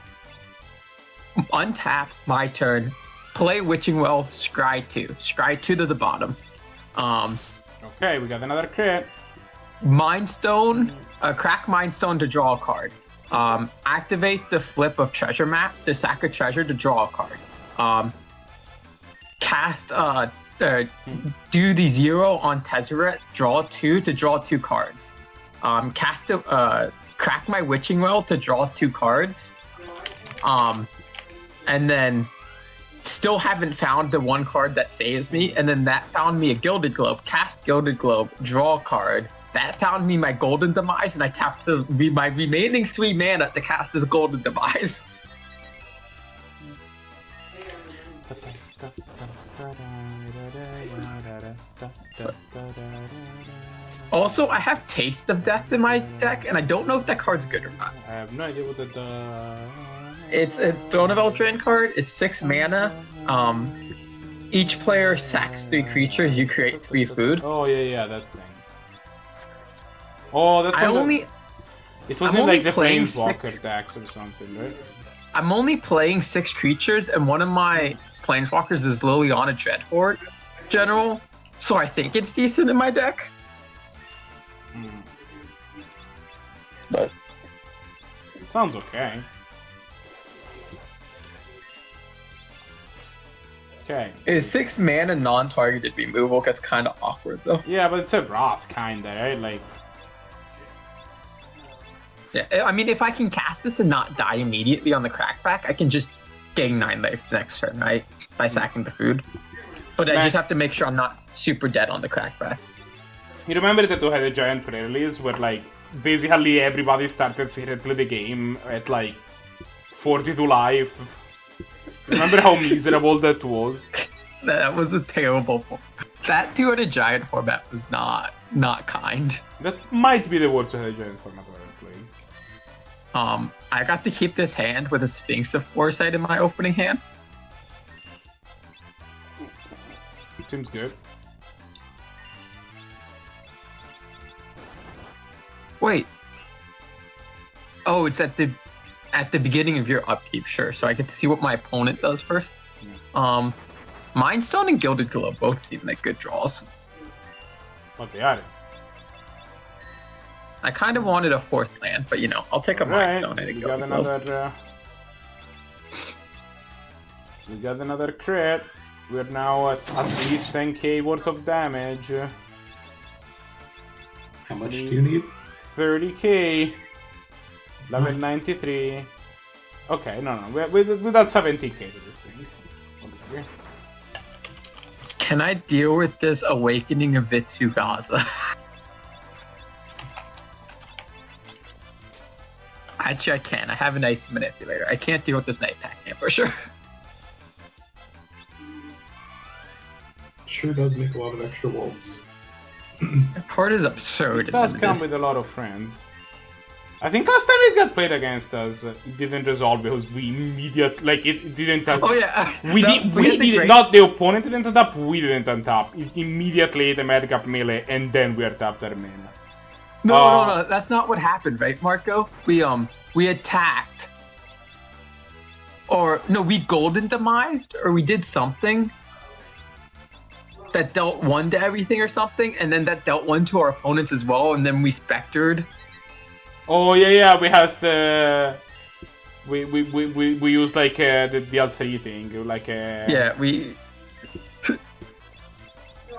Untap, my turn, play Witching Well, scry 2 to the bottom. Okay, we got another crit. Mind Stone, crack Mind Stone to draw a card. Activate the flip of Treasure Map to sack a treasure to draw a card. Cast do the 0 on Tezzeret, draw 2 to draw 2 cards. Crack my Witching Well to draw 2 cards. And then still haven't found the 1 card that saves me, and then that found me a Gilded Globe. Cast Gilded Globe, draw a card. That found me my Golden Demise, and I tapped my remaining 3 mana to cast this Golden Demise. Also, I have Taste of Death in my deck, and I don't know if that card's good or not. I have no idea what the. It's a Throne of Eldraine card. It's 6 mana. Each player sacks 3 creatures. You create 3 food. Oh yeah, that thing. Oh, that's. It was I'm in like the playing Planeswalker 6 decks or something, right? I'm only playing 6 creatures, and one of my Planeswalkers is Liliana Dreadhorde General, so I think it's decent in my deck. But Sounds okay. Okay. is 6 mana non-targeted removal gets kind of awkward though. Yeah, but it's a Wrath kinda, right? Like. Yeah, I mean, if I can cast this and not die immediately on the crack pack, I can just gain 9 life next turn, right? By sacking the food. But I just have to make sure I'm not super dead on the crack pack. You remember that we had a giant pre-release where like basically everybody started seriously the game at like 42 life. Remember how miserable that was? That was a terrible. That 200 giant format was not kind. That might be the worst we had a giant format I've ever played. I got to keep this hand with a Sphinx of Foresight in my opening hand. Seems good. Wait. Oh, it's at the beginning of your upkeep, sure. So I get to see what my opponent does first. Yeah. Mind Stone and Gilded Globe both seem like good draws. But they are. I kind of wanted a 4th land, but you know, I'll take a Mind Stone and a We got Gilded Globe. another. We got another crit. We're now at least 10k worth of damage. How much do you need? 30k. Level 93. Okay, no. We got 70k to this thing. Okay. Can I deal with this Awakening of Vitsugaza? Actually, I can. I have an icy manipulator. I can't deal with this night pack game for sure. Sure does make a lot of extra walls. That card is absurd. It does come with a lot of friends. I think last time it got played against us, it didn't resolve because we immediately, like, it didn't. Oh yeah, we did not the opponent didn't untap, we didn't untap. It immediately the Mad Gap melee, and then we tapped our mana. No, that's not what happened, right, Marco? We attacked, or no, we golden demised, or we did something that dealt 1 to everything or something, and then that dealt 1 to our opponents as well, and then we spectered. Oh yeah, we has the we use like the L3 thing, like yeah,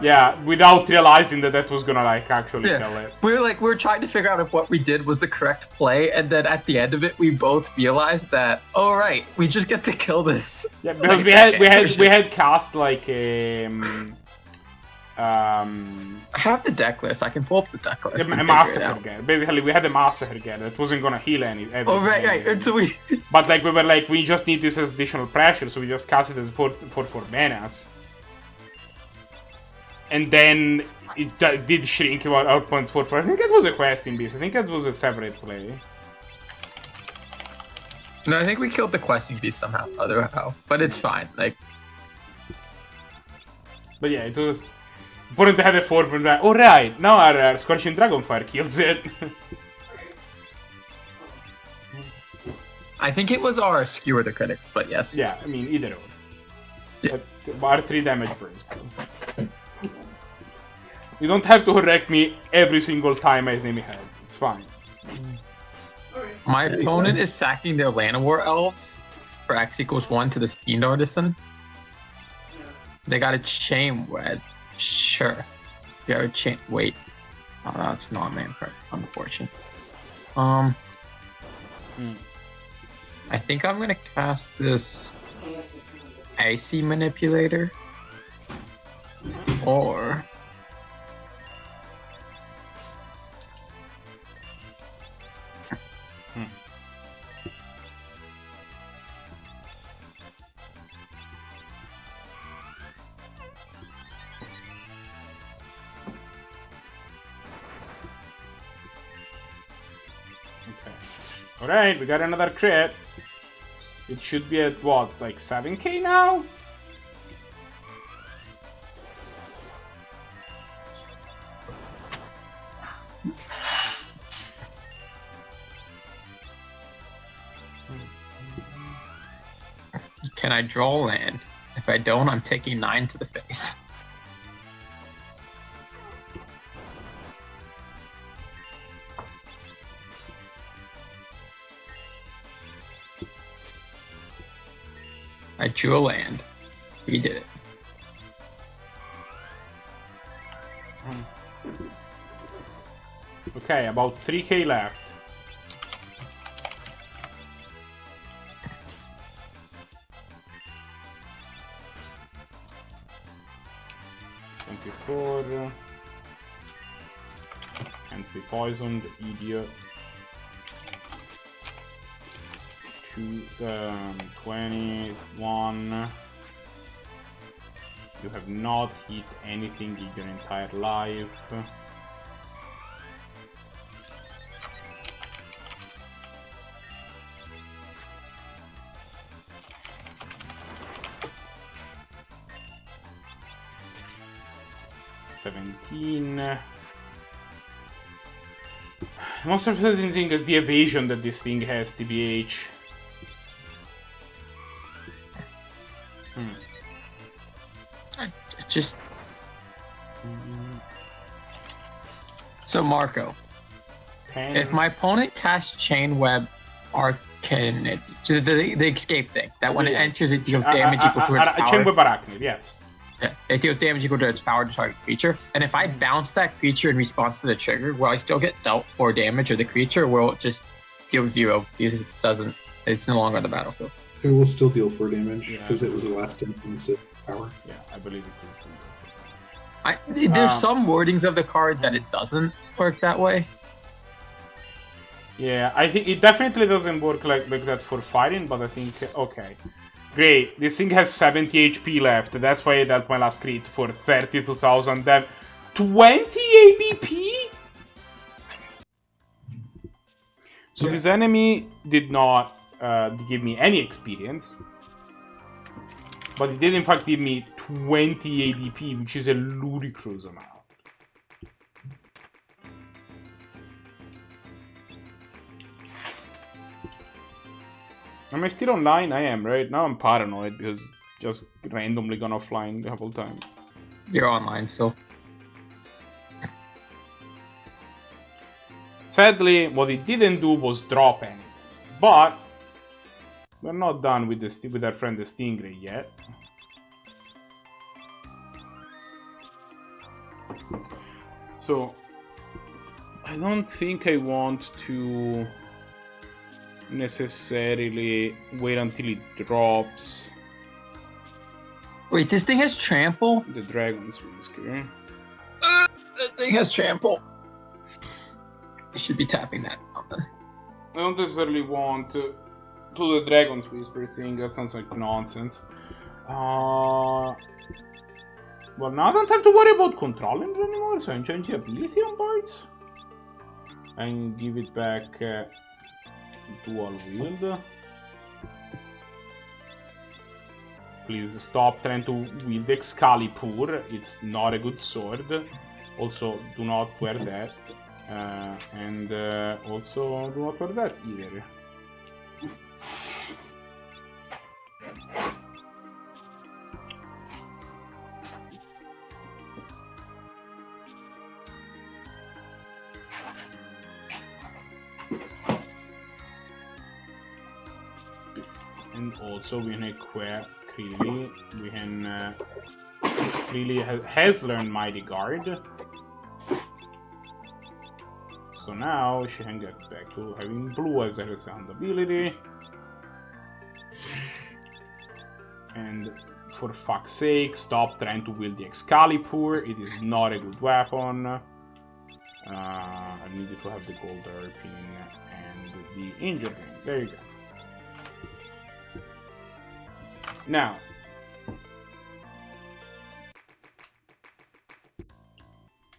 yeah, without realizing that was gonna like actually kill it. We were trying to figure out if what we did was the correct play, and then at the end of it, we both realized that, oh right, we just get to kill this. Yeah, because we had cast like I have the deck list. I can pull up the deck list. A massacre game. Basically, we had a massacre game that wasn't gonna heal everything. Oh right. And so we. But like we were like, we just need this as additional pressure, so we just cast it as 4/4 manas. And then it did shrink our points 4/4. I think it was a questing beast. I think it was a separate play. No, I think we killed the questing beast somehow, otherwise, but it's fine. Like. But yeah, it was. Important to have a 4/9. Alright, now our Scorching Dragonfire kills it. I think it was our Skewer the Critics, but yes. Yeah, I mean, either or. Yeah. Our 3 damage burns. You don't have to correct me every single time I name a head. It's fine. My opponent is sacking their Llanowar Elves for X = 1 to the Fiend Artisan. They got a Chain Wedge. Sure. You have a chain. Wait. Oh, that's not man card. Unfortunate. I think I'm gonna cast this Icy Manipulator. Or. Alright, we got another crit. It should be at what, like 7k now? Can I draw land? If I don't, I'm taking 9 to the face. I drew a land. We did it. Okay, about 3k left. And be poisoned, idiot. 21. You have not hit anything in your entire life. Most of the thing is the evasion that this thing has, TBH. Just so Marco, 10. if my opponent casts Chain Web Arcanid, so the escape thing, that when it enters it deals damage equal to its power. Chain Web Arachnid, yes. Yeah, it deals damage equal to its power to target creature. And if I bounce that creature in response to the trigger, will I still get dealt 4 damage, or the creature will it just deal 0 because it doesn't? It's no longer on the battlefield. It will still deal 4 damage because it was the last instance of power. Yeah, I believe it is. There's some wordings of the card that it doesn't work that way. Yeah, I think it definitely doesn't work like that for fighting, but I think... Okay. Great. This thing has 70 HP left. That's why I dealt my last crit for 32,000 dev. 20 ABP? So this enemy did not give me any experience. But it did in fact give me 20 ABP, which is a ludicrous amount. Am I still online? I am, right? Now I'm paranoid because just randomly gone offline the whole time. You're online still. Sadly, what it didn't do was drop anything. But we're not done with with our friend the Stingray yet. So I don't think I want to necessarily wait until it drops. Wait, this thing has trample? The Dragon's Whisker. That thing has trample. You should be tapping that. I don't necessarily want to do the Dragon's Whisper thing. That sounds like nonsense. Well, now I don't have to worry about controlling it anymore, so I can change the ability on parts. And give it back dual wield. Please stop trying to wield Excalibur. It's not a good sword. Also, do not wear that. And also, do not wear that either. And also, we can equip Creely. We can. Creely has learned Mighty Guard. So now she can get back to having blue as her sound ability. And for fuck's sake, stop trying to wield the Excalibur. It is not a good weapon. I needed to have the gold hairpin and the injured ring. There you go. Now,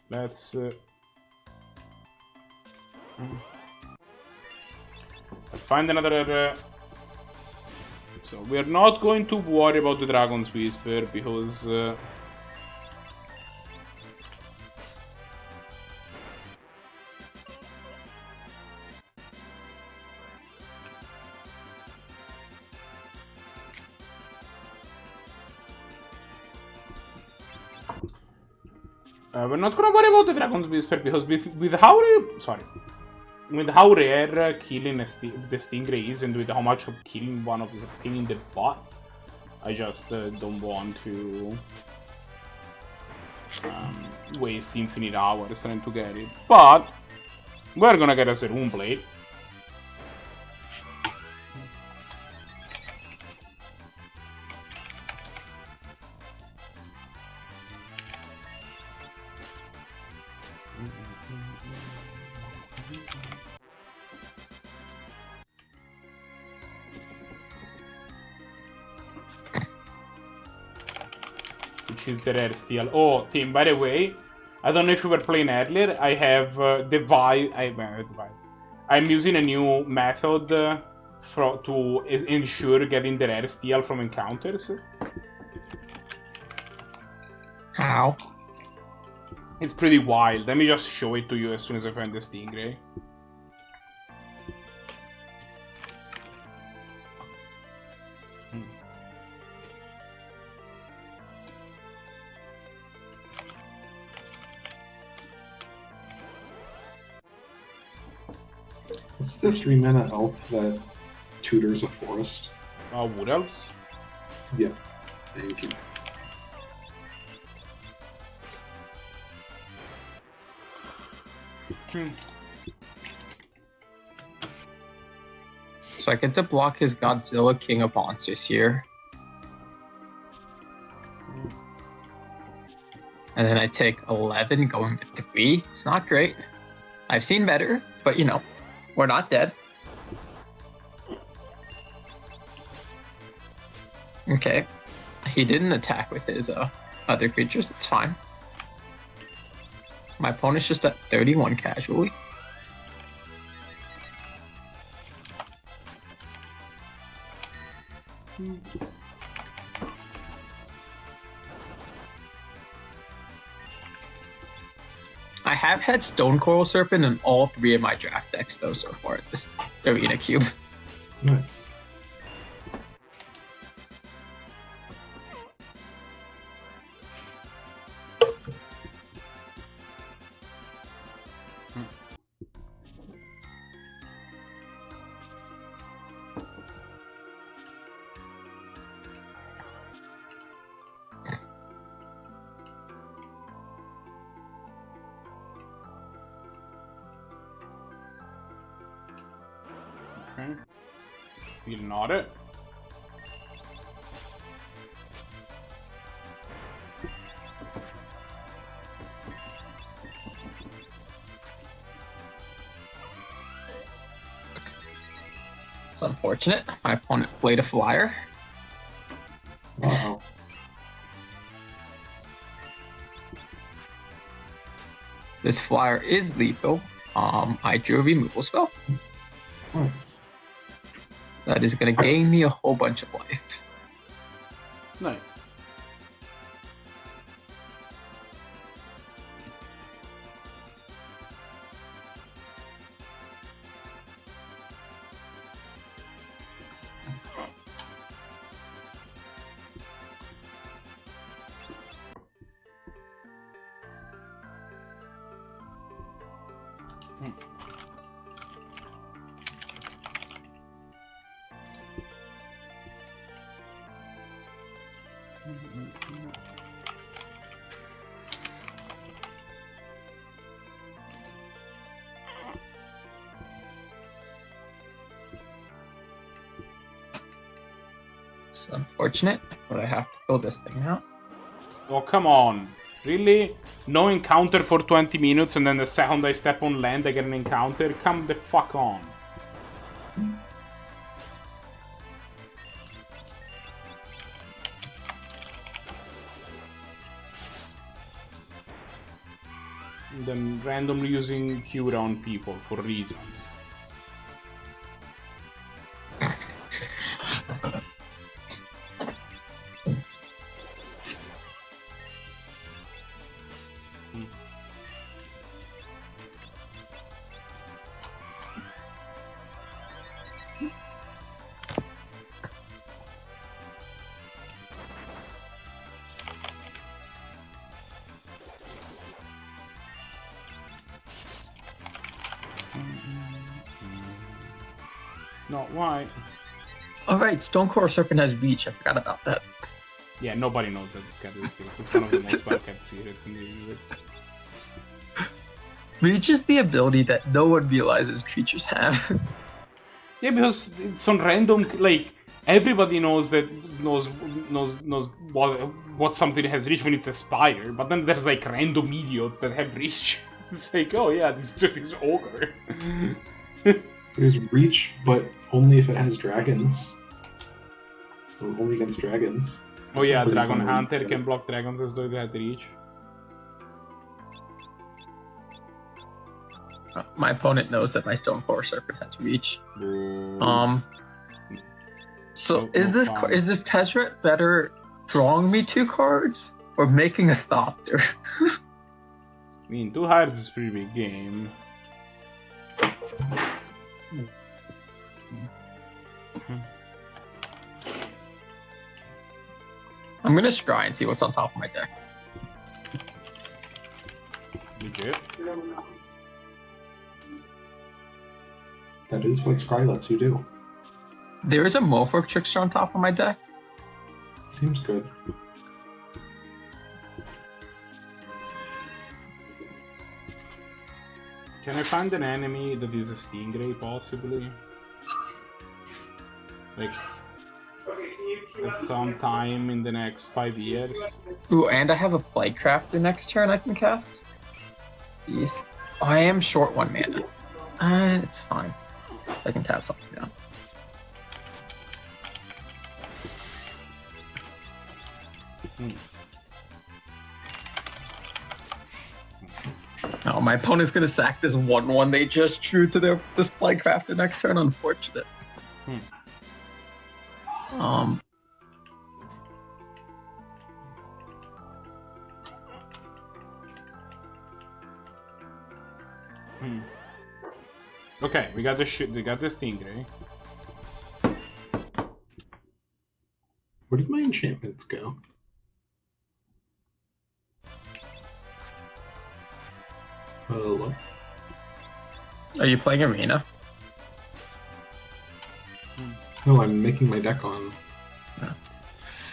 let's find another. So we're not going to worry about the Dragon's Whisper because we're not gonna worry about the Dragon's Whisper because with how rare killing the Stingray is and with how much of killing one of these killing the bot, I just don't want to waste infinite hours trying to get it. But we're gonna get us a Rune Blade. Which is the rare steel. Oh, Tim, by the way, I don't know if you were playing earlier. I have I'm using a new method to ensure getting the rare steel from encounters. How? It's pretty wild. Let me just show it to you as soon as I find the Stingray. What's the 3-mana elf that tutors a forest? Wood elves? Yeah, thank you. So I get to block his Godzilla King of Monsters here. And then I take 11 going to 3. It's not great. I've seen better, but you know. We're not dead. Okay. He didn't attack with his other creatures. It's fine. My opponent's just at 31 casually. I have had Stone Coral Serpent in all 3 of my draft decks, though, so far at this Arena Cube. Nice. Okay. Still not it. It's unfortunate. My opponent played a flyer. Wow. This flyer is lethal. I drew a removal spell. Nice. That is going to gain me a whole bunch of life. Nice. It's unfortunate, but I have to fill this thing out. Oh, come on. Really? No encounter for 20 minutes and then the second I step on land I get an encounter? Come the fuck on. And then randomly using Cura on people for reasons. Not why. Alright, Stone Coral Serpent has reach. I forgot about that. Yeah, nobody knows that cat is thing. It's one of the most well-kept secrets in the universe. Reach is the ability that no one realizes creatures have. Yeah, because it's on random. Like everybody knows that knows what something has reach when it's Aspire, but then there's like random idiots that have reach. It's like, oh yeah, this is ogre. There's reach, but only if it has dragons. Or only against dragons. Oh That's yeah, a pretty Dragon fun Hunter reach, can block dragons as though it had reach. My opponent knows that my Stone Coral Serpent has reach. Boo. So No is this fun. is this Tezzeret better drawing me 2 cards or making a Thopter? I mean, 2 hearts is a pretty big game. I'm gonna scry and see what's on top of my deck. Legit. That is what Scry lets you do. There is a Mofork Trickster on top of my deck. Seems good. Can I find an enemy that is a Stingray, possibly? Like, at some time in the next 5 years? Ooh, and I have a Blightcrafter next turn I can cast. Jeez. Oh, I am short 1 mana. It's fine. I can tap something down. Oh, my opponent's gonna sack this 1/1 they just drew to their display crafter next turn. Unfortunate. Okay, we got the stingray. Where did my enchantments go? Hello? Are you playing Arena? No, I'm making my deck on.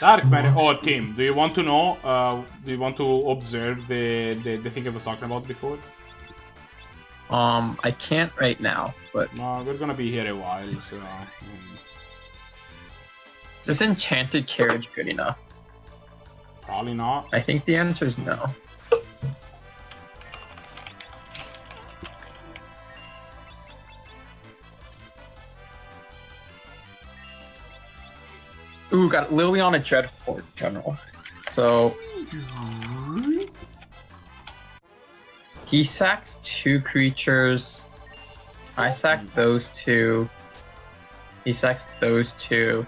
Dark matter. Oh, Tim, do you want to know? Do you want to observe the thing I was talking about before? I can't right now, but No, we're gonna be here a while, so. is Enchanted Carriage good enough? Probably not. I think the answer is no. Ooh, got Liliana Dreadfort General. So he sacks 2 creatures. I sack those 2. He sacks those 2.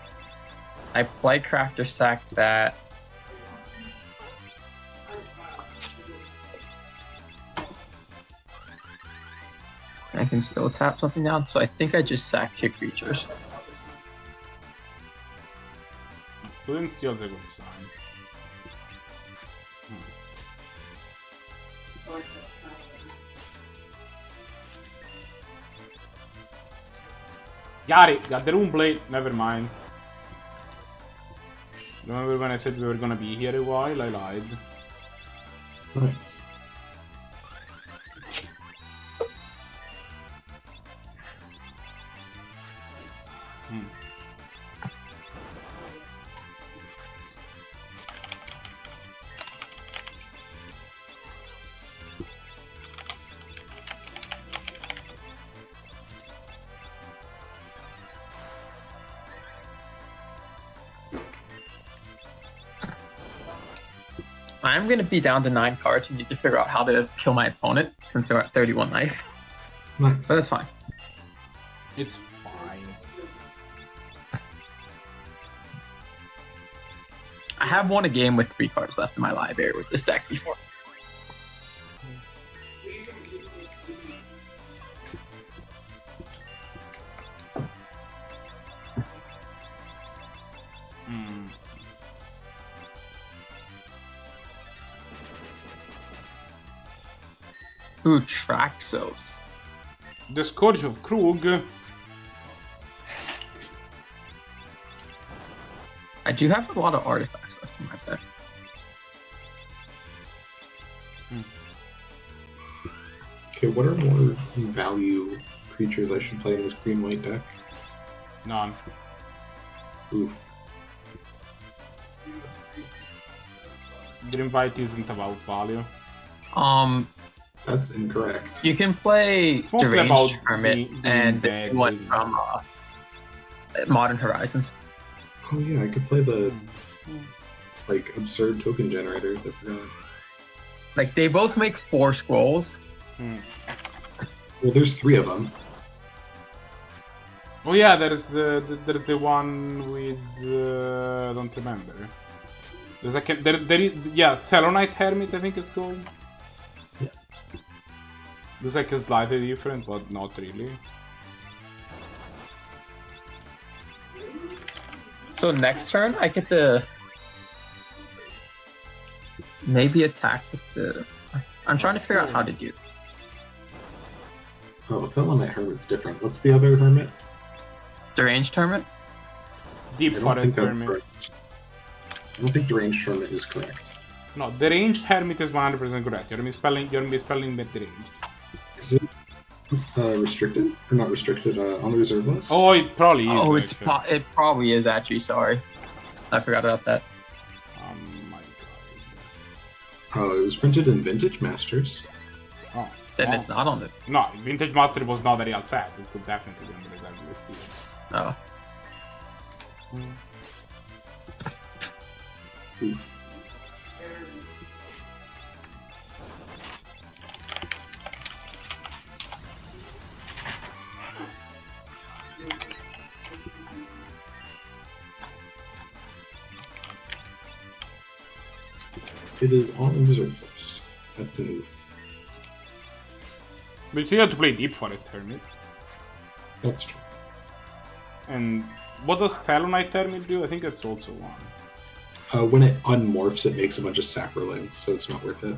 I play Crafter sack that. I can still tap something down, so I think I just sack 2 creatures. Couldn't steal the good sign. Got it! Got the Rune Blade, never mind. Remember when I said we were gonna be here a while? I lied. Nice. I'm gonna be down to 9 cards and need to figure out how to kill my opponent since they're at 31 life. Nice. But that's fine. It's fine. I have won a game with 3 cards left in my library with this deck before. Ooh, Traxos. The Scourge of Krug. I do have a lot of artifacts left in my deck. Okay, what are more value creatures I should play in this green-white deck? None. Oof. Greenlight isn't about value. That's incorrect. You can play It's mostly Deranged about Hermit being and the bad, new one really. from Modern Horizons. Oh yeah, I could play the like absurd token generators. I forgot. Like, they both make 4 scrolls. Well, there's 3 of them. Oh yeah, there's the one with I don't remember. There's like yeah, Thelonite Hermit, I think it's called. Yeah. There's like a slightly different, but not really. So next turn, I get to maybe attack with the... I'm trying to figure out how to do this. Oh, Thelonite Hermit's different. What's the other hermit? Deranged Hermit? Deep I don't Forest think that's Hermit. correct. I don't think Deranged Hermit is correct. No, the ranged Hermit is 100% correct. You're misspelling the ranged. Is it restricted? Or not restricted, on the reserve list? Oh, it probably is. Oh, it's actually. it probably is actually, sorry. I forgot about that. Oh my god. Oh, it was printed in Vintage Masters. Oh, Then no. it's not on the. No, Vintage Mastery was not a real set. It could definitely be on the reserve list. Oh. It is on the reserve list. That's a move. But you still have to play Deep Forest Hermit. That's true. And what does Talonite Hermit do? I think that's also one. When it unmorphs, it makes a bunch of saprolings, so it's not worth it.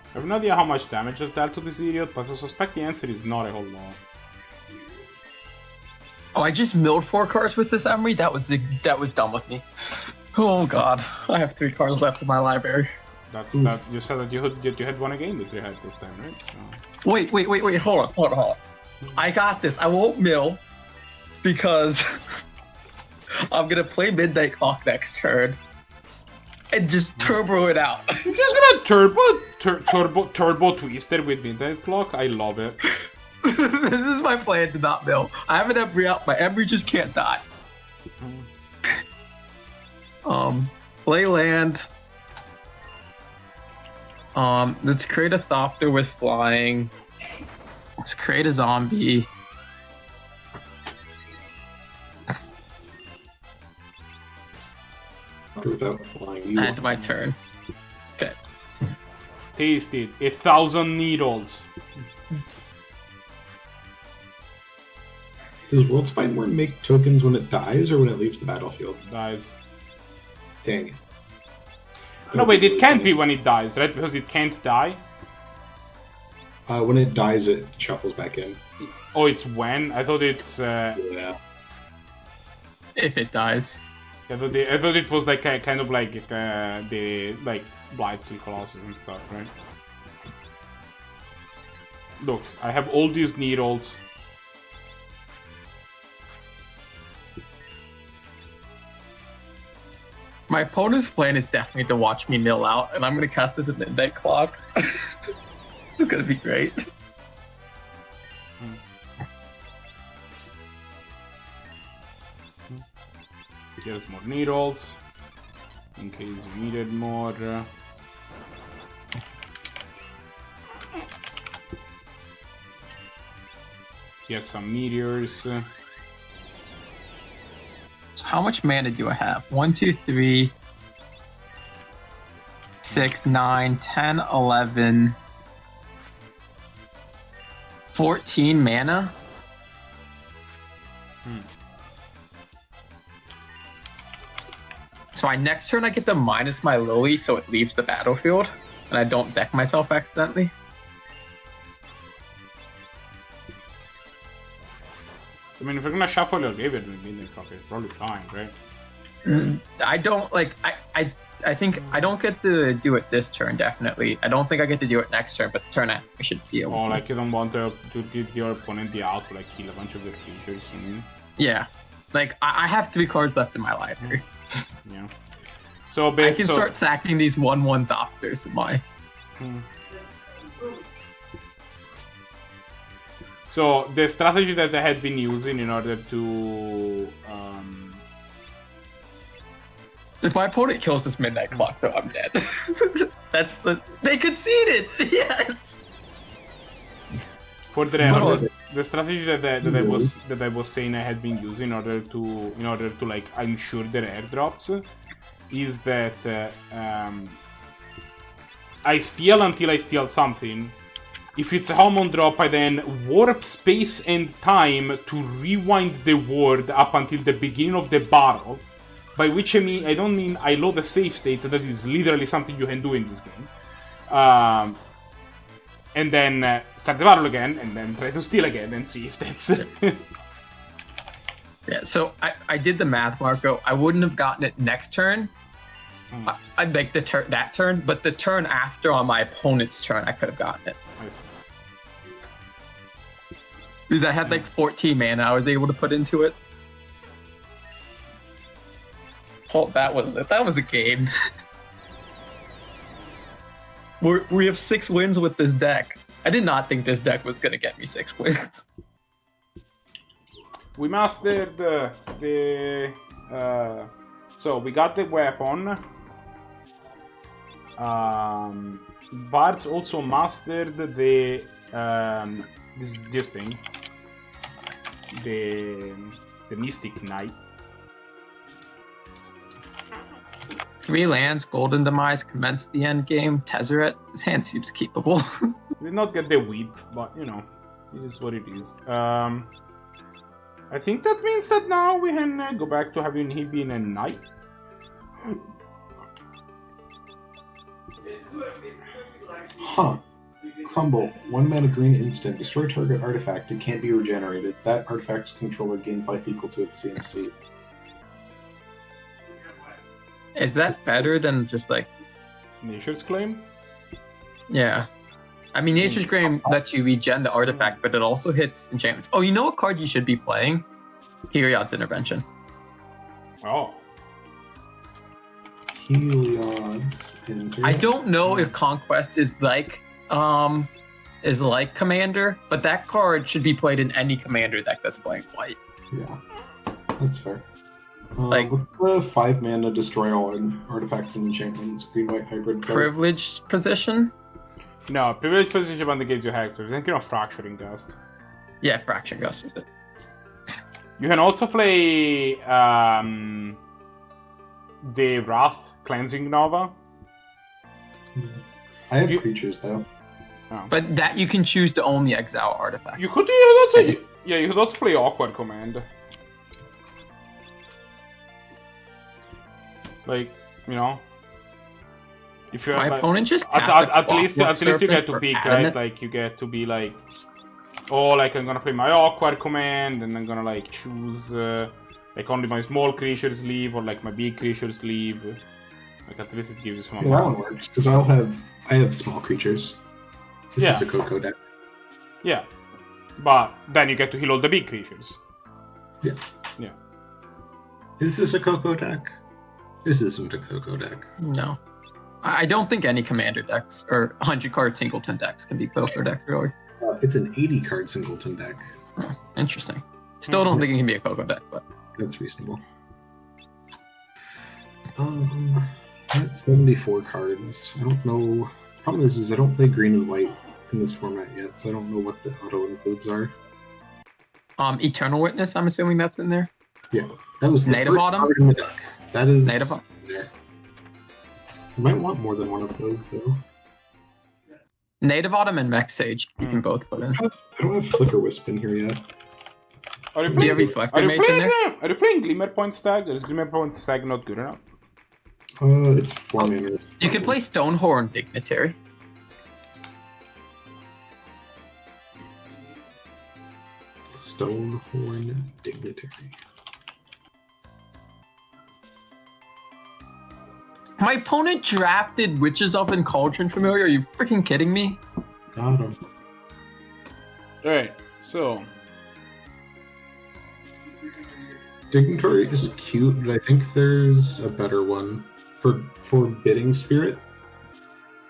I have no idea how much damage I've dealt to this idiot, but I suspect the answer is not a whole lot. Oh, I just milled 4 cards with this Emery. That was dumb with me. Oh god, I have 3 cards left in my library. That's that. You said that you had won a game that you had this time, right? So. Wait, hold on. I got this. I won't mill because I'm gonna play Midnight Clock next turn and just turbo it out. You're just gonna turbo twister with Midnight Clock? I love it. This is my plan to not mill. I have an Emery out. My Emery just can't die. Play land. Let's create a Thopter with flying. Let's create a zombie. Without flying, End my turn. Okay. Taste it. 1,000 needles. Does World Spine make tokens when it dies or when it leaves the battlefield? Dies. Dang it. No, wait, it can't be when it dies, right? Because it can't die? When it dies, it shuffles back in. Oh, it's when? I thought it's... Yeah. If it dies. I thought it was like kind of like the like Blightsteel Colossus and stuff, right? Look, I have all these needles. My opponent's plan is definitely to watch me mill out, and I'm gonna cast this at Midnight Clock. It's gonna be great. Here's more needles, in case you needed more. Here's some meteors. So how much mana do I have? 1, 2, 3, 6, 9, 10, 11, 14 mana? So next turn I get to minus my Lily so it leaves the battlefield, and I don't deck myself accidentally. I mean, if you're gonna shuffle your graveyard with Midnight Clock, it's probably fine, right? I don't like. I think I don't get to do it this turn. Definitely, I don't think I get to do it next turn. But the turn after, I should be able Oh, to. like you don't want to give your opponent the out to like kill a bunch of your creatures. I mean, Yeah, like I have 3 cards left in my library. yeah. So I can start sacking these 1/1 Thopters in my. So the strategy that I had been using in order to If my opponent kills this Midnight Clock, though, I'm dead. They conceded. Yes. for the record, the strategy that I was saying I had been using in order to like ensure their airdrops is that I steal until I steal something. If it's a Hamon drop, I then warp space and time to rewind the word up until the beginning of the battle. By which I don't mean I load a save state, that is literally something you can do in this game. And then start the battle again, and then try to steal again and see if that's... Yeah, so I did the math, Marco. I wouldn't have gotten it next turn. I'd like that turn, but the turn after on my opponent's turn, I could have gotten it. Because I had like 14 mana I was able to put into it. Paul, that was a game. We have 6 wins with this deck. I did not think this deck was gonna get me 6 wins. We mastered so we got the weapon. Bards also mastered the this thing. The Mystic Knight. 3 lands, Golden Demise, commence the end game, Tezzeret. His hand seems keepable. Did not get the whip, but you know, it is what it is. I think that means that now we can go back to having him being a knight. Huh. Crumble. 1 mana green instant. Destroy target artifact. It can't be regenerated. That artifact's controller gains life equal to its CMC. Is that better than just like... Nature's Claim? Yeah. I mean, Nature's Claim lets you regen the artifact, but it also hits enchantments. Oh, you know what card you should be playing? Heliod's Intervention. Oh. Heliod's Intervention. I don't know if Conquest is like Commander, but that card should be played in any Commander deck that's playing white. Yeah, that's fair. Like- what's the 5 mana destroy all artifacts and enchantments green-white hybrid card? Privileged Position? No, privileged position when they gives you Hector. Thinking of Fracturing Gust. Yeah, Fraction Gust is it. You can also play the Wrath Cleansing Nova. I have creatures though. But that you can choose to only exile artifacts. You could you could also play Awkward Command. Like, you know, if you're My like, opponent just at least you get to pick, right? Like you get to be like, oh, like I'm gonna play my Awkward Command, and I'm gonna like choose like only my small creatures leave, or like my big creatures leave. Like at least it gives you some. Yeah, that one works because I have small creatures. This is a Coco deck. Yeah, but then you get to heal all the big creatures. Yeah. Yeah. Is this a Coco deck? This isn't a Coco deck. No. I don't think any commander decks or 100-card singleton decks can be Coco deck, really. It's an 80-card singleton deck. Oh, interesting. Still don't think it can be a Coco deck, but... That's reasonable. That's 74 cards. I don't know. Problem is I don't play green and white in this format yet, so I don't know what the auto includes are. Eternal Witness, I'm assuming that's in there? Yeah. That was the Native first Autumn? card in the deck. That is Native there. You might want more than one of those, though. Native Autumn and Mech Sage, you can both put in. I don't have Flicker Wisp in here yet. Are you Do you have Reflector Mage in there? Are you playing Glimmerpoint Stag? Or is Glimmerpoint Stag not good enough? It's 4 mana. You can play Stonehorn Dignitary. Stonehorn Dignitary. My opponent drafted Witches of and Cauldron Familiar. Are you freaking kidding me? Got him. Alright, so... Dignitary is cute, but I think there's a better one. For Forbidding Spirit,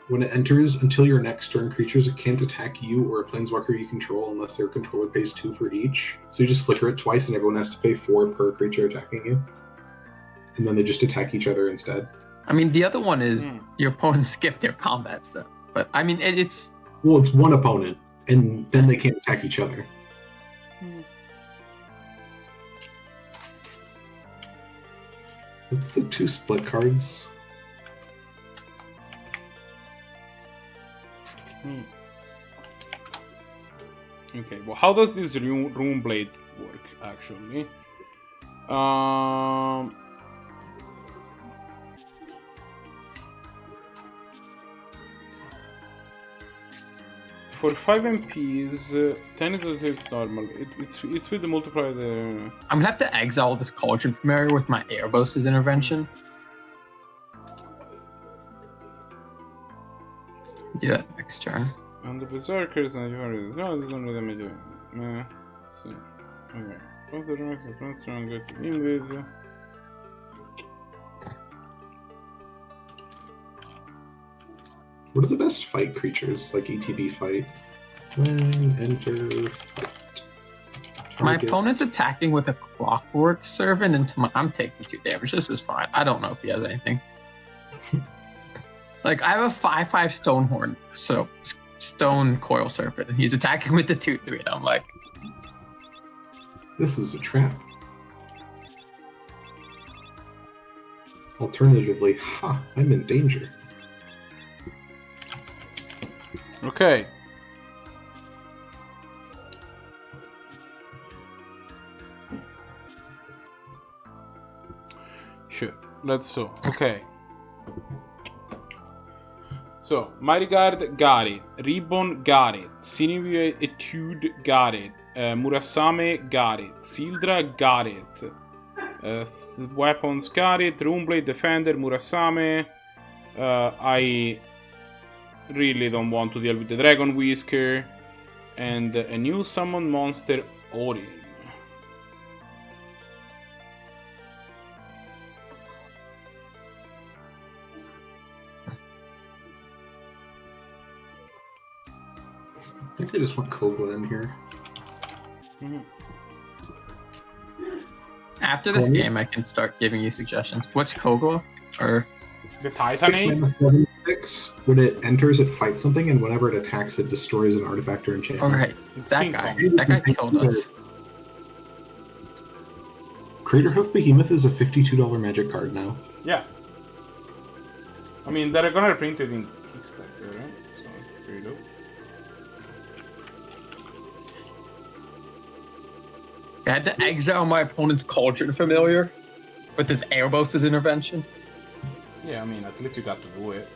when it enters, until your next turn, creatures can't attack you or a planeswalker you control unless their controller pays 2 for each. So you just flicker it twice and everyone has to pay 4 per creature attacking you. And then they just attack each other instead. I mean, the other one is your opponent skipped their combat stuff. But, I mean, it's... Well, it's one opponent, and then they can't attack each other. What's the 2 split cards? Okay, well, how does this Rune Blade work, actually? For 5 MPs, 10 is it's normal. It's with the multiplier there. I'm gonna have to exile this Cauldron Familiar with my Airboss's Intervention. Do that next turn. And the Berserkers and yours. No, this is only damage. So, okay. Both the ranks are stronger to begin with. What are the best fight creatures, like ETB fight? When enter fight. My Target. opponent's attacking with a clockwork servant, and I'm taking 2 damage. This is fine. I don't know if he has anything. Like, I have a 5/5 Stonehorn, so Stone Coil Serpent, and he's attacking with the 2/3, and I'm like, This is a trap. Alternatively, I'm in danger. Okay. Sure. Let's so. Okay. So, My Regard, got it. Ribbon, got it. Sinewy Etude, got it. Murasame, got it. Sildra, got it. Weapons, got it. Runeblade, Defender, Murasame. I really don't want to deal with the Dragon Whisker. And a new summon monster, Odin. I think I just want Kogla in here. after this Cool. game, I can start giving you suggestions. What's Kogla? Or The 6 Titanate? mana 7/6. When it enters, it fights something, and whenever it attacks, it destroys an artifact or enchantment. alright, It's that King guy. Kong. That guy killed us. Craterhoof Behemoth is a $52 magic card now. Yeah. I mean, they're gonna print it in Kickstarter, right? So, there you go. I had to exile my opponent's Cauldron Familiar with his Airboss's intervention. Yeah, I mean, at least you got to do it.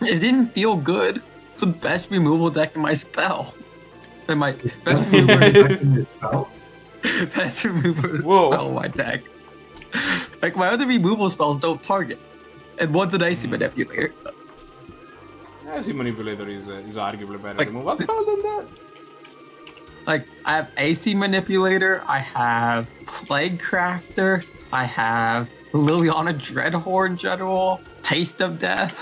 It didn't feel good. It's the best removal deck in my spell. In my best removal, best removal spell in my deck. Like, my other removal spells don't target. And one's an Icy Manipulator. Icy Manipulator is arguably better Like, removal spell than that. Like, I have AC Manipulator, I have Plague Crafter, I have Liliana Dreadhorde General, Taste of Death,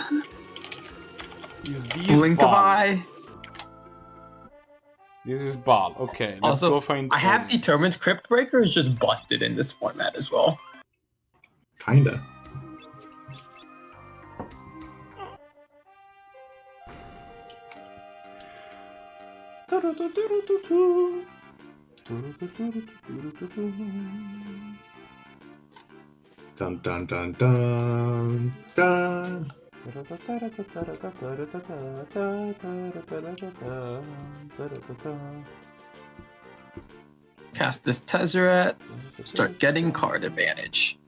Is these Blink of ball? Eye. This is ball. Okay, let's Also, go find. I have Determined Crypt Breaker is just busted in this format as well. Kinda. Dun dun dun dun dun. Cast this Tezzeret, start getting card advantage.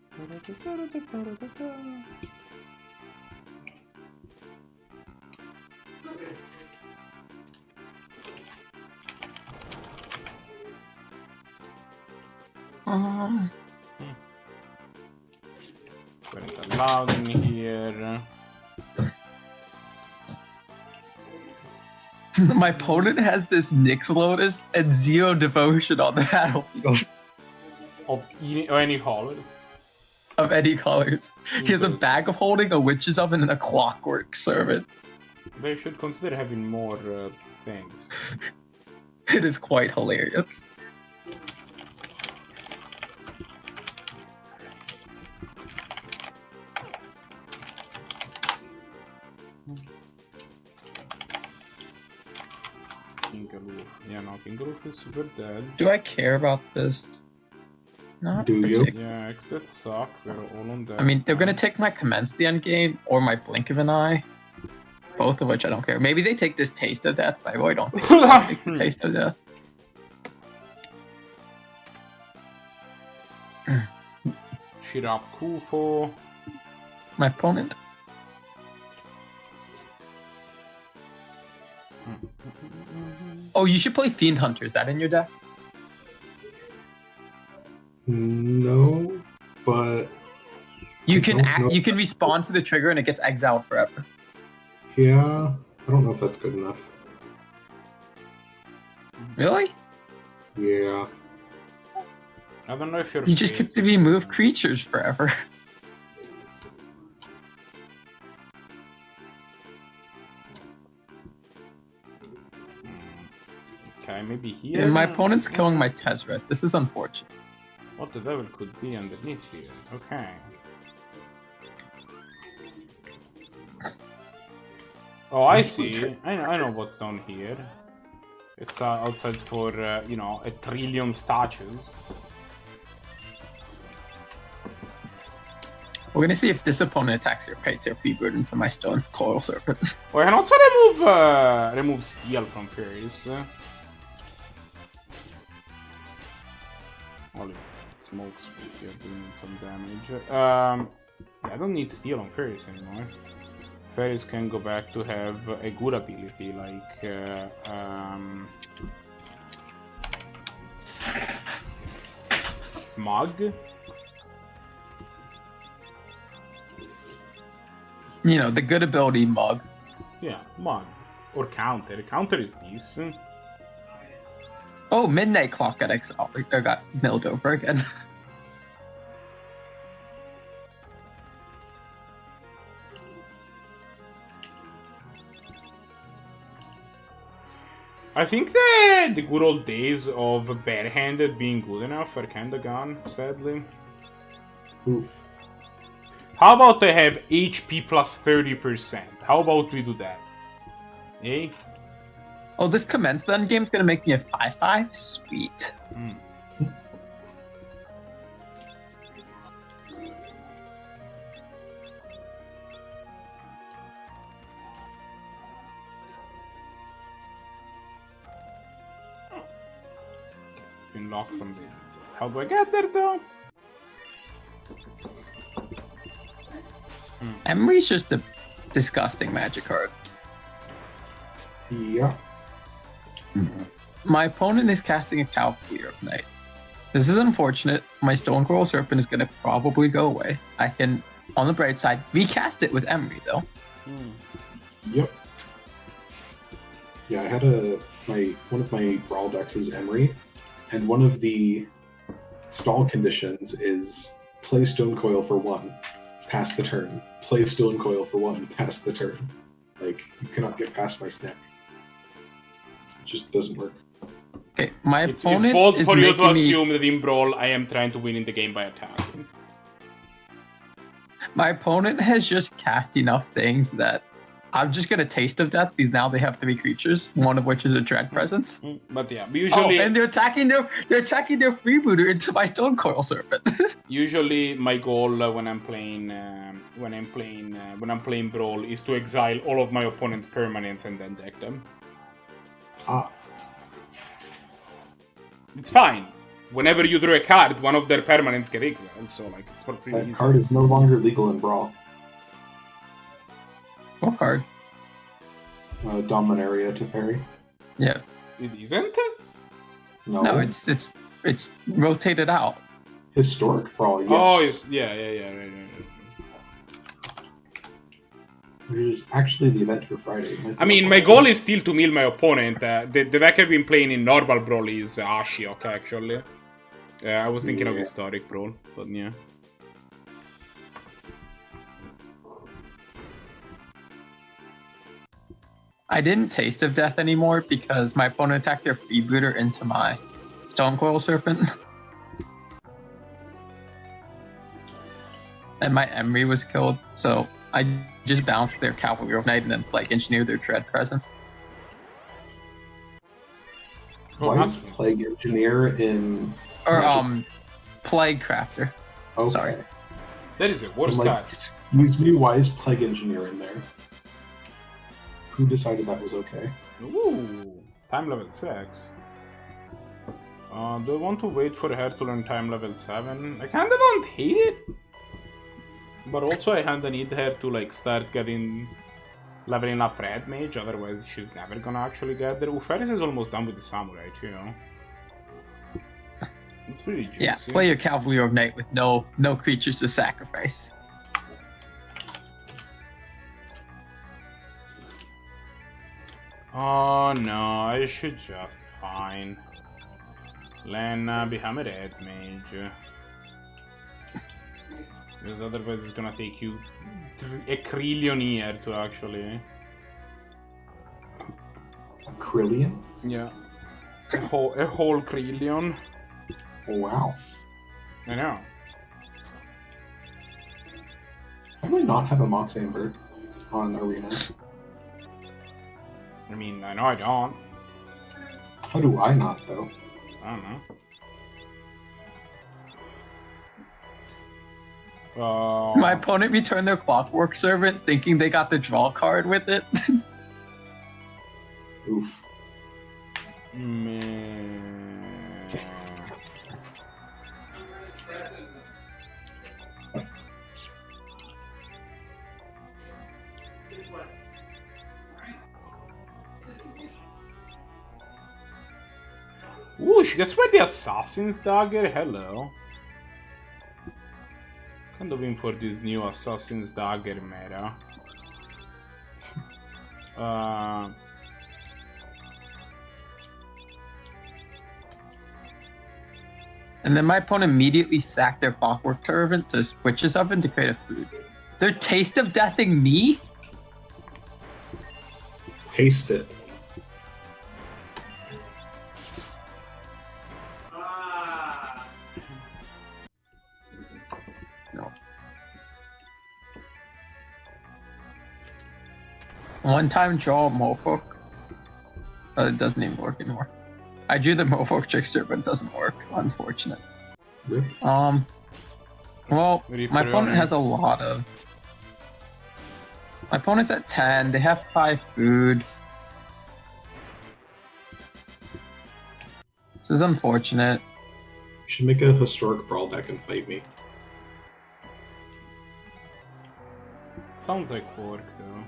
Put it loud in here. My opponent has this Nyx Lotus and 0 devotion on the battlefield Of any colors. of any colors. He has a bag of holding, a witch's oven, and a clockwork servant. They should consider having more things. It is quite hilarious. Kingaloo. Yeah, no, Kingaloo is super dead. Do I care about this? Not Do you? particularly. Yeah, X-Death suck. We're all on that. I mean, they're gonna take my Commence the End Game or my Blink of an Eye. Both of which I don't care. Maybe they take this Taste of Death, but I really don't think they take the Taste of Death. Shirap Kufo. My opponent. Oh, you should play Fiend Hunter. Is that in your deck? No, but You I can don't know. you can respond to the trigger and it gets exiled forever. yeah, I don't know if that's good enough. Really? Yeah. I don't know if you're. You just get to remove creatures forever. Okay, maybe here. And my opponent's killing my Tezzeret. This is unfortunate. What the devil could be underneath here? Okay. Oh, I see. I know what's down here. It's outside for, you know, 1 trillion statues. We're gonna see if this opponent attacks your kites or freebird into my stone coil serpent. We can also remove steel from Fairies. Holy smokes, we are doing some damage. Yeah, I don't need steel on Fairies anymore. Fairies can go back to have a good ability like Mug. You know, the good ability Mug. Yeah, Mug. Or Counter. Counter is decent. Oh, Midnight Clock got got milled over again. I think that the good old days of barehanded being good enough are kinda gone, sadly. Oof. How about they have HP plus 30%? How about we do that? Eh? Oh, this commence then game's gonna make me a 5/5? Sweet. Mm. It's been locked from the inside. How do I get there though? Emery's just a disgusting magic card. Yeah. My opponent is casting a Cavalier of Night. This is unfortunate. My Stone Coral Serpent is gonna probably go away. I can, on the bright side, recast it with Emery though. Yep. Yeah, I had one of my Brawl decks is Emery, and one of the stall conditions is play Stone Coil for 1, pass the turn. Play Stone Coil for 1, pass the turn. Like, you cannot get past my snap. It just doesn't work. Okay, my It's opponent bold is for you to making me... assume that in Brawl I am trying to win in the game by attacking. My opponent has just cast enough things that I'm just gonna taste of death because now they have 3 creatures, one of which is a Dread Presence. But yeah, usually Oh, and they're attacking their freebooter into my Stone Coil Serpent. usually my goal when I'm playing Brawl is to exile all of my opponent's permanents and then deck them. Ah, It's fine. Whenever you draw a card, one of their permanents get exiled, so like it's pretty that easy. card is no longer legal in Brawl. What card? Dominaria to parry. Yeah. It isn't? No, it's rotated out. Historic Brawl, yes. Oh, yeah. Right. Which is actually the event for Friday. I mean, my goal is still to mill my opponent. The deck I've been playing in normal Brawl is Ashiok, actually. I was thinking of Historic Brawl, but yeah. I didn't taste of death anymore because my opponent attacked their freebooter into my Stone Coil Serpent. And my Emery was killed, so I just bounced their Cavalier of Night and then Plague Engineer their Dread Presence. Why is Plague Engineer in... Or, Plague Crafter. Okay. Sorry. That is a worse card. Excuse me, why is Plague Engineer in there? Who decided that was okay? Ooh, time level 6. Do I want to wait for her to learn time level 7? I kinda don't hate it. But also I kinda need her to like start leveling up Red Mage, otherwise she's never gonna actually get there. Ferris is almost done with the Samurai too. It's pretty juicy. Yeah, play your Cavalier of Night with no creatures to sacrifice. Oh no, I should just fine. Lena, become a Red Mage. Because otherwise it's gonna take you 1 trillion years to actually... A Krillian? Yeah. A whole trillion. Oh, wow. I know. How do I not have a Mox Amber on Arena? I mean, I know I don't. How do I not, though? I don't know. My opponent returned their Clockwork Servant thinking they got the draw card with it. Oof. Man. Ooh, she gets with the Assassin's Dagger. Hello. Kind of in for this new Assassin's Dagger meta. And then my opponent immediately sacked their Clockwork Servant to Witch's Oven to create a food. They're taste of deathing me? Taste it. No. One time draw a Mofolk. It doesn't even work anymore. I drew the Mofolk Trickster, but it doesn't work. Unfortunate. Rip. Well, What do you my put it opponent on? has a lot of. My opponent's at 10. They have 5 food. This is unfortunate. You should make a historic brawl deck and fight me. Sounds like work, though.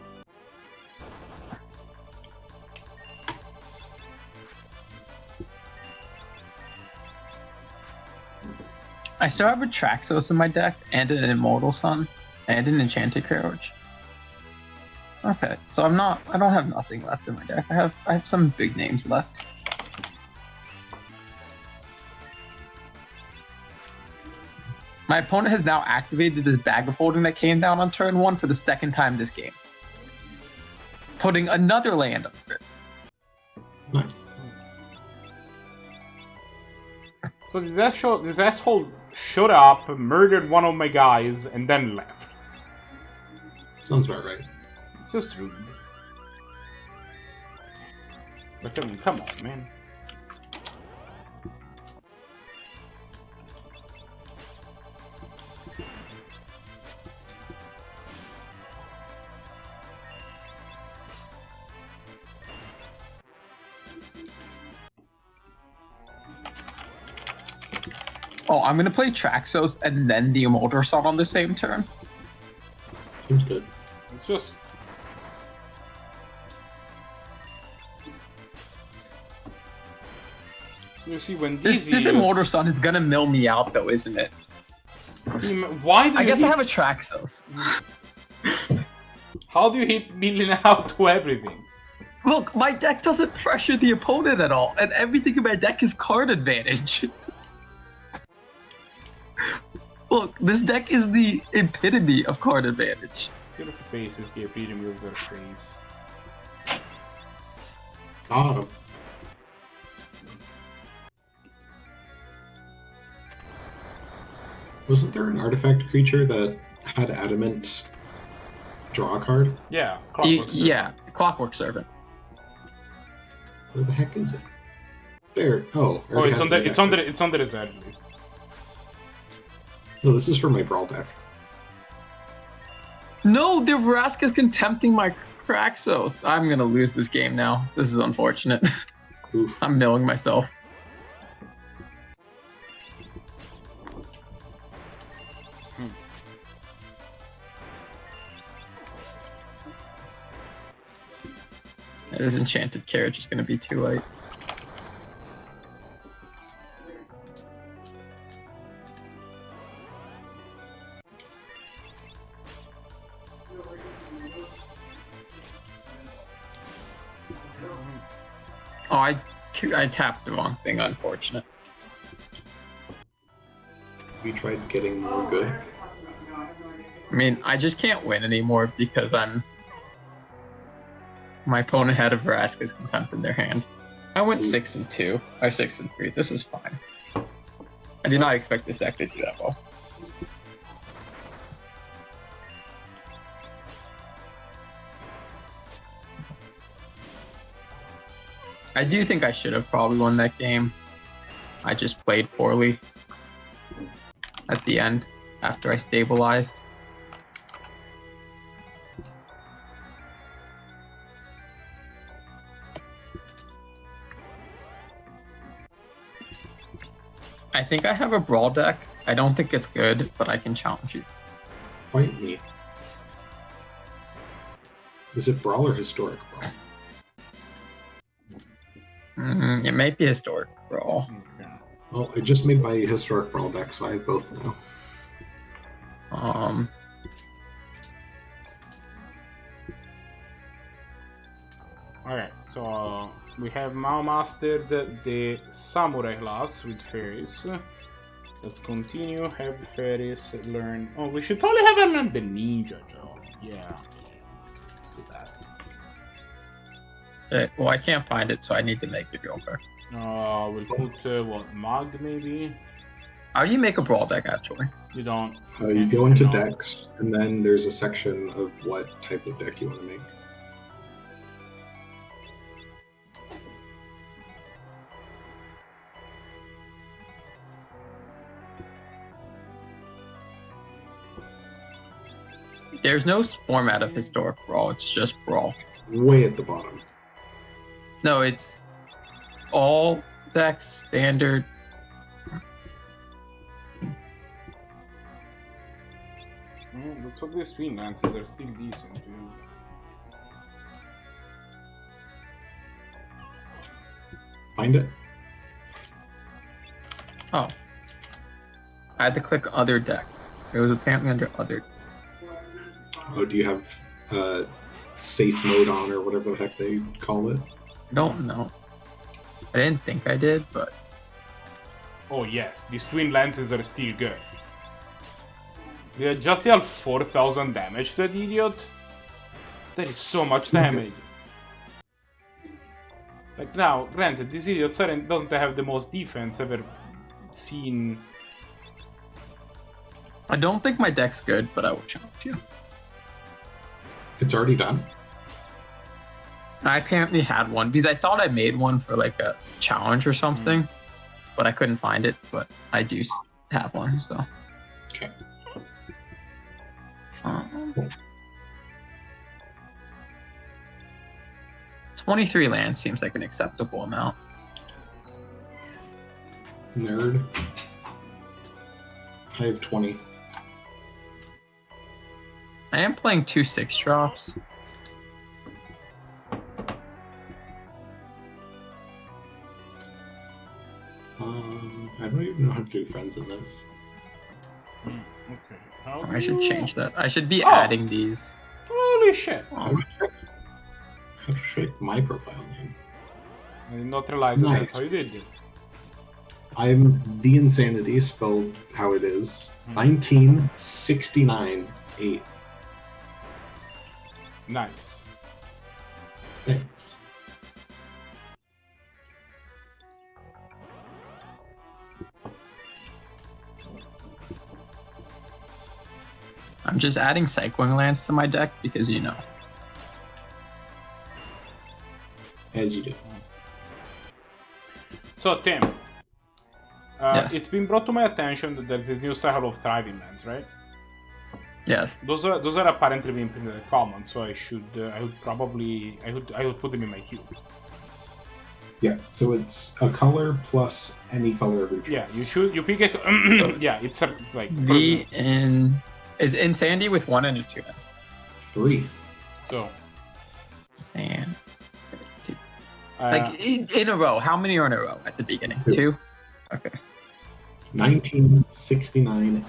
I still have a Traxos in my deck, and an Immortal Sun, and an Enchanted Carriage. Okay, so I don't have nothing left in my deck. I have some big names left. My opponent has now activated this Bag of Holding that came down on turn 1 for the second time this game. Putting another land under it. Nice. So this asshole showed up, murdered one of my guys, and then left. Sounds about right. It's just rude. But I mean, come on, man. Oh, I'm gonna play Traxos and then the Immortal Sun on the same turn. Seems good. It's just... You see, when This these Immortal Sun is gonna mill me out though, isn't it? Why do you I guess I hit- have a Traxos. How do you hit milling out to everything? Look, my deck doesn't pressure the opponent at all, and everything in my deck is card advantage. Look, this deck is the epitome of card advantage. Your face is the epitome of their face. Got him. Wasn't there an artifact creature that had adamant draw a card? Yeah, Clockwork Servant. Yeah, Clockwork Servant. Where the heck is it? There. Oh. I Oh, already it's have on the it it's on the active. it's on the reserve list. No, this is for my brawl deck. No, the Vraska's contempting my Kraxos. I'm gonna lose this game now. This is unfortunate. Oof. I'm milling myself. This Enchanted Carriage is gonna be too late. Oh, I tapped the wrong thing, unfortunate. We tried getting more good. I mean, I just can't win anymore because my opponent had a Vraska's Contempt in their hand. I went 6-2 or 6-3. This is fine. I did not expect this deck to do that well. I do think I should have probably won that game. I just played poorly at the end after I stabilized. I think I have a brawl deck. I don't think it's good, but I can challenge you. Fight me. Is it Brawl or Historic Brawl? It may be historic brawl. Well, I just made my Historic Brawl deck, so I have both now. Alright, so we have now mastered the Samurai class with fairies. Let's continue, have fairies learn... Oh, we should probably have her learn the ninja job. Yeah. So that. Well, I can't find it, so I need to make it real quick. We'll put, what, Mag maybe? How do you make a brawl deck, actually? You don't. You go into decks, and then there's a section of what type of deck you want to make. There's no format of historic brawl, it's just brawl. Way at the bottom. No, it's all decks, standard. Looks like these Twin Lances are still decent. Find it. Oh. I had to click other deck. It was apparently under other. Oh, do you have safe mode on or whatever the heck they call it? I don't know. I didn't think I did, but... Oh yes, these Twin Lances are still good. They just deal 4,000 damage to that idiot. That is so much damage. Like now, granted, this idiot doesn't have the most defense ever seen. I don't think my deck's good, but I will challenge you. It's already done? I apparently had one, because I thought I made one for like a challenge or something, but I couldn't find it, but I do have one, so. Okay. 23 lands seems like an acceptable amount. Nerd. I have 20. I am playing 2 6-drops. I don't even know how to do friends in this. Okay. I should change that. I should be adding these. Holy shit! How to check my profile name? I did not realize that that's how you did it. I'm the Insanity, spelled how it is. 1969-8. Nice. Thanks. I'm just adding cycling lands to my deck because, you know. As you do. So, Tim. Yes. It's been brought to my attention that there's this new cycle of thriving lands, right? Yes. Those are apparently being printed at common, so I would put them in my queue. Yeah, so it's a color plus any color of your choice. Yeah, you pick a yeah, it's like is Insanity with 1 and 2 lands. 3. So Sand. Like in a row. How many are in a row at the beginning? 2? Okay. 1969-8.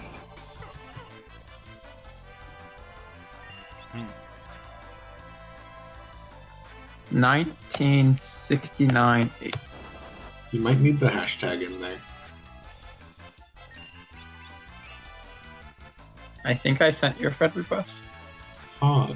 1969-8. You might need the hashtag in there. I think I sent your friend request. Odd.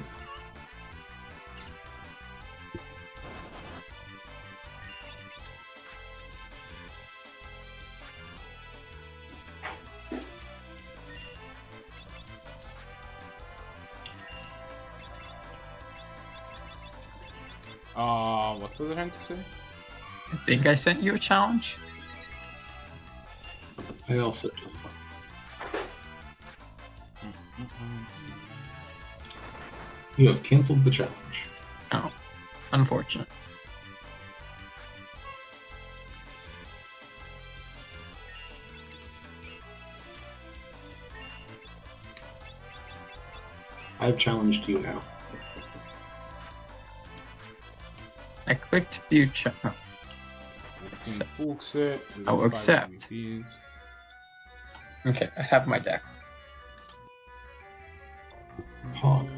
What was I trying to say? I think I sent you a challenge. I also do. You have cancelled the challenge. Oh, unfortunate. I've challenged you now. I clicked view chat. I'll accept. Okay, I have my deck. Hog.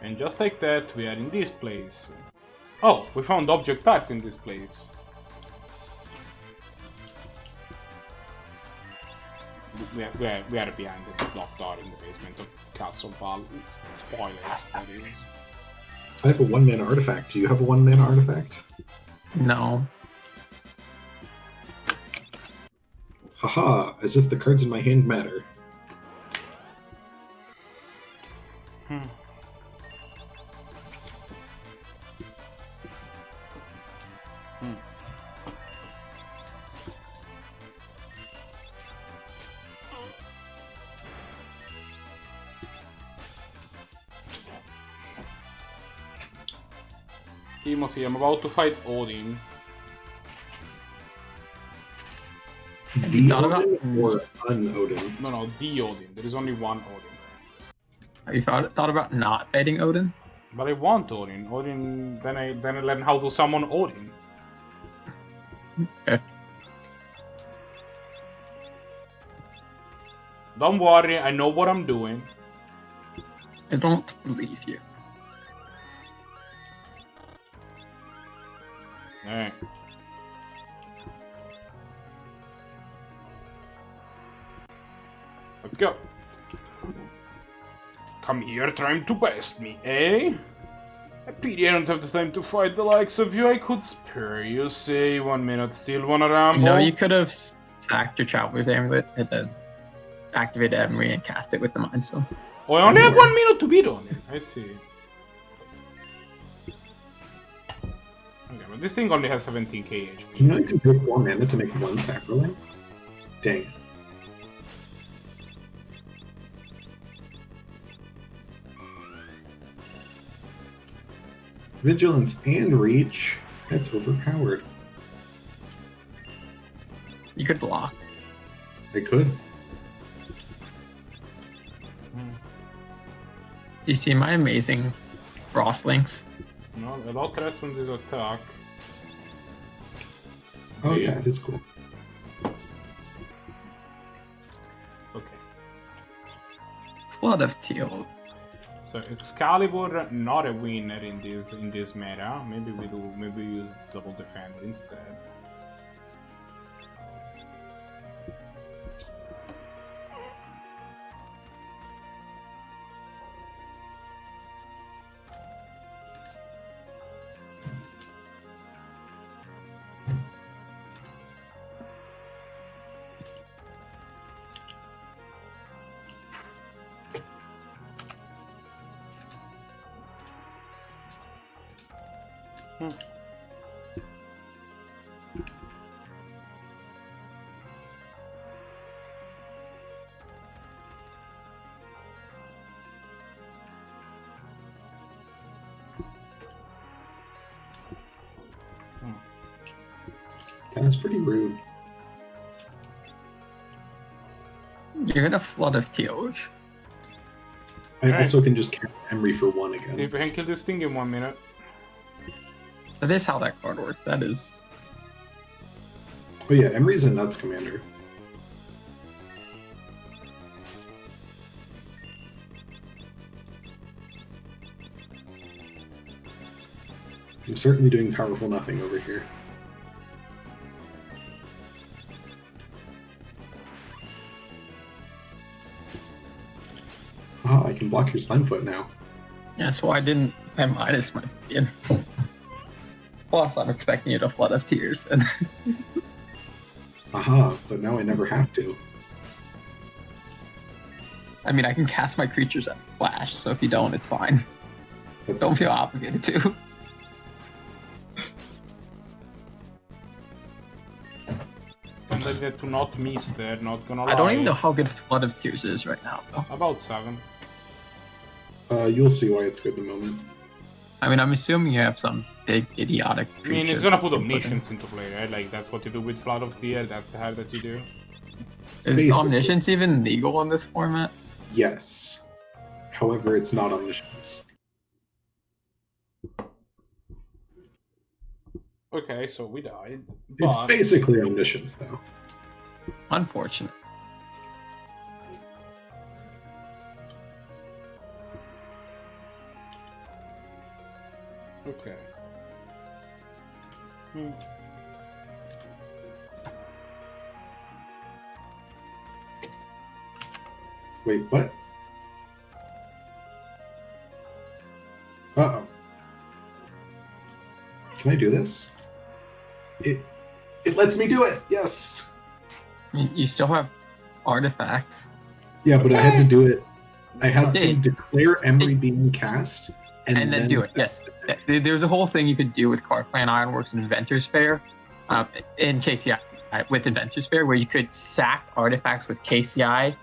And just like that, we are in this place. Oh, we found object type in this place. We are behind the block door in the basement of Castle Val. Spoilers, that is. I have a 1-mana artifact. Do you have a 1-mana artifact? No. Haha, as if the cards in my hand matter. Timothy, I'm about to fight Odin. The thought about- Odin or un-Odin? No, the Odin. There is only one Odin. Have you thought about not fighting Odin? But I want Odin. Odin. Then I learn how to summon Odin. Okay. Don't worry, I know what I'm doing. I don't believe you. Alright. Let's go. Come here trying to best me, eh? I pity I don't have the time to fight the likes of you. I could spare you, say 1 minute, still wanna ramble? No, you could have sacked your Traveler's Amulet and then activated Emery and cast it with the Mind Stone. Oh, I only have 1 minute to beat on it. I see. Okay, but this thing only has 17k HP. You know you can pay 4 mana to make 1 sacrilege? Dang it. Vigilance and reach? That's overpowered. You could block. I could. You see my amazing Frost Links? No, a lot less on this attack. Oh yeah, it is cool. Okay. Flood of Teal. So Excalibur not a winner in this meta. Maybe we use double defend instead. That's pretty rude. You're gonna Flood of Teals. I Alright. also can just cast Emery for 1 again. See if we can kill this thing in 1 minute. That is how that card works. That is. Oh yeah, Emery's a nuts commander. I'm certainly doing powerful nothing over here. Ah, I can block your Slimefoot now. That's why I didn't. I minus my opinion. Plus, I'm expecting it a flood of tears. And Aha, but now I never have to. I mean, I can cast my creatures at Flash, so if you don't, it's fine. That's Don't feel obligated to. And like that to not miss there, not gonna lie. I don't even know how good Flood of Tears is right now, though. About 7. You'll see why it's good in a moment. I mean, I'm assuming you have some big idiotic I creature. mean, it's gonna put you can in. Omniscience into play, right? Like, that's what you do with Flood of Tear, that's the hack that you do. Is Basically. Omniscience even legal in this format? Yes. However, it's not omniscience. Okay, so we died. It's But basically omniscience, though. Unfortunate. okay. Wait, what? Uh-oh. Can I do this? It lets me do it! Yes! You still have artifacts. Yeah, but I had to do it. I had to Hey. declare Emery being cast, And then do it, yes. There's a whole thing you could do with Clark Clan Ironworks and Inventor's Fair, in KCI, with Inventor's Fair, where you could sack artifacts with KCI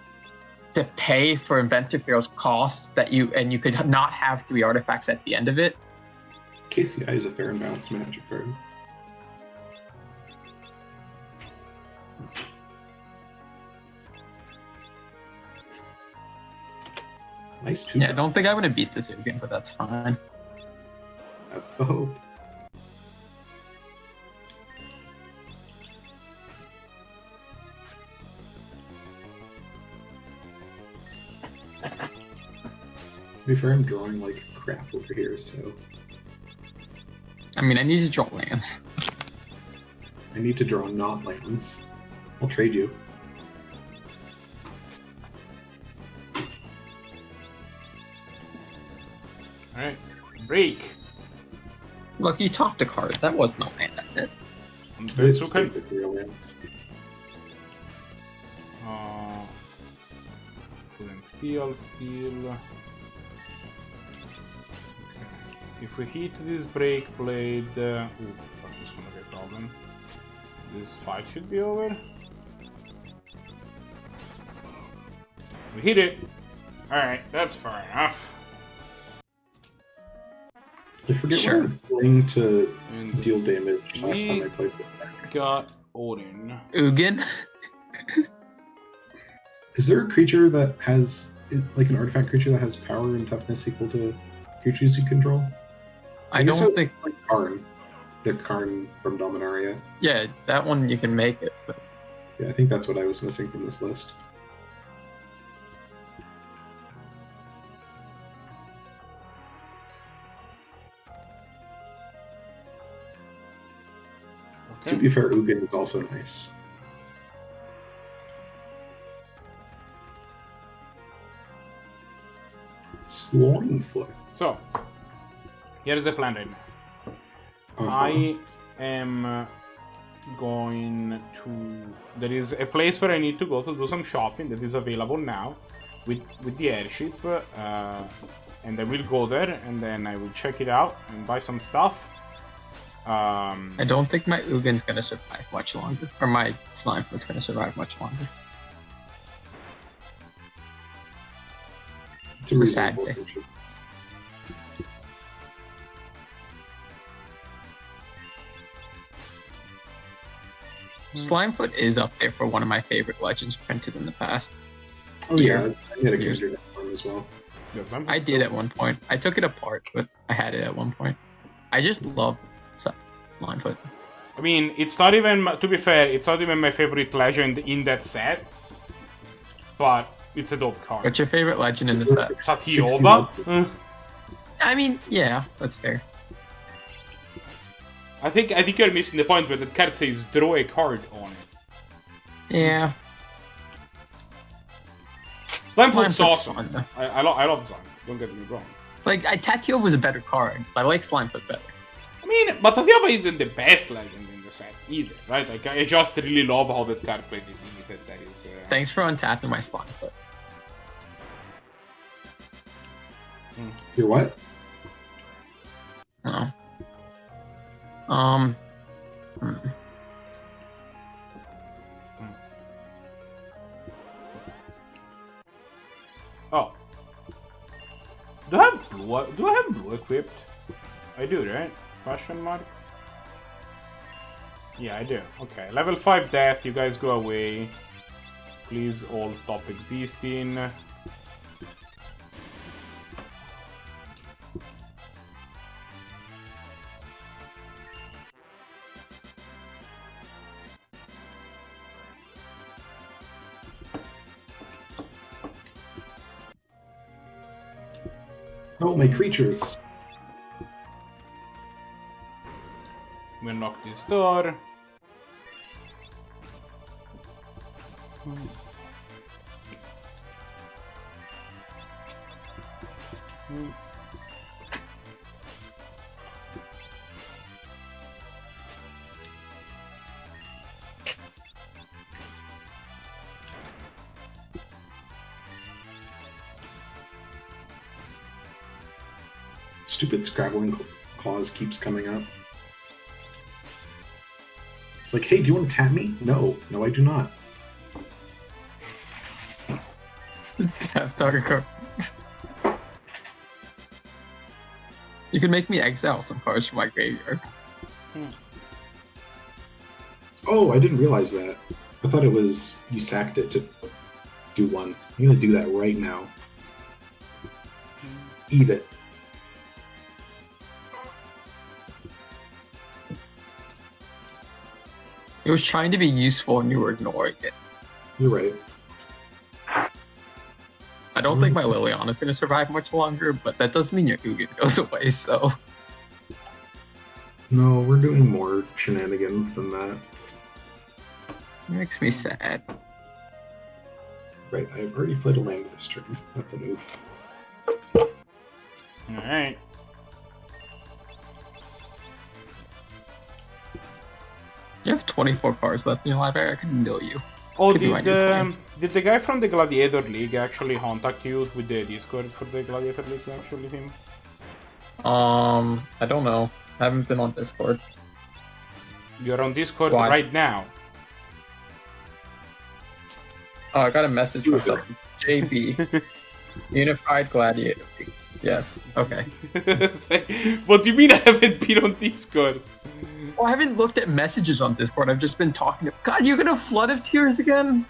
to pay for Inventor Fair's costs you could not have 3 artifacts at the end of it. KCI is a fair and balanced magic card. Nice two. Yeah, I don't think I'm going to beat this again, but that's fine. That's the hope. To be fair, I'm drawing like crap over here, so I mean, I need to draw lands. I need to draw not lands. I'll trade you. Alright. Break! Look, you topped a card. That was no land, that it? It's It's okay. basically a land. Put in steel. Okay. If we hit this break blade, ooh, fuck, this gonna be a problem. This fight should be over. We hit it. Alright, that's fair enough. I forget Sure. what I'm playing to And deal damage last we- time I played this deck. got Odin. Ugin? Is there a creature that has, like an artifact creature that has power and toughness equal to creatures you control? I guess don't think... Like Karn. The Karn from Dominaria. Yeah, that one you can make it, but... Yeah, I think that's what I was missing from this list. To Okay. be fair, Ugin is also nice. Slowingfoot. So, here's the plan right now. Uh-huh. I am going to... There is a place where I need to go to do some shopping that is available now with the airship. And I will go there and then I will check it out and buy some stuff. I don't think my Ugin's gonna survive much longer. Or my Slimefoot's gonna survive much longer. It's It's a reasonable sad day. creature. Slimefoot is up there for one of my favorite legends printed in the past. Oh yeah, Yeah. I had a character that one as well. Yes, I'm I did at one point. I took it apart, but I had it at one point. I just love Slimefoot. I mean, it's not even, to be fair, it's not even my favorite legend in that set. But it's a dope card. What's your favorite legend in the set? Satioba? 61. I mean, yeah, that's fair. I think you're missing the point where that card says draw a card on it. Yeah. Slimefoot's Slimefoot's awesome. fun, though. I love Slime. Don't get me wrong. Like, Tatio was a better card. I like Slimefoot better. I mean, Matatiaba isn't the best legend in the set either, right? Like, I just really love how that card played is limited. That is. Thanks for untapping my slot foot. You're what? Oh. Oh. Do I have blue equipped? I do, right? Question mark? Yeah, I do. Okay. Level 5 death, you guys go away. Please all stop existing. Oh, my creatures. I'm gonna knock this door. Stupid Scrabbling Claws keeps coming up. It's like, hey, do you want to tap me? No, no, I do not. Tap target card. You can make me exile some cards from my graveyard. Oh, I didn't realize that. I thought it was you sacked it to do one. I'm gonna do that right now. Eat it. It was trying to be useful and you were ignoring it. You're right. I don't think my Liliana's going to survive much longer, but that doesn't mean your Ugin goes away, so... No, we're doing more shenanigans than that. It makes me sad. Right, I've already played a land this turn. That's a move. Alright. You have 24 cards left in your library, I can mill you. Oh, Could be my new plan. did the guy from the Gladiator League actually contact you with the Discord for the Gladiator League, actually, him? I don't know. I haven't been on Discord. You're on Discord Why? right now. Oh, I got a message from someone. JB. Unified Gladiator League. Yes, okay. It's like, what do you mean I haven't been on Discord? Well, I haven't looked at messages on Discord, I've just been talking to... God, you're gonna Flood of Tears again?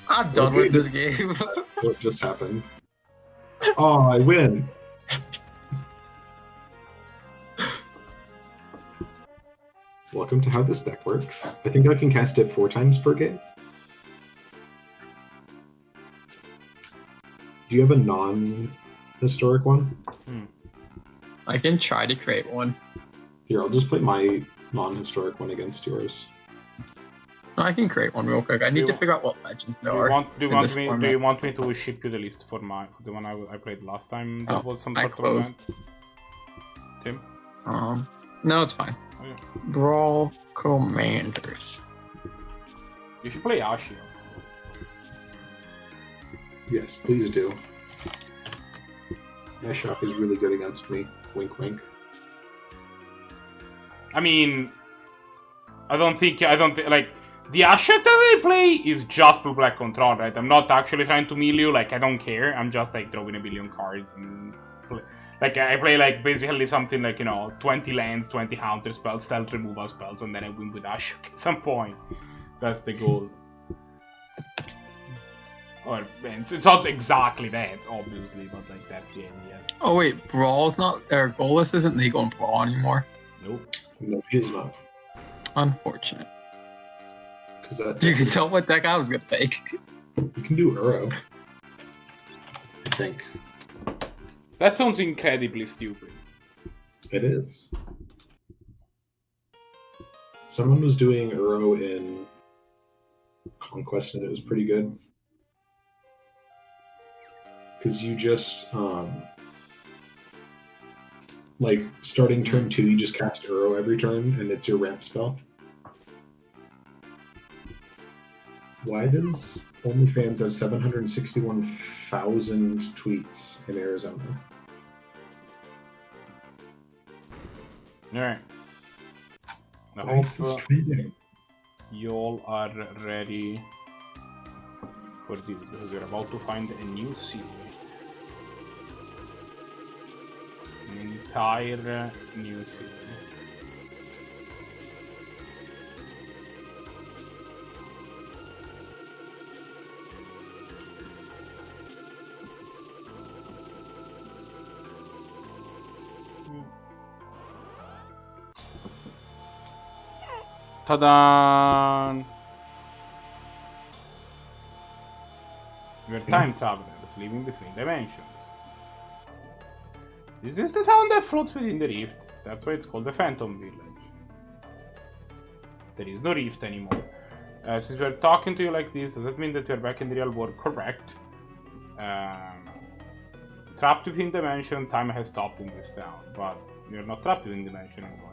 I'm done with this game. What just happened? Oh, I win! Welcome to how this deck works. I think I can cast it 4 times per game. Do you have a non-historic one? I can try to create one. Here, I'll just play my non-historic one against yours. No, I can create one real quick. I need to figure out what legends there are. Do you want me to ship you the list for the one I played last time? That was some sort of event. Tim? No, it's fine. Oh, yeah. Brawl Commanders. You should play Ashio. Yes, please do. Airship is really good against me. Wink, wink. I mean, I don't think like the Ashok that I play is just blue black control, right? I'm not actually trying to mill you. Like, I don't care. I'm just like drawing a billion cards and like I play like basically something like, you know, 20 lands, 20 counter spells, stealth removal spells, and then I win with Ashok at some point. That's the goal. Or it's not exactly that, obviously, but like that's the idea. Oh wait, Brawl's not... Goalless isn't legal in Brawl anymore. Nope. No, he is not. Unfortunate. Because that You can tell what deck I was gonna make. you can do Uro. I think. That sounds incredibly stupid. It is. Someone was doing Uro in Conquest and it was pretty good. Because you just Like, starting turn 2, you just cast Arrow every turn, and it's your ramp spell. Why does OnlyFans have 761,000 tweets in Arizona? Alright. I Why is this hope trending? y'all are ready for this, because we're about to find a new city. An entire new city. Ta-da! We're time travelers living between dimensions. Is this the town that floats within the rift? That's why it's called the Phantom Village. There is no rift anymore. Since we're talking to you like this, does that mean that we're back in the real world? Correct. Trapped within dimension, time has stopped in this town, but we're not trapped within dimension anymore.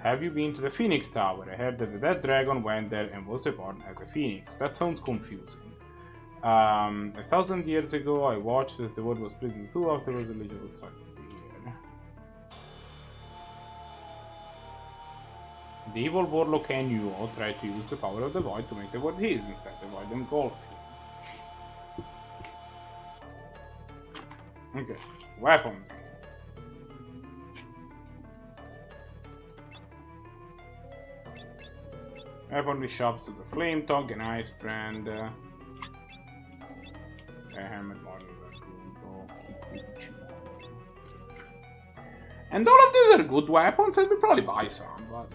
Have you been to the Phoenix Tower? I heard that the dead dragon went there and was reborn as a phoenix. That sounds confusing. 1,000 years ago, I watched as the world was split in two afterwards the religion was sucked here. The evil warlock Nuo tried to use the power of the void to make the world his. Instead, the void engulfed him. Okay, weapons. Weaponry shops to the flame tongue, an ice brand, a helmet model, and all of these are good weapons, and we probably buy some, but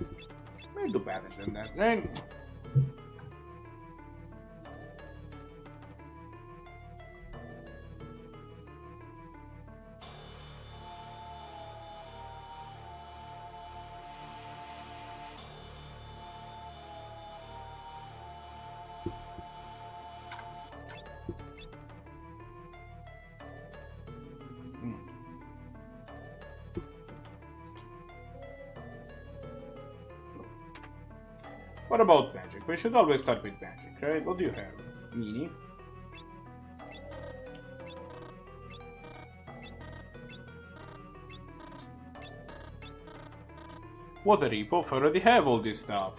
we do better than that, right? What about magic? We should always start with magic, right? What do you have? Mini? What a ripoff, I already have all this stuff.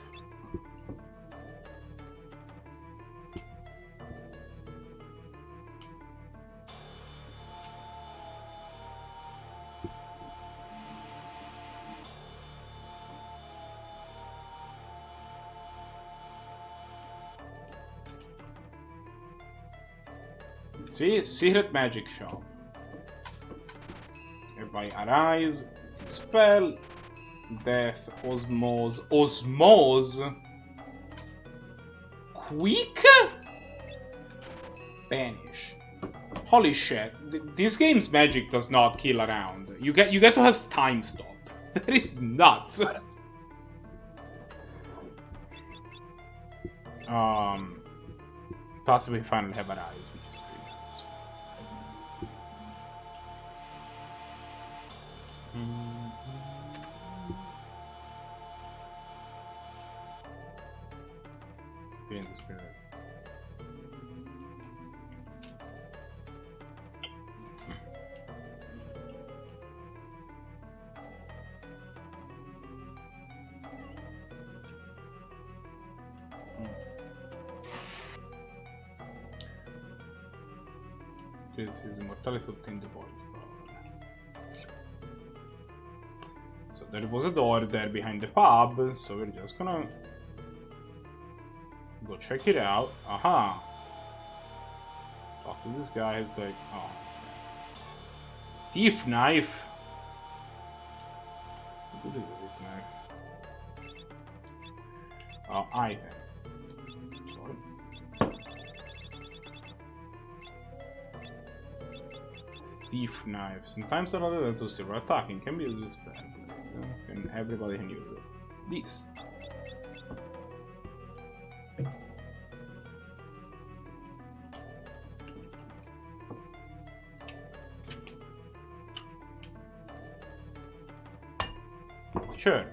See? Secret magic shop. Hereby arise, spell, death, osmose, quick, banish. Holy shit! This game's magic does not kill around. You get to have time stop. That is nuts. Possibly finally have arise. Be in the spirit. His immortality obtained the voids. So there was a door there behind the pub, so we're just gonna go check it out. Aha! Talk to this guy, he's like, oh. Thief knife! What is a thief knife? Item. Sorry. Thief knife. Sometimes another than to silver attacking can be used as spell. And everybody can use it. This. sure.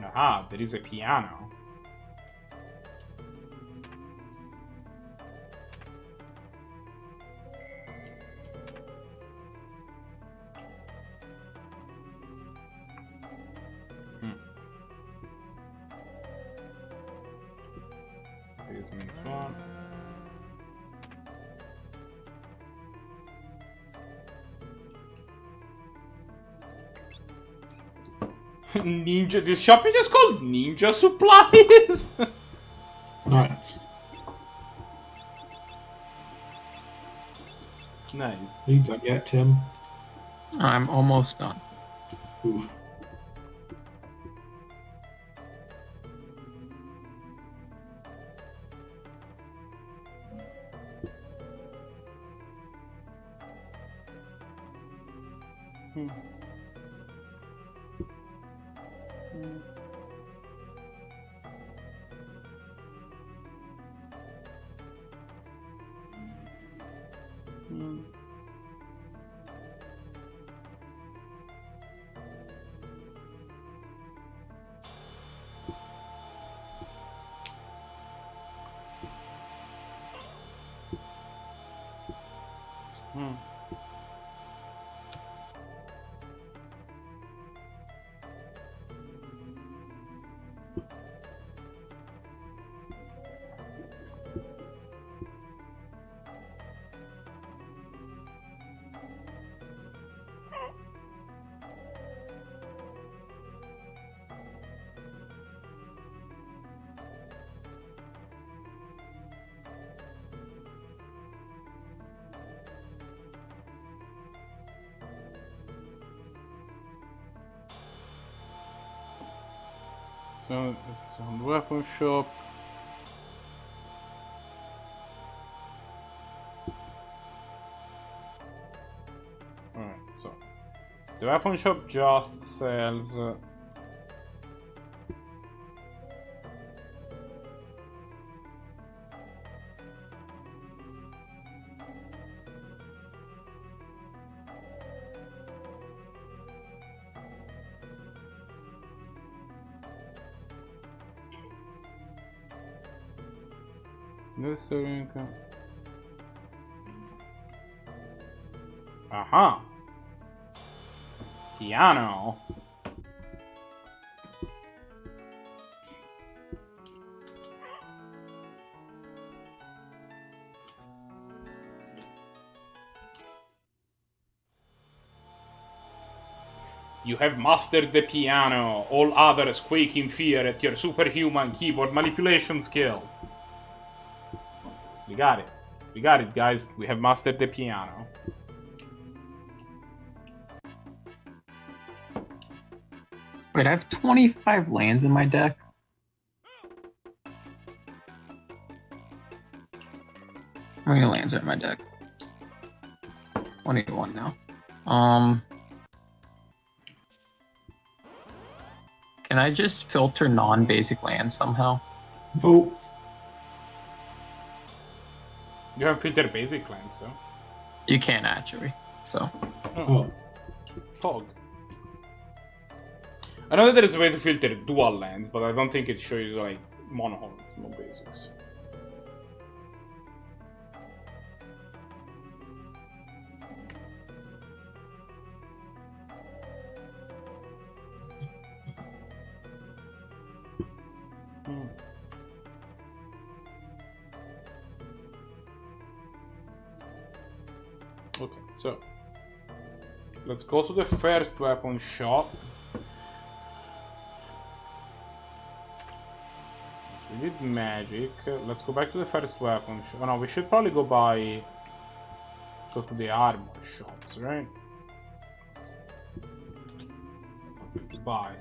Aha, there is a piano. Basement one. Ninja. This shop is just called Ninja Supplies. Nice. Nice. Are you done yet, Tim? I'm almost done. Oof. So this is on the weapon shop. Alright, so the weapon shop just sells necessary income. Aha! Piano! You have mastered the piano. All others quake in fear at your superhuman keyboard manipulation skill. We got it. We got it, guys. We have mastered the piano. Wait, I have 25 lands in my deck. How many lands are in my deck? 21 now. Can I just filter non-basic lands somehow? Nope. You have filtered basic lands, so. You can actually. So Oh. Fog. I know that there is a way to filter dual lands, but I don't think it shows you like mono no basics. Okay, so let's go to the first weapon shop. We did magic. Let's go back to the first weapon shop. Oh no, we should probably go to the armor shops, right? Buy.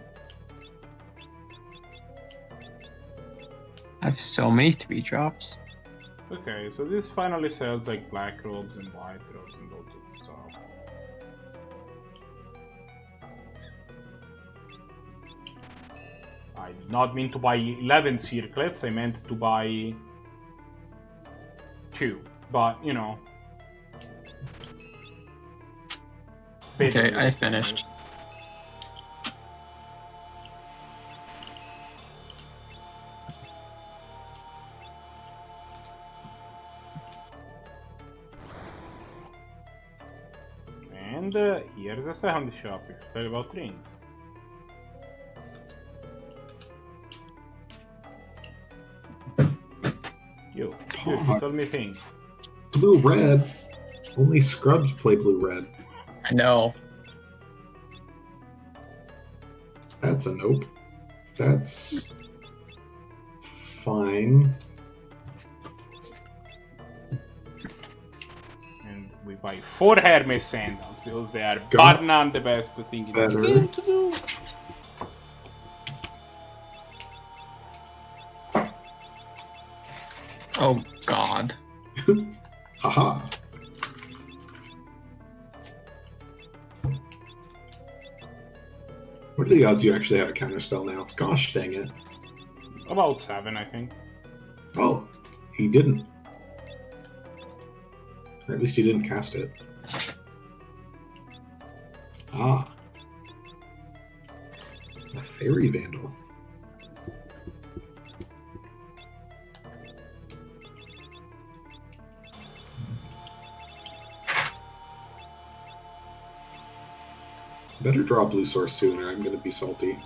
I have so many 3-drops. Okay, so this finally sells like black robes and white robes and all that stuff. I did not mean to buy 11 circlets, I meant to buy 2. But, you know. Okay, I finished. And here's a second shop if you tell about rings. You sell me things. Blue-red. Only scrubs play blue-red. I know. That's a nope. That's fine. And we buy 4 Hermes sandals because they are Got bar none the best thing in the better. game to do. Oh God. Haha. What are the odds you actually have a counterspell now? Gosh dang it. About 7, I think. Oh, he didn't. Or at least he didn't cast it. Ah. A Fairy Vandal. Better draw Blue Source soon or I'm gonna be salty.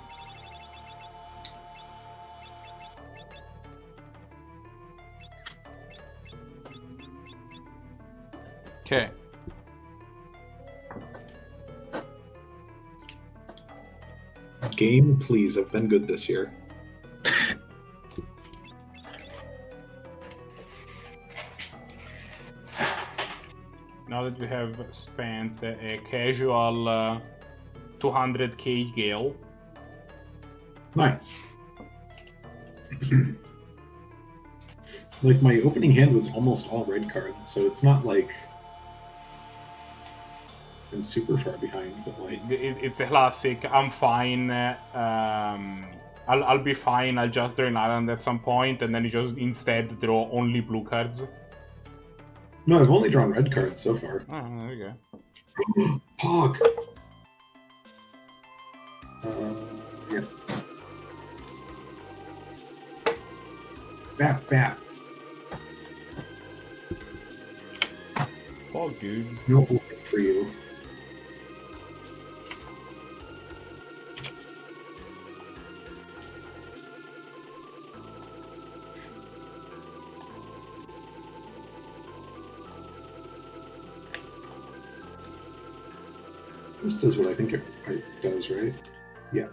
Okay. Game, please, have been good this year. Now that we have spent a casual 200k Gale. Nice. Like, my opening hand was almost all red cards, so it's not like I'm super far behind, but like... It's a classic, I'm fine, I'll be fine, I'll just draw an island at some point, and then you just instead draw only blue cards. No, I've only drawn red cards so far. Oh, there you go. Pog! Yeah. Bap. Oh, dude. No hope for you. This does what I think it does, right? Yeah.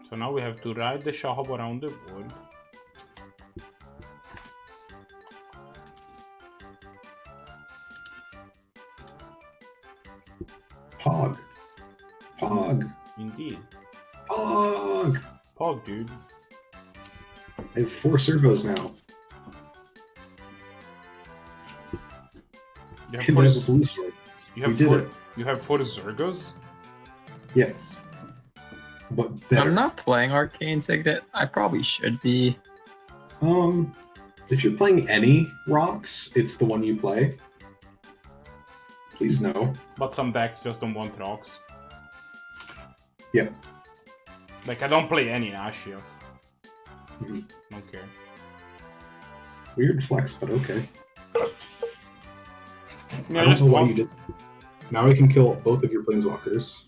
So now we have to ride the shop around the board. Pog. Indeed. Pog, dude. I have 4 servos now. You have and four, I have a blue sword. you have We four, did it. You have 4 Zergos? Yes. But better. I'm not playing Arcane Signet. I probably should be. If you're playing any rocks, it's the one you play. Please no. But some decks just don't want rocks. Yeah. Like, I don't play any Ashio. Mhm. Don't care. Weird flex, but okay. Yeah, I don't just know why one. you did. Now I can kill both of your planeswalkers.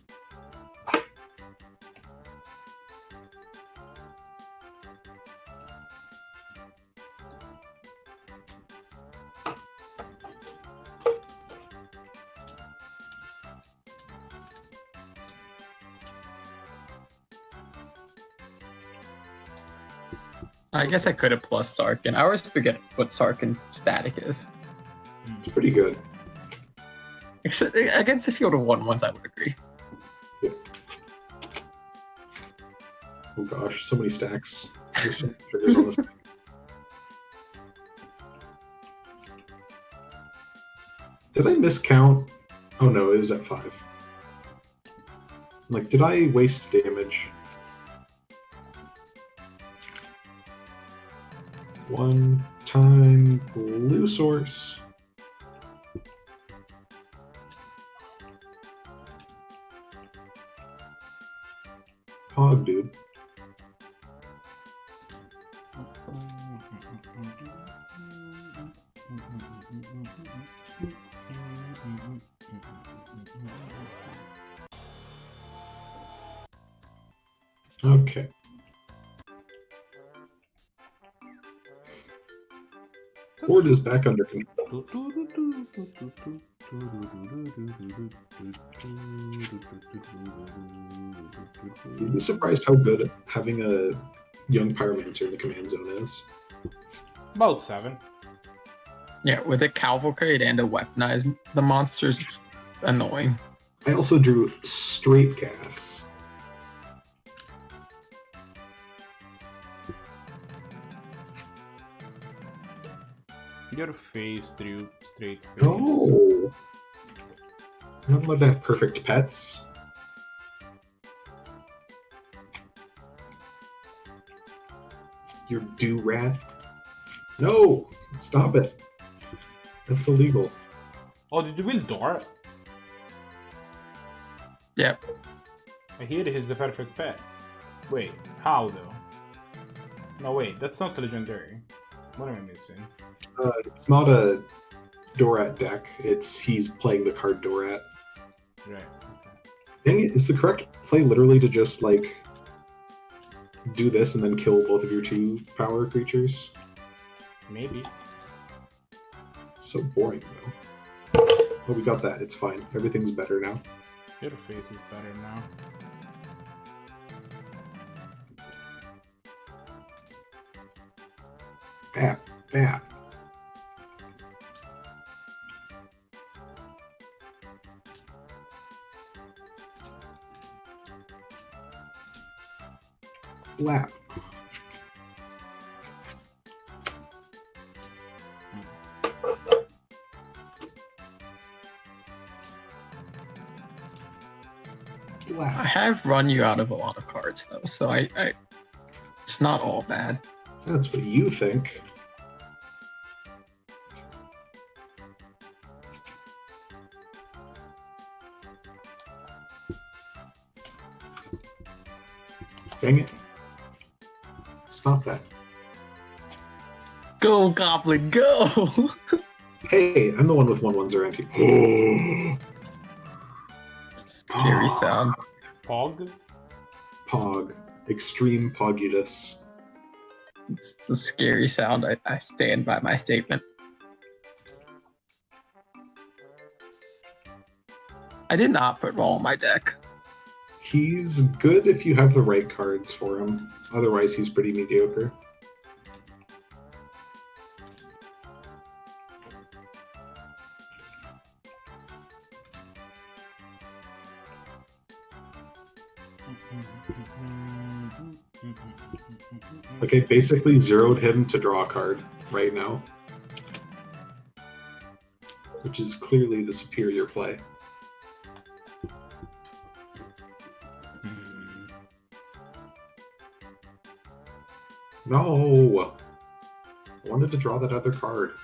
I guess I could have plus Sarkin. I always forget what Sarkin's static is. It's pretty good. Except against a field of 1/1s, I would agree. Yeah. Oh gosh, so many stacks. There's so many triggers on this. Did I miscount Oh no, it was at 5. Like, did I waste damage? One time blue source. Pog, dude. Okay. Horde is back under control. You'd be surprised how good having a young pyromancer in the command zone is. About 7. Yeah, with a cavalcade and a weaponize the monsters, it's annoying. I also drew straight gas. Your face, Drew. Straight face. Oh! I don't let that perfect pets. Your do-rat. No! Stop it. That's illegal. Oh, did you build Dora? Yep. I hear he's the perfect pet. Wait, how though? No, wait, that's not legendary. What am I missing? It's not a Dorat deck. He's playing the card Dorat. Right. Okay. Dang it, is the correct play literally to just, like, do this and then kill both of your 2 power creatures? Maybe. So boring, though. Oh, we got that. It's fine. Everything's better now. Your face is better now. Bap, bap. Flap. Flap. I have run you out of a lot of cards though, so I it's not all bad. That's what you think. Dang it. Stop that. Go, Goblin, go! Hey, I'm the one with 1/1s around here. Scary sound. Pog? Pog. Extreme Pogutus. It's a scary sound. I stand by my statement. I did not put Raw on my deck. He's good if you have the right cards for him. Otherwise, he's pretty mediocre. Like, I basically zeroed him to draw a card right now. Which is clearly the superior play. No! I wanted to draw that other card.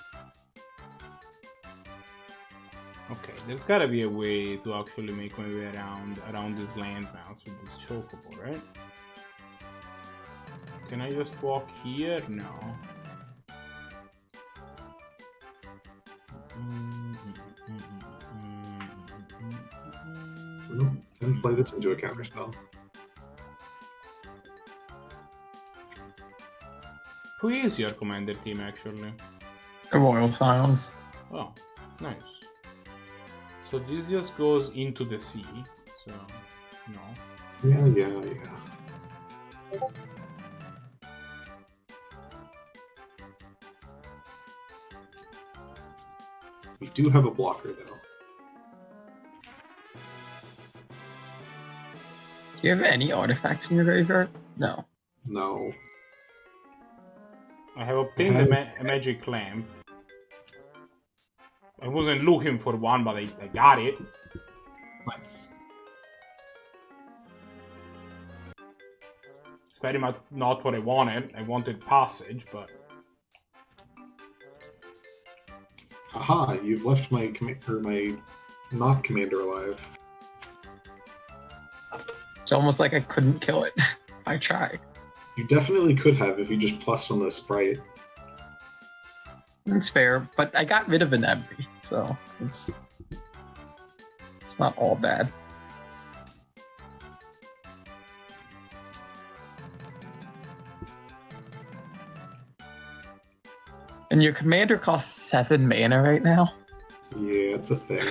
Okay, there's gotta be a way to actually make my way around this landmass with this chocobo, right? Can I just walk here? No. No, time to play this into a counterspell. Who is your commander team, actually? The Royal Silence. Oh, nice. So this just goes into the sea, so no. Yeah. We do have a blocker, though. Do you have any artifacts in your graveyard? No. No. I have obtained a magic lamp. I wasn't looking for one, but I got it. Nice. It's very much not what I wanted. I wanted passage, but Haha, you've left my my not commander alive. It's almost like I couldn't kill it. I tried. You definitely could have if you just plussed on the sprite. It's fair, but I got rid of an enemy, so it's not all bad. And your commander costs 7 mana right now? Yeah, it's a thing.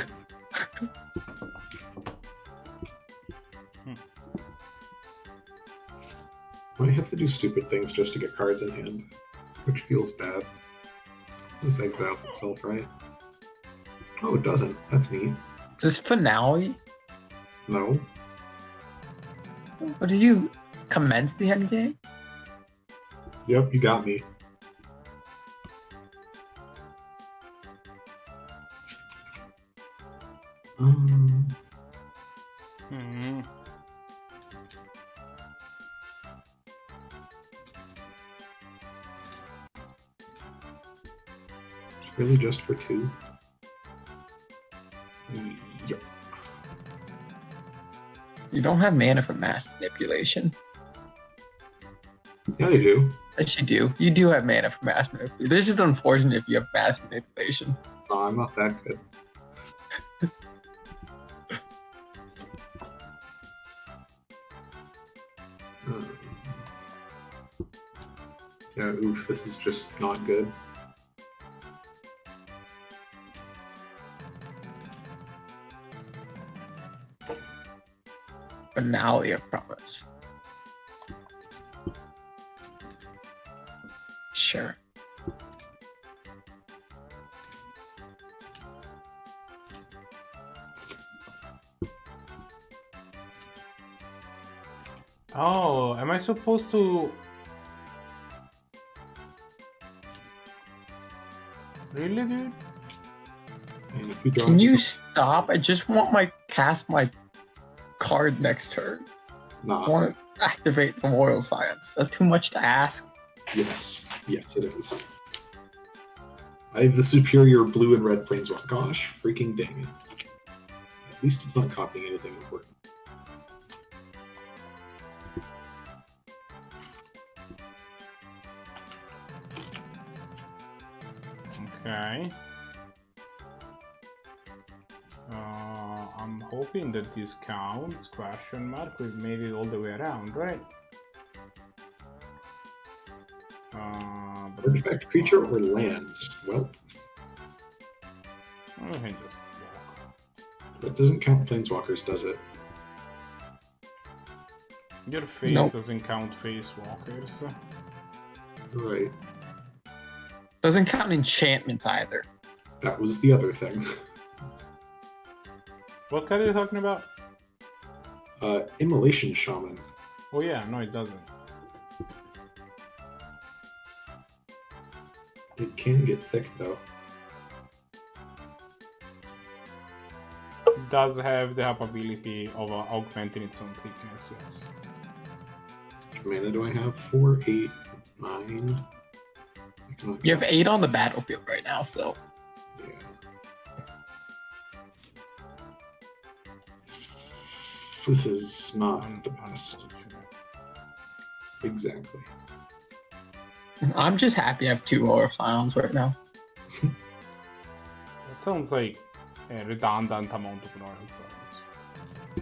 I have to do stupid things just to get cards in hand, which feels bad. This exiles itself, right? Oh, it doesn't. That's neat. Is this finale? No. What do you commence the end game? Yep, you got me. hmm. Really just for 2? Yep. You don't have mana for mass manipulation. Yeah, they do. Yes, you do. You do have mana for mass manipulation. This is unfortunate if you have mass manipulation. No, I'm not that good. Yeah, oof, this is just not good. Finale of Promise. Sure. Oh, am I supposed to? Really, dude? And if you draw Can you this- stop? I just want my cast my card next turn. I Nah. want to activate Memorial Science. That's too much to ask. Yes. Yes, it is. I have the superior blue and red planeswalker. Gosh, freaking dang it. At least it's not copying anything important. Okay. I'm hoping that this counts, question mark, we've made it all the way around, right? But Artifact, creature, or land? Well, I can just walk. that doesn't count planeswalkers, does it? Your face Nope. doesn't count face walkers. Right. Doesn't count enchantments either. That was the other thing. What card are you talking about? Immolation Shaman. Oh yeah, no it doesn't. It can get thick, though. It does have the capability of augmenting its own thickness, yes. Which mana do I have? 4, 8, 9. I cannot You have 8 on the battlefield right now, so Yeah. This is not the best. Unfortunate. Exactly. I'm just happy I have 2 Aura Scions right now. That sounds like a redundant amount of royal science.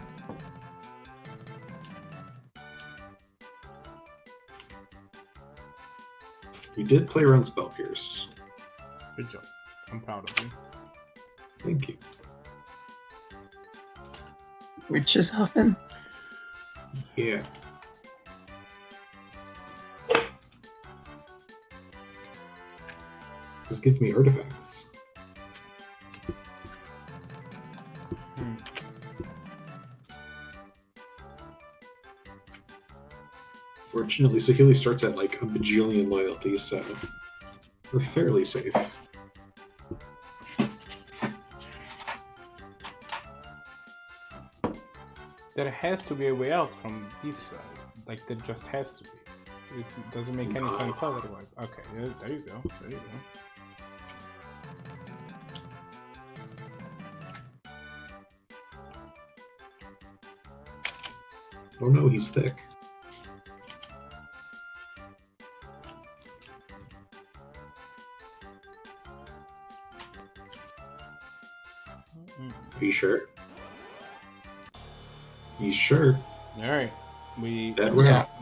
You did play around Spell Pierce. Good job. I'm proud of you. Thank you. Witch's Oven? Yeah. This gives me artifacts. Fortunately, Sahili starts at like a bajillion loyalty, so we're fairly safe. There has to be a way out from this side. Like, there just has to be. It doesn't make any sense otherwise. Okay, yeah, there you go. There you go. Oh no, he's thick. Are you sure? He's sure. Alright. We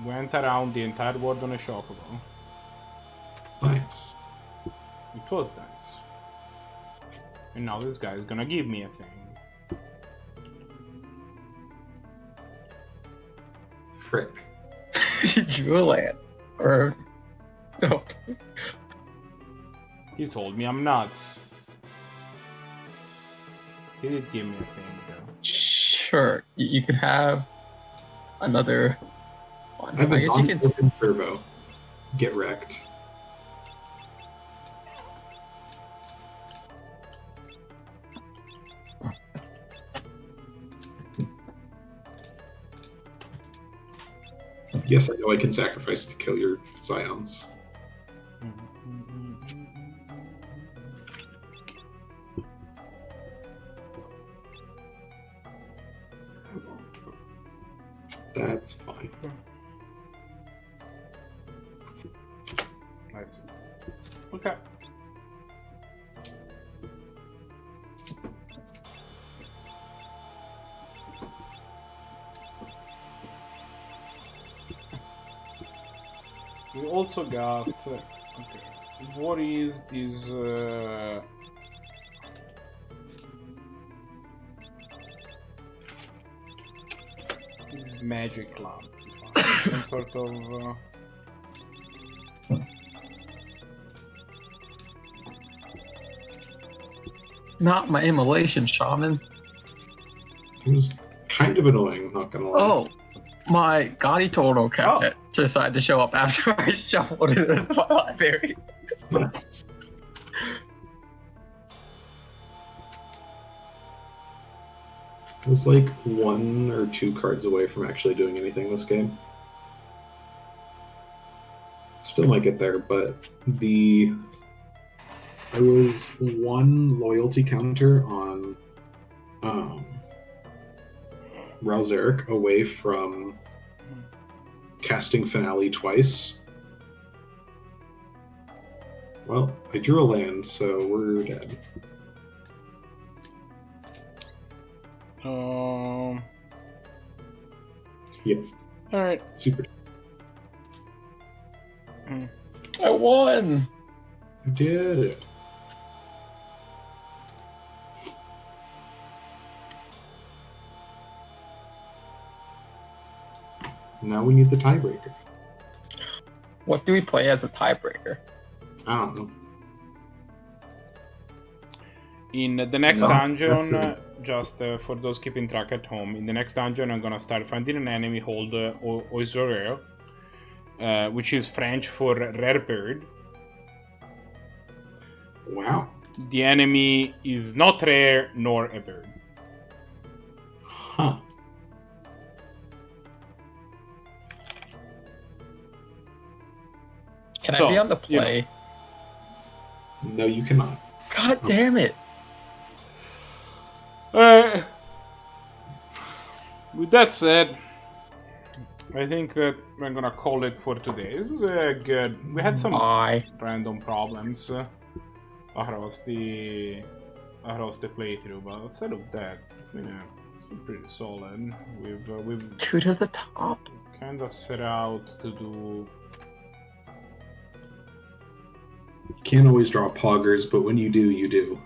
went around the entire world on a chocobo. Nice. It was nice. And now this guy is gonna give me a thing. Frick. Julian. Or... No. He told me I'm nuts. He did give me a thing, though. Sure, you can have another one. I have a guess you can. non-open turbo. Get wrecked. Yes, I know I can sacrifice to kill your scions. That's fine. I see. Okay. We also got... okay. What is this... this magic lamp? Some sort of... Not my immolation shaman. It was kind of annoying, not gonna lie. Oh, my Gaudy Total cabinet decided to show up after I shuffled it into my library. Nice. I was like 1 or 2 cards away from actually doing anything this game. Still might get there, but I was 1 loyalty counter on Ralzeric away from casting Finale twice. Well, I drew a land, so we're dead. Yeah. Alright. Super. I won! You did it. Now we need the tiebreaker. What do we play as a tiebreaker? I don't know. In the next dungeon, just for those keeping track at home, in the next dungeon I'm gonna start finding an enemy called Oiseau, which is French for rare bird. Wow. The enemy is not rare nor a bird. Huh. Can So, I be on the play? No, you cannot. God damn it! With that said, I think that we're gonna call it for today. This was a good... We had some random problems across the playthrough, but outside of that, it's been pretty solid. We've 2 to the top. kind of set out to do... You can't always draw poggers, but when you do, you do.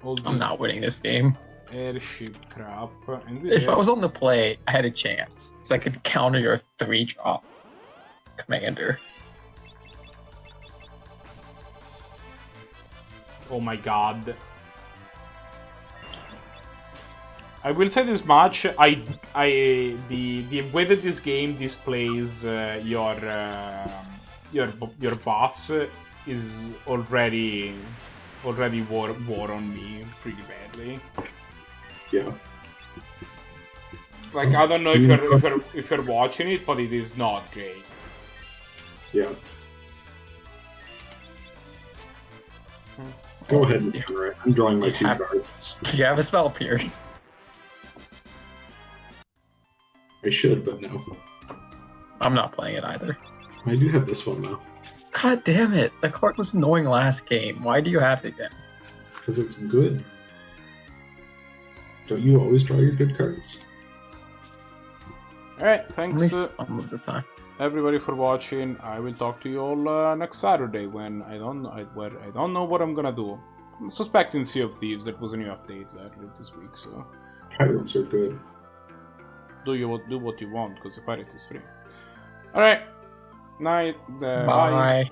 I'm not winning this game. Airship crap. And If I was on the play, I had a chance. Because I could counter your 3-drop commander. Oh my god. I will say this much, the way that this game displays your buffs is already wore on me pretty badly. Yeah. Like, I don't know if you're watching it, but it is not great. Yeah. Go ahead and counter it. I'm drawing my 2 cards. You have a spell pierce. I should, but no. I'm not playing it either. I do have this one though. God damn it! The card was annoying last game. Why do you have it again? Because it's good. Don't you always draw your good cards? Alright, thanks Some of the time. everybody for watching. I will talk to you all next Saturday when I don't know what I'm gonna do. I'm suspecting Sea of Thieves. That was a new update earlier this week, so Pirates are good. do what you want because the pirate is free. Alright, night. Bye. Bye.